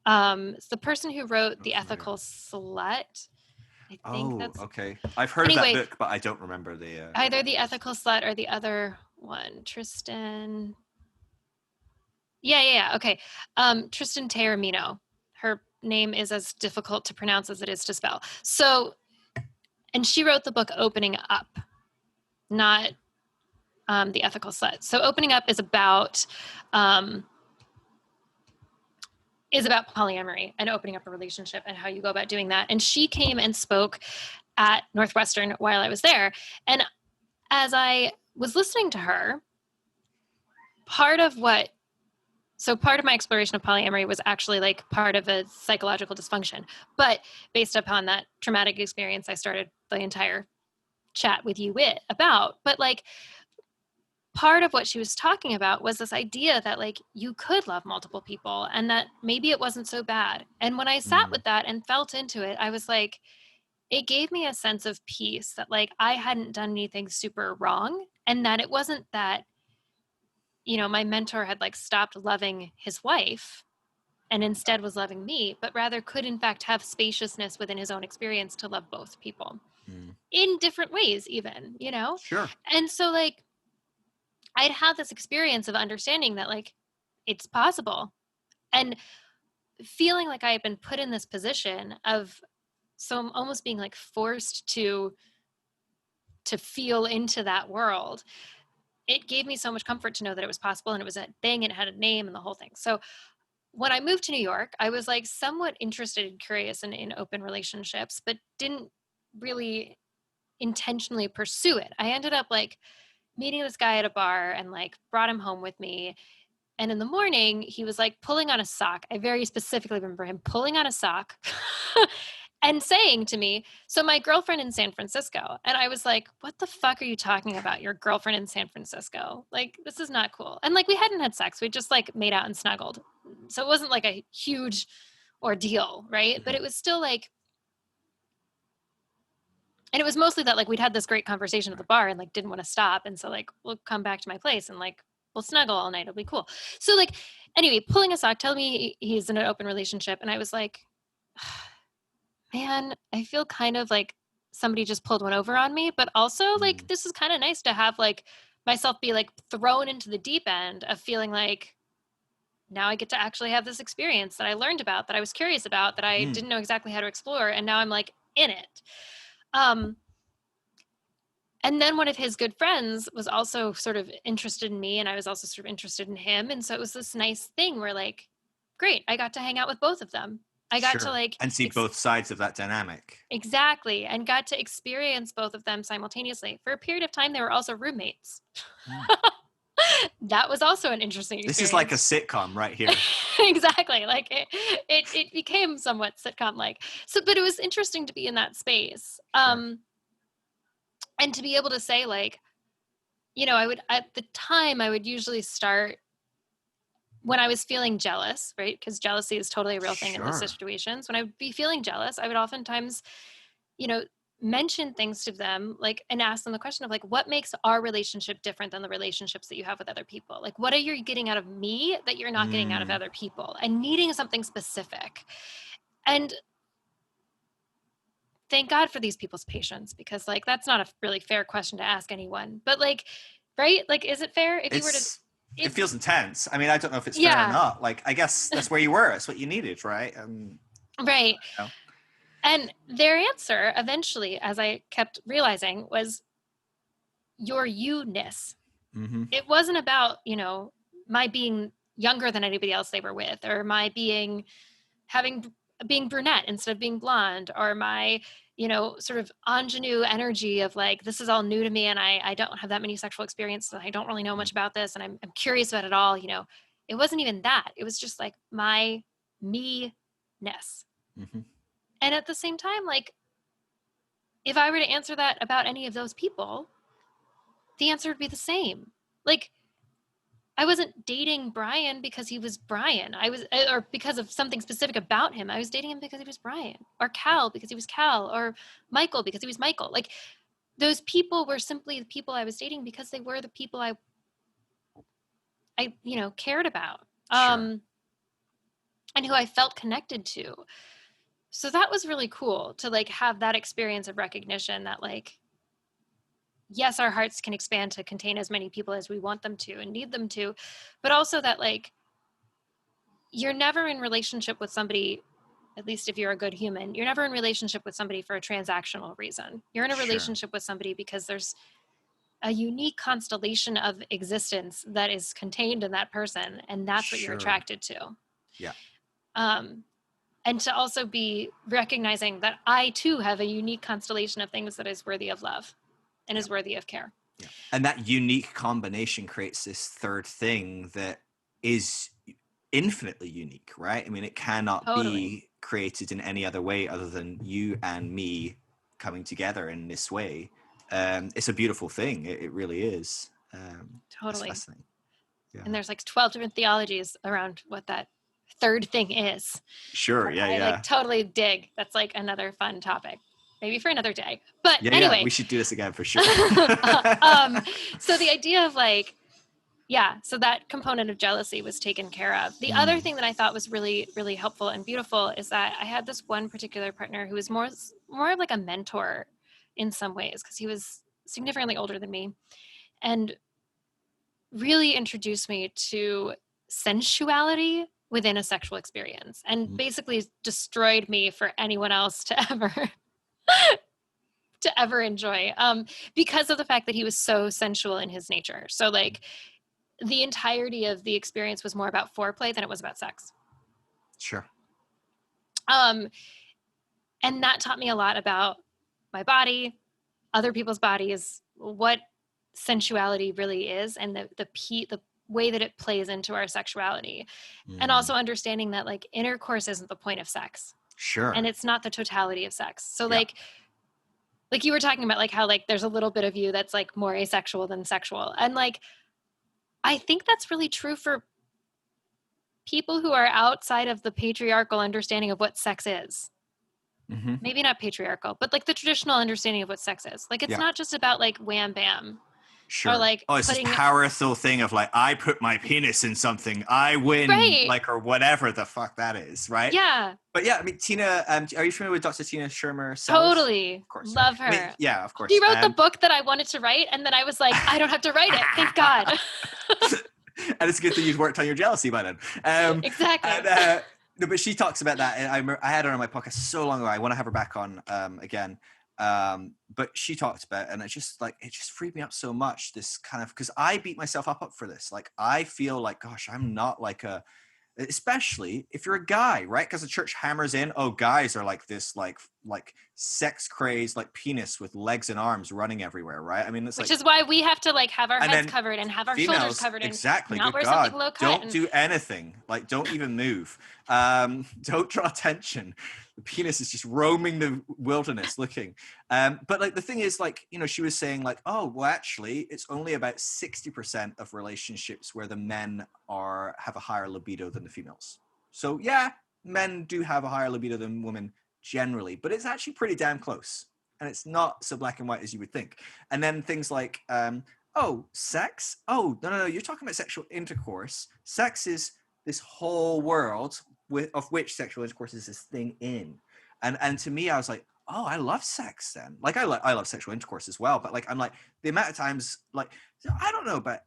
It's the person who wrote The Ethical Slut. I think that's okay. I've heard of that book, but I don't remember the either The Ethical Slut or the other one. Tristan. Yeah. Okay. Tristan Taormino. Her name is as difficult to pronounce as it is to spell. So, and she wrote the book Opening Up, not The Ethical Slut. So Opening Up is about polyamory and opening up a relationship and how you go about doing that. And she came and spoke at Northwestern while I was there. And as I was listening to her, part of my exploration of polyamory was actually like part of a psychological dysfunction. But based upon that traumatic experience, I started the entire chat with you about. But like, part of what she was talking about was this idea that like you could love multiple people and that maybe it wasn't so bad. And when I sat with that and felt into it, I was like, it gave me a sense of peace that like I hadn't done anything super wrong, and that it wasn't that, my mentor had like stopped loving his wife and instead was loving me, but rather could in fact have spaciousness within his own experience to love both people in different ways even, Sure. And so like I'd had this experience of understanding that like it's possible, and feeling like I had been put in this position of, so I'm almost being like forced to feel into that world. It gave me so much comfort to know that it was possible, and it was a thing, and it had a name and the whole thing. So when I moved to New York, I was like somewhat interested and curious in open relationships, but didn't really intentionally pursue it. I ended up like meeting this guy at a bar and like brought him home with me. And in the morning, he was like pulling on a sock. I very specifically remember him pulling on a sock and saying to me, "So my girlfriend in San Francisco." And I was like, "What the fuck are you talking about? Your girlfriend in San Francisco? Like, this is not cool." And like, we hadn't had sex. We just like made out and snuggled. So it wasn't like a huge ordeal, right? But it was still like, and it was mostly that like we'd had this great conversation at the bar and like didn't want to stop. And so like, we'll come back to my place and like, we'll snuggle all night. It'll be cool. So like, anyway, pulling a sock, telling me he's in an open relationship. And I was like, man, I feel kind of like somebody just pulled one over on me, but also like, this is kind of nice to have like myself be like thrown into the deep end of feeling like now I get to actually have this experience that I learned about, that I was curious about, that I didn't know exactly how to explore. And now I'm like in it. And then one of his good friends was also sort of interested in me, and I was also sort of interested in him. And so it was this nice thing where like, great, I got to hang out with both of them. I got to like and see both sides of that dynamic. Exactly. And got to experience both of them simultaneously. For a period of time, they were also roommates. That was also an interesting experience. This is like a sitcom right here. Exactly. Like it became somewhat sitcom like. So, but it was interesting to be in that space. And to be able to say like, I would, at the time, I would usually start when I was feeling jealous, right? Because jealousy is totally a real thing in those situations. When I would be feeling jealous, I would oftentimes, mention things to them, like, and ask them the question of like, what makes our relationship different than the relationships that you have with other people? Like, what are you getting out of me that you're not getting out of other people? And needing something specific. And thank God for these people's patience, because like, that's not a really fair question to ask anyone, but like, right? Like, is it fair if you were to, it feels intense. I mean, I don't know if it's fair or not. Like, I guess that's where you were. That's what you needed, right? Right. And their answer eventually, as I kept realizing, was your you-ness. It wasn't about, my being younger than anybody else they were with, or my being brunette instead of being blonde, or my sort of ingenue energy of like, this is all new to me and I don't have that many sexual experiences. And I don't really know much about this. And I'm curious about it all. It wasn't even that. It was just like my me-ness. Mm-hmm. And at the same time, like, if I were to answer that about any of those people, the answer would be the same. Like, I wasn't dating Brian because he was Brian. Or because of something specific about him. I was dating him because he was Brian, or Cal because he was Cal, or Michael because he was Michael. Like, those people were simply the people I was dating because they were the people I cared about, Sure. and who I felt connected to. So that was really cool to like have that experience of recognition that like, yes, our hearts can expand to contain as many people as we want them to and need them to, but also that like, you're never in relationship with somebody, at least if you're a good human, you're never in relationship with somebody for a transactional reason. You're in a relationship with somebody because there's a unique constellation of existence that is contained in that person, and that's what you're attracted to. Yeah. And to also be recognizing that I too have a unique constellation of things that is worthy of love and is worthy of care. Yeah. And that unique combination creates this third thing that is infinitely unique, right? I mean, it cannot be created in any other way other than you and me coming together in this way. It's a beautiful thing. It really is. Totally. It's fascinating. Yeah. And there's like 12 different theologies around what that third thing is. Sure. Yeah. I like totally dig. That's like another fun topic, maybe for another day. But anyway, we should do this again for sure. So the idea of like, so that component of jealousy was taken care of. The other thing that I thought was really, really helpful and beautiful is that I had this one particular partner who was more of like a mentor in some ways, because he was significantly older than me and really introduced me to sensuality within a sexual experience, and basically destroyed me for anyone else to ever enjoy, because of the fact that he was so sensual in his nature. So like the entirety of the experience was more about foreplay than it was about sex. Sure. And that taught me a lot about my body, other people's bodies, what sensuality really is, and the way that it plays into our sexuality. And also understanding that like intercourse isn't the point of sex. Sure. And it's not the totality of sex. So like you were talking about like how like there's a little bit of you that's like more asexual than sexual. And like, I think that's really true for people who are outside of the patriarchal understanding of what sex is. Mm-hmm. Maybe not patriarchal, but like the traditional understanding of what sex is. Like, it's not just about like wham bam. Sure. Or like, it's this powerful thing of like, I put my penis in something, I win, like, or whatever the fuck that is, right? Yeah. But yeah, I mean, Tina, are you familiar with Dr. Tina Shermer? Totally. Of course. Love her. I mean, of course. She wrote the book that I wanted to write, and then I was like, I don't have to write it. Thank God. And it's a good thing you've worked on your jealousy by then. Exactly. And, no, but she talks about that, and I had her on my podcast so long ago. I want to have her back on again. But she talked about it, and it just freed me up so much, this kind of, because I beat myself up for this. Like, I feel like, gosh, I'm not like especially if you're a guy, right? Because the church hammers in, guys are like this, like sex crazed, like penis with legs and arms running everywhere, right? I mean, it's which is why we have to like have our heads covered and have our females, shoulders covered and exactly. not Good wear God. something low cut. Don't do anything. Like, don't even move. Don't draw attention. The penis is just roaming the wilderness looking. But like, the thing is, like, she was saying like, actually, it's only about 60% of relationships where the men have a higher libido than the females. So yeah, men do have a higher libido than women generally, but it's actually pretty damn close. And it's not so black and white as you would think. And then things like, sex? Oh, no, you're talking about sexual intercourse. Sex is this whole world of which sexual intercourse is this thing in. And to me, I was like, I love sex then. Like, I love sexual intercourse as well. But like, I'm like, the amount of times, like, I don't know, but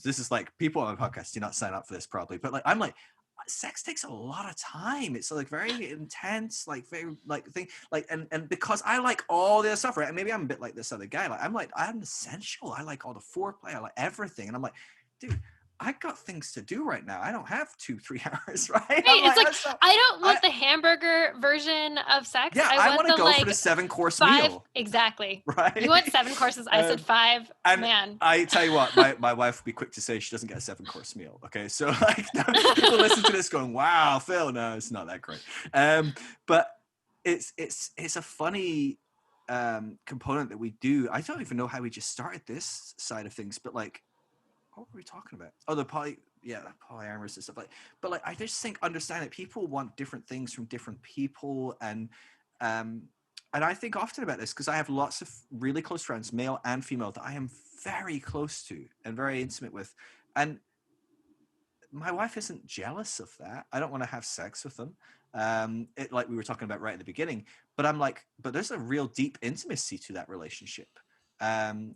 this is like, people on my podcast do not sign up for this probably. But like, I'm like, sex takes a lot of time. It's like very intense, like very like thing, like, and because I like all the other stuff, right? And maybe I'm a bit like this other guy. I'm essential. I like all the foreplay. I like everything. And I'm like, dude, I got things to do right now. I don't have 2-3 hours, right? Right. I'm It's like, "That's I don't want the hamburger version of sex. yeah, I I want want to the go for like the 7-course 5. meal." Exactly. Right? You want 7 courses. I said 5. And Man. I tell you what, my wife would be quick to say she doesn't get a 7-course meal. Okay, so like people listen to this going, "Wow, Phil, no, it's not that great." But it's a funny component that we do. I don't even know how we just started this side of things, but like, what were we talking about? Oh, the polyamorous and stuff like. But like, I just think understand that people want different things from different people, um, and I think often about this because I have lots of really close friends, male and female, that I am very close to and very intimate with, and my wife isn't jealous of that. I don't want to have sex with them. Like we were talking about right at the beginning, but I'm like, but there's a real deep intimacy to that relationship. And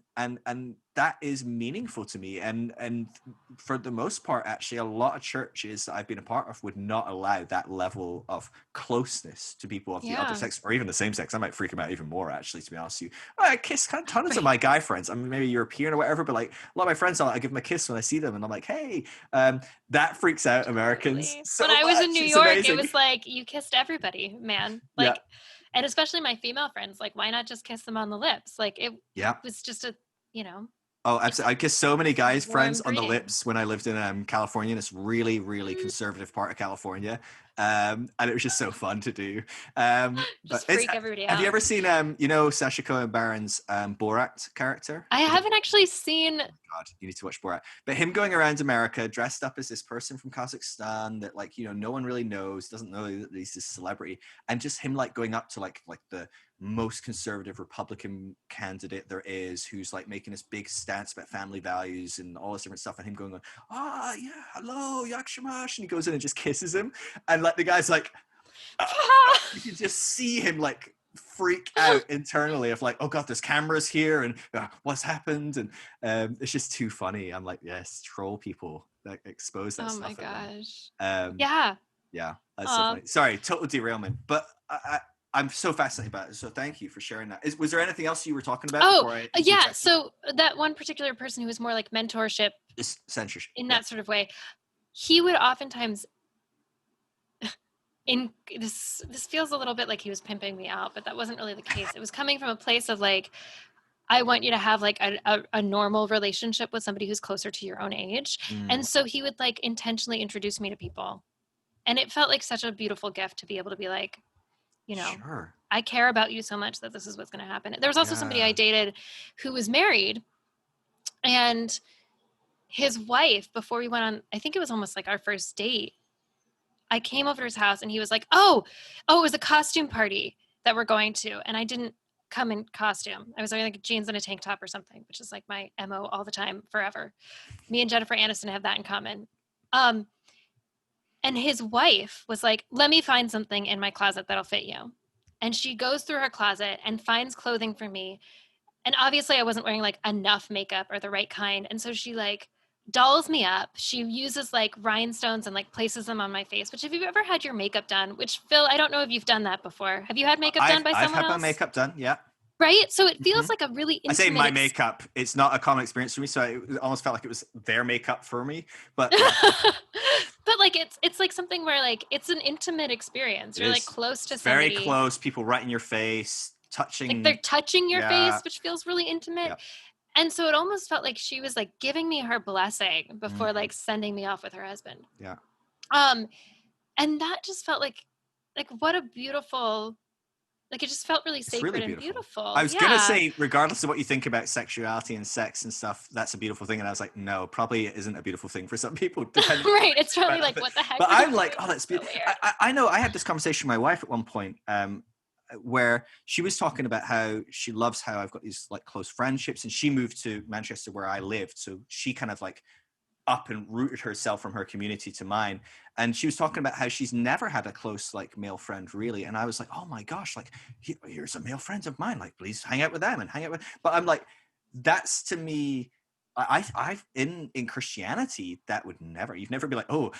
that is meaningful to me. And for the most part, actually, a lot of churches that I've been a part of would not allow that level of closeness to people of the other sex or even the same sex. I might freak them out even more, actually, to be honest with you. I kiss tons of my guy friends. I mean, maybe European or whatever, but like a lot of my friends, I give them a kiss when I see them, and I'm like, hey, that freaks out Americans so when I was in New much. It's York, amazing. it was like you kissed everybody, man. Like, and especially my female friends, like, why not just kiss them on the lips? Like it was just a, Oh, absolutely. I kissed so many guys friends on the greeting. lips when I lived in California, and it's really, really conservative part of California. And it was just so fun to do. Just freak everybody out. Have you ever seen, Sacha Cohen Baron's Borat character? I haven't actually seen. Oh God, you need to watch Borat. But him going around America dressed up as this person from Kazakhstan that, like, no one really knows, doesn't know that he's this celebrity, and just him like going up to like the most conservative Republican candidate there is, who's like making this big stance about family values and all this different stuff, and him going, yeah, hello, Yakshamash, and he goes in and just kisses him, and like the guy's like, you can just see him like freak out internally of like, oh God, there's cameras here, and what's happened, and it's just too funny. I'm like, yes, troll people that expose that stuff. Oh my gosh. Yeah, that's so funny. Sorry, total derailment, but I'm so fascinated by it. So thank you for sharing that. Was there anything else you were talking about? So that one particular person who was more like mentorship, censorship in that sort of way, he would oftentimes this feels a little bit like he was pimping me out, but that wasn't really the case. It was coming from a place of like, I want you to have like a normal relationship with somebody who's closer to your own age. And so he would like intentionally introduce me to people. And it felt like such a beautiful gift to be able to be like, sure, I care about you so much that this is what's going to happen. There was also somebody I dated who was married, and his wife, before we went on, I think it was almost like our first date, I came over to his house and he was like, oh, it was a costume party that we're going to. And I didn't come in costume. I was wearing like jeans and a tank top or something, which is like my MO all the time, forever. Me and Jennifer Aniston have that in common. And his wife was like, let me find something in my closet that'll fit you. And she goes through her closet and finds clothing for me. And obviously I wasn't wearing like enough makeup or the right kind. And so she like dolls me up. She uses like rhinestones and like places them on my face, which if you've ever had your makeup done, which Phil, I don't know if you've done that before. Have you had makeup done by someone else? I've had my makeup done, yeah. Right? So it feels like a really intimate... I say my makeup. It's not a common experience for me, so it almost felt like it was their makeup for me. But yeah. But like it's like something where like it's an intimate experience. You're like close to somebody. Very close. People right in your face, touching. Like they're touching your face, which feels really intimate. Yeah. And so it almost felt like she was like giving me her blessing before like sending me off with her husband. Yeah. And that just felt like what a beautiful... Like it just felt really sacred and beautiful. I was going to say, regardless of what you think about sexuality and sex and stuff, that's a beautiful thing. And I was like, no, probably it isn't a beautiful thing for some people. Right. It's probably like, what the heck? But I'm like, oh, that's beautiful. I know I had this conversation with my wife at one point where she was talking about how she loves how I've got these like close friendships, and she moved to Manchester where I lived. So she kind of like up and rooted herself from her community to mine. And she was talking about how she's never had a close like male friend really. And I was like, oh my gosh, like here's a male friend of mine, like please hang out with them and hang out with, but I'm like, that's to me I've in Christianity, that would never, you've never be like, oh,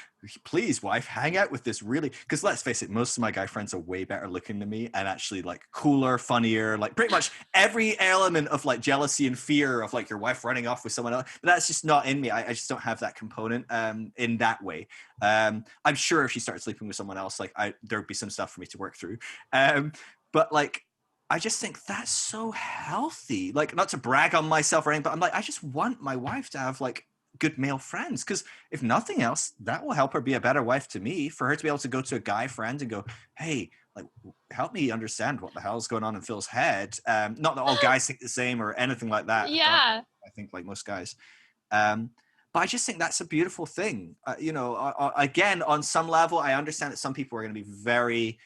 please, wife, hang out with this really, because let's face it, most of my guy friends are way better looking than me and actually like cooler, funnier, like pretty much every element of like jealousy and fear of like your wife running off with someone else. But that's just not in me. I just don't have that component in that way. I'm sure if she started sleeping with someone else, like there'd be some stuff for me to work through. But like, I just think that's so healthy. Like, not to brag on myself or anything, but I'm like, I just want my wife to have like good male friends, because if nothing else, that will help her be a better wife to me. For her to be able to go to a guy friend and go, hey, like, help me understand what the hell is going on in Phil's head. Not that all guys think the same or anything like that. Yeah. I think like most guys. But I just think that's a beautiful thing. You know, again, on some level, I understand that some people are going to be very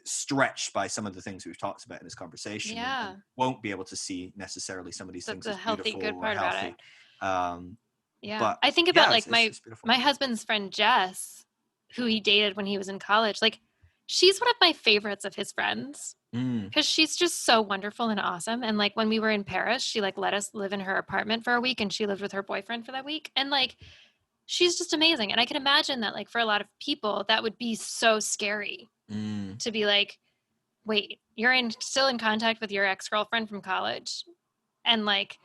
stretched by some of the things we've talked about in this conversation, and won't be able to see necessarily some of these things as healthy, beautiful good part or healthy. About it. But I think about like it's my husband's friend Jess, who he dated when he was in college. Like, she's one of my favorites of his friends because she's just so wonderful and awesome. And like when we were in Paris, she like let us live in her apartment for a week, and she lived with her boyfriend for that week. And like, she's just amazing. And I can imagine that like for a lot of people, that would be so scary to be like, wait, you're still in contact with your ex-girlfriend from college, and like,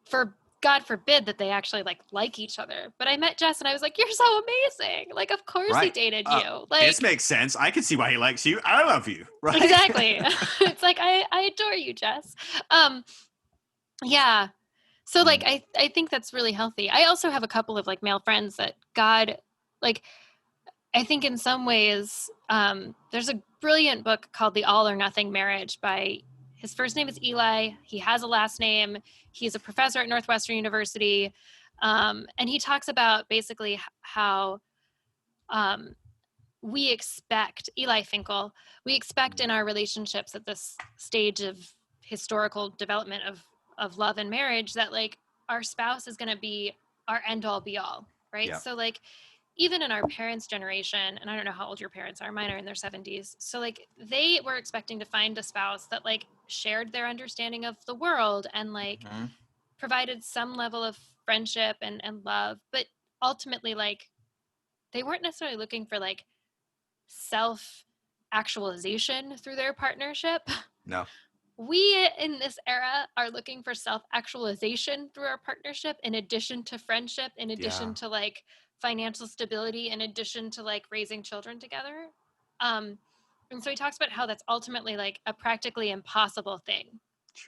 for God forbid that they actually like each other. But I met Jess and I was like, you're so amazing. Like, of course he dated you. Like, this makes sense. I can see why he likes you. I love you. Right? Exactly. It's like, I adore you, Jess. Yeah. So like, I think that's really healthy. I also have a couple of like male friends that God, like, I think in some ways, there's a brilliant book called The All or Nothing Marriage by, his first name is Eli. He has a last name. He's a professor at Northwestern University. And he talks about basically how we expect, Eli Finkel, we expect in our relationships at this stage of historical development of love and marriage that like our spouse is going to be our end all be all, right? Yeah. So like, even in our parents' generation, and I don't know how old your parents are, mine are in their 70s. So like, they were expecting to find a spouse that like shared their understanding of the world and like provided some level of friendship and love. But ultimately, like, they weren't necessarily looking for like self actualization through their partnership. No. We in this era are looking for self actualization through our partnership, in addition to friendship, in addition to like financial stability, in addition to like raising children together. And so he talks about how that's ultimately like a practically impossible thing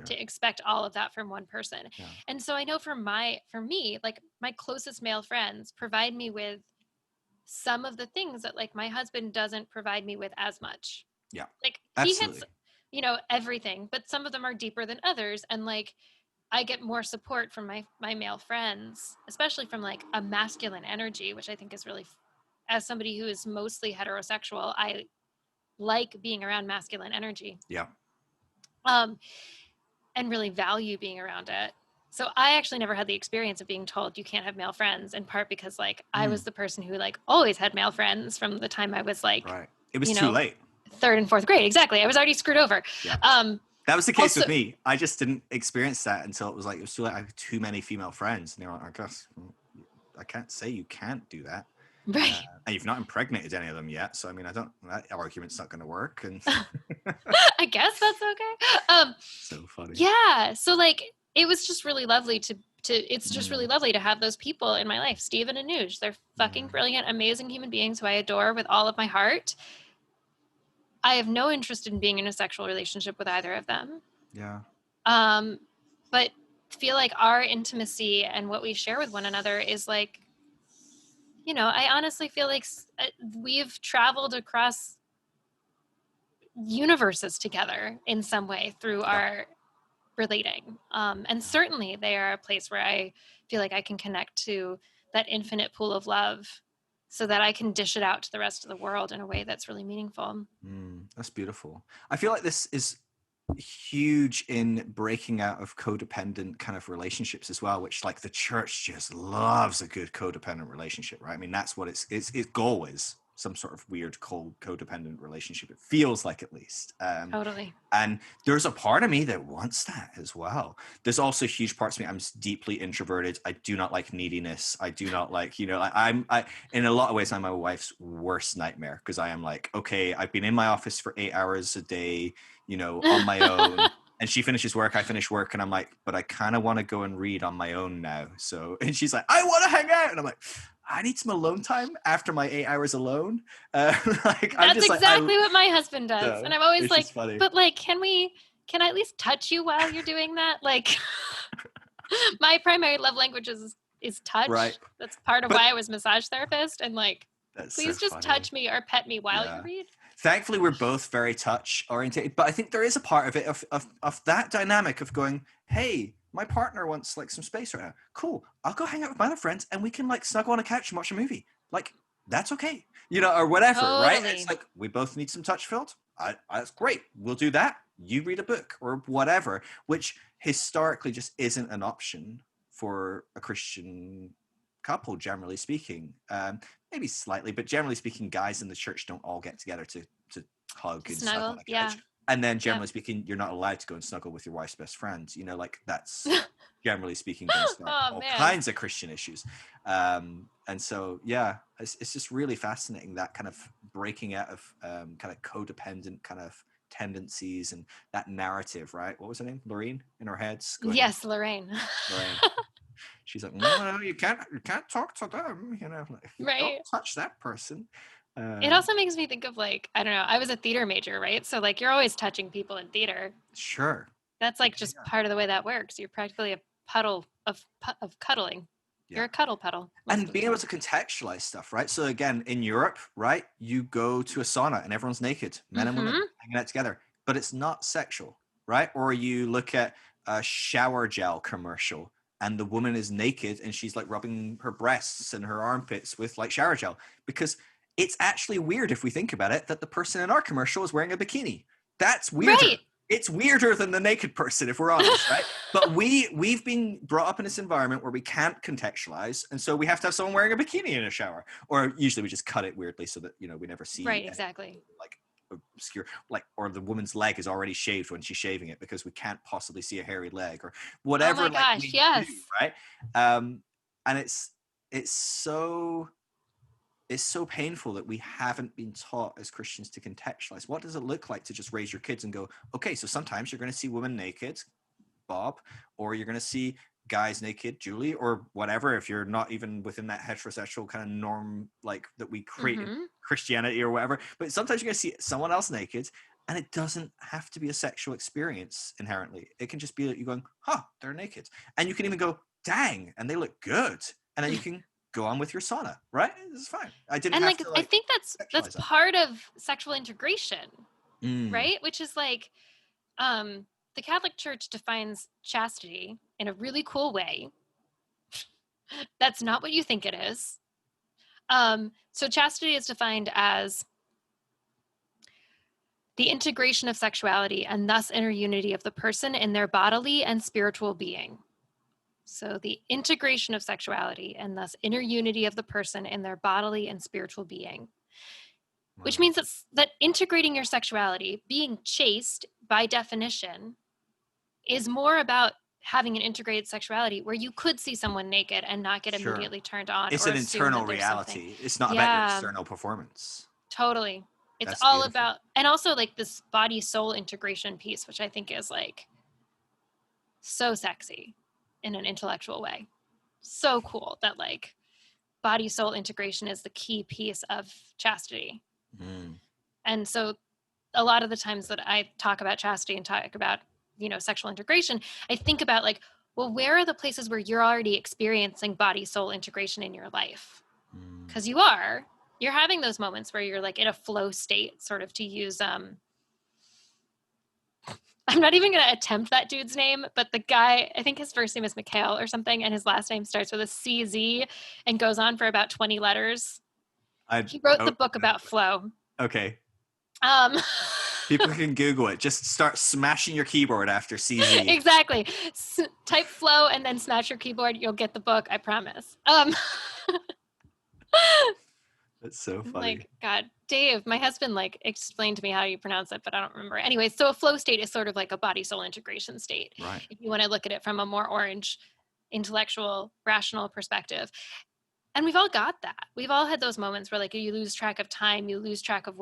to expect all of that from one person. Yeah. And so I know for me, like my closest male friends provide me with some of the things that like my husband doesn't provide me with as much. Yeah. Like absolutely. He hits, everything, but some of them are deeper than others. And like, I get more support from my male friends, especially from like a masculine energy, which I think is really, as somebody who is mostly heterosexual, I like being around masculine energy. Yeah. And really value being around it. So I actually never had the experience of being told you can't have male friends, in part because like I was the person who like always had male friends from the time I was like, it was too late. 3rd and 4th grade. Exactly. I was already screwed over. Yeah. That was the case with me. I just didn't experience that until it was too late. I have too many female friends. And they're like, I guess I can't say you can't do that. Right. And you've not impregnated any of them yet. So, I mean, that argument's not going to work. And I guess that's okay. So funny. Yeah. So like, it was just really lovely it's just really lovely to have those people in my life, Steven and Nuge. They're fucking brilliant, amazing human beings who I adore with all of my heart. I have no interest in being in a sexual relationship with either of them. Yeah. But feel like our intimacy and what we share with one another is like, I honestly feel like we've traveled across universes together in some way through our relating. And certainly they are a place where I feel like I can connect to that infinite pool of love so that I can dish it out to the rest of the world in a way that's really meaningful. That's beautiful. I feel like this is huge in breaking out of codependent kind of relationships as well, which like the church just loves a good codependent relationship, right? I mean, that's what its goal is. some sort of weird codependent relationship. It feels like, at least. Totally. And there's a part of me that wants that as well. There's also huge parts of me. I'm deeply introverted. I do not like neediness. I do not like, you know, I in a lot of ways, I'm my wife's worst nightmare, because I am like, okay, I've been in my office for 8 hours a day, you know, on my own. And she finishes work, I finish work, and I'm like, but I kind of want to go and read on my own now. So, and she's like, I want to hang out. And I'm like, I need some alone time after my 8 hours alone. Like, I'm That's just exactly like, what my husband does. so, And I'm always it's like, just funny. but like, can I at least touch you while you're doing that? Like, my primary love language is touch. Right. That's part of But why I was massage therapist. And like, that's please so just funny. touch me or pet me while Yeah. you read. Thankfully, we're both very touch oriented, but I think there is a part of it of that dynamic of going, hey, my partner wants like some space right now. Cool. I'll go hang out with my other friends and we can like snuggle on a couch and watch a movie. Like, that's okay. You know, or whatever, right? Totally. It's like, we both need some touch filled. That's great. We'll do that. You read a book or whatever, which historically just isn't an option for a Christian couple, generally speaking. Maybe slightly, but generally speaking, guys in the church don't all get together to hug and snuggle on a couch. Yeah. And then generally speaking, you're not allowed to go and snuggle with your wife's best friend. You know, like, that's generally speaking going to start all kinds of Christian issues. And so, yeah, it's just really fascinating, that kind of breaking out of kind of codependent kind of tendencies and that narrative, right? What was her name? Lorraine, in our heads? Yes, Lorraine. She's like, no, you can't talk to them, you know, like, right. Don't touch that person. It also makes me think of, like, I don't know, I was a theater major, right? So like, you're always touching people in theater. Sure. That's like just part of the way that works. You're practically a puddle of cuddling. Yeah. You're a cuddle puddle. And being able to contextualize stuff, right? So again, in Europe, right, you go to a sauna and everyone's naked, men and women hanging out together, but it's not sexual, right? Or you look at a shower gel commercial and the woman is naked and she's like rubbing her breasts and her armpits with like shower gel, because it's actually weird, if we think about it, that the person in our commercial is wearing a bikini. That's weirder. Right. It's weirder than the naked person, if we're honest, right? But we've been brought up in this environment where we can't contextualize, and so we have to have someone wearing a bikini in a shower, or usually we just cut it weirdly so that, you know, we never see. Right, exactly. Like obscure, like, or the woman's leg is already shaved when she's shaving it because we can't possibly see a hairy leg or whatever. Oh my gosh, we yes. do, right? And it's so painful that we haven't been taught as Christians to contextualize. What does it look like to just raise your kids and go, okay, so sometimes you're going to see women naked, Bob, or you're going to see guys naked, Julie, or whatever, if you're not even within that heterosexual kind of norm, like that we create in Christianity or whatever. But sometimes you're going to see someone else naked, and it doesn't have to be a sexual experience inherently. It can just be that you're going, they're naked. And you can even go, dang, and they look good. And then you can go on with your sauna, right? It's fine. I think that's part of sexual integration, right? Which is like, the Catholic Church defines chastity in a really cool way. That's not what you think it is. So chastity is defined as the integration of sexuality and thus inner unity of the person in their bodily and spiritual being. So the integration of sexuality and thus inner unity of the person in their bodily and spiritual being, which means that integrating your sexuality, being chaste by definition, is more about having an integrated sexuality where you could see someone naked and not get immediately turned on. It's an internal reality. It's not about your external performance. Totally. It's all about, and also like this body soul integration piece, which I think is like so sexy in an intellectual way. So cool that like body soul integration is the key piece of chastity. And so a lot of the times that I talk about chastity and talk about, you know, sexual integration, I think about like, well, where are the places where you're already experiencing body soul integration in your life? Because you're having those moments where you're like in a flow state, sort of, to use I'm not even going to attempt that dude's name, but the guy, I think his first name is Mikhail or something, and his last name starts with a CZ and goes on for about 20 letters. He wrote the book about flow. Okay. People can Google it. Just start smashing your keyboard after CZ. Exactly. Type flow and then smash your keyboard. You'll get the book, I promise. That's so I'm funny. like, God, Dave, my husband like explained to me how you pronounce it, but I don't remember. Anyway, so a flow state is sort of like a body soul integration state. Right. If you want to look at it from a more orange, intellectual, rational perspective. And we've all got that. We've all had those moments where like you lose track of time, you lose track of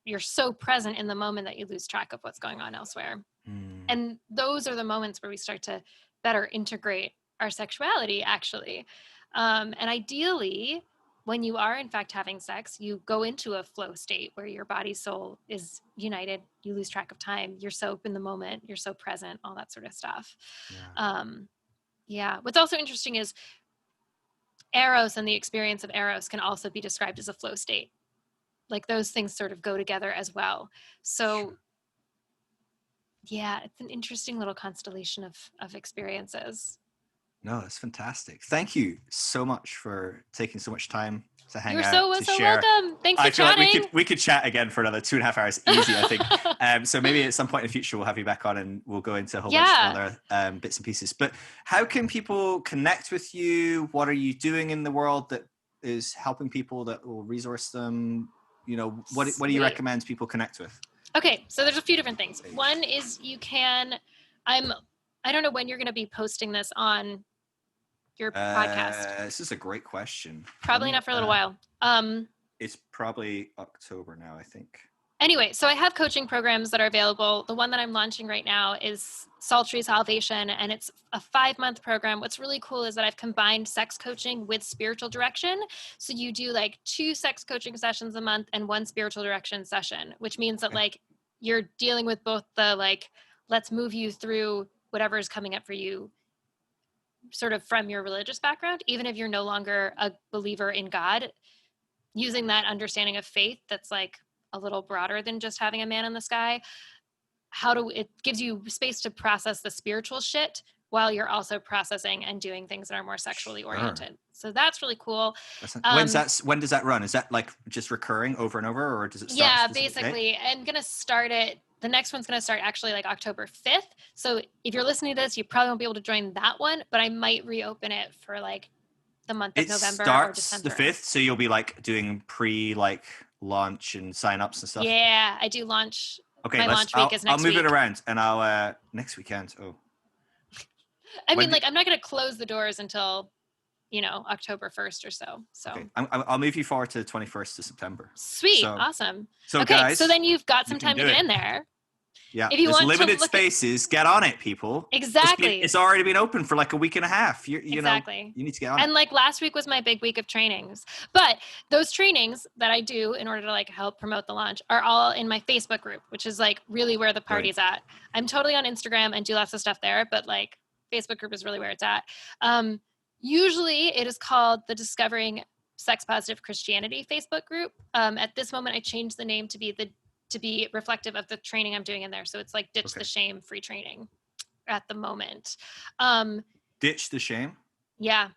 you're so present in the moment that you lose track of what's going on elsewhere. Mm. And those are the moments where we start to better integrate our sexuality, actually. And ideally, when you are in fact having sex, you go into a flow state where your body soul is united. You lose track of time. You're so in the moment. You're so present. All that sort of stuff. Yeah. Yeah. What's also interesting is Eros and the experience of Eros can also be described as a flow state. Like those things sort of go together as well. So. Sure. Yeah, it's an interesting little constellation of experiences. No, that's fantastic. Thank you so much for taking so much time to hang You're out, to so share. welcome. Thanks for I feel chatting. like we could chat again for another 2.5 hours easy, I think. So maybe at some point in the future we'll have you back on and we'll go into a whole bunch of other bits and pieces. But how can people connect with you? What are you doing in the world that is helping people, that will resource them? You know, what do you recommend people connect with? Okay, so there's a few different things. One is I don't know when you're going to be posting this on your podcast. This is a great question. Probably not for a little while. It's probably October now, I think. Anyway, so I have coaching programs that are available. The one that I'm launching right now is Sultry Salvation, and it's a 5-month program. What's really cool is that I've combined sex coaching with spiritual direction. So you do like 2 sex coaching sessions a month and 1 spiritual direction session, which means that like you're dealing with both the like, let's move you through whatever is coming up for you sort of from your religious background, even if you're no longer a believer in God, using that understanding of faith that's like a little broader than just having a man in the sky. It gives you space to process the spiritual shit while you're also processing and doing things that are more sexually oriented. So that's really cool. When does that run? Is that like just recurring over and over, or does it start? Yeah, basically. I'm going to start it. The next one's going to start actually like October 5th. So if you're listening to this, you probably won't be able to join that one, but I might reopen it for like the month of November or December. It starts the 5th, so you'll be like doing launch and sign-ups and stuff. Yeah, I do launch. Okay, my launch week is next week. I'll move it around, and I'll next weekend. Oh, I mean, like I'm not going to close the doors until October 1st or so. So okay. I'll move you forward to the 21st of September. Sweet, awesome. So okay, guys, so then you've got some time to get in there. Yeah, if you want limited spaces, get on it, people. Exactly. It's already been open for like a week and a half. You know, you need to get on it. And like last week was my big week of trainings. But those trainings that I do in order to like help promote the launch are all in my Facebook group, which is like really where the party's at. I'm totally on Instagram and do lots of stuff there, but like Facebook group is really where it's at. Usually it is called the Discovering Sex Positive Christianity Facebook group. At this moment, I changed the name to be reflective of the training I'm doing in there. So it's like Ditch the Shame free training at the moment. Ditch the Shame? Yeah,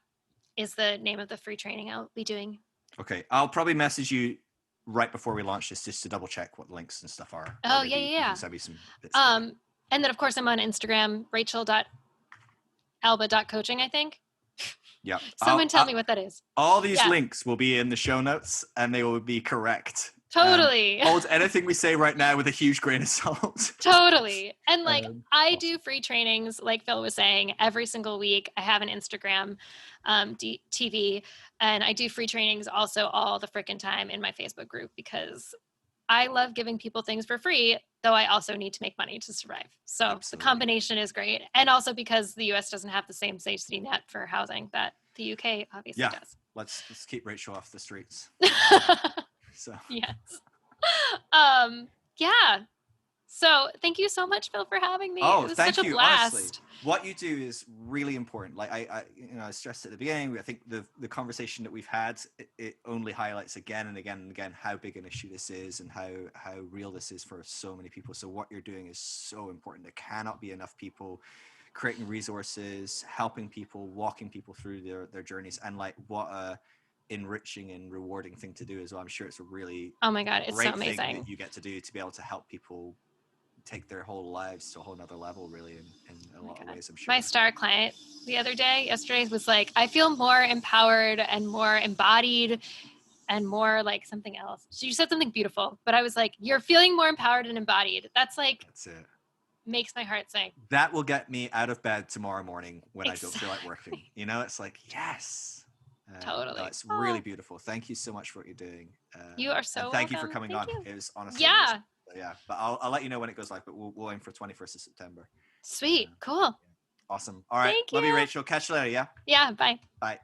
is the name of the free training I'll be doing. Okay. I'll probably message you right before we launch this just to double check what links and stuff are. Oh, yeah. Send me some bits. And then of course I'm on Instagram, rachel.alba.coaching, I think. Yeah. Someone tell me what that is. All these links will be in the show notes and they will be correct. Totally. Hold anything we say right now with a huge grain of salt. Totally. And like I do free trainings, like Phil was saying, every single week. I have an Instagram TV, and I do free trainings also all the frickin' time in my Facebook group because I love giving people things for free, though I also need to make money to survive. So Absolutely. The combination is great. And also because the US doesn't have the same safety net for housing that the UK obviously does. Let's keep Rachel off the streets. So yes. Yeah. So thank you so much, Phil, for having me. Oh, it was thank such you. A blast. Honestly, what you do is really important. Like I stressed at the beginning. I think the conversation that we've had, it only highlights again and again and again how big an issue this is and how real this is for so many people. So what you're doing is so important. There cannot be enough people creating resources, helping people, walking people through their journeys, and like what a enriching and rewarding thing to do as well. I'm sure it's a really it's great so amazing thing that you get to do, to be able to help people take their whole lives to a whole nother level, really, in a lot of ways, I'm sure. My star client yesterday was like, I feel more empowered and more embodied and more like something else. So you said something beautiful, but I was like, you're feeling more empowered and embodied. That's it. Makes my heart sing. That will get me out of bed tomorrow morning when I don't feel like working. It's like, yes. Totally. No, it's really beautiful. Thank you so much for what you're doing. You are so and thank welcome. You for coming thank on. You. It was honestly amazing. So, yeah, but I'll let you know when it goes live, but we'll aim for 21st of September. Sweet. Cool. Awesome. All right. Thank Love you, Rachel. Catch you later. Yeah. Yeah. Bye. Bye.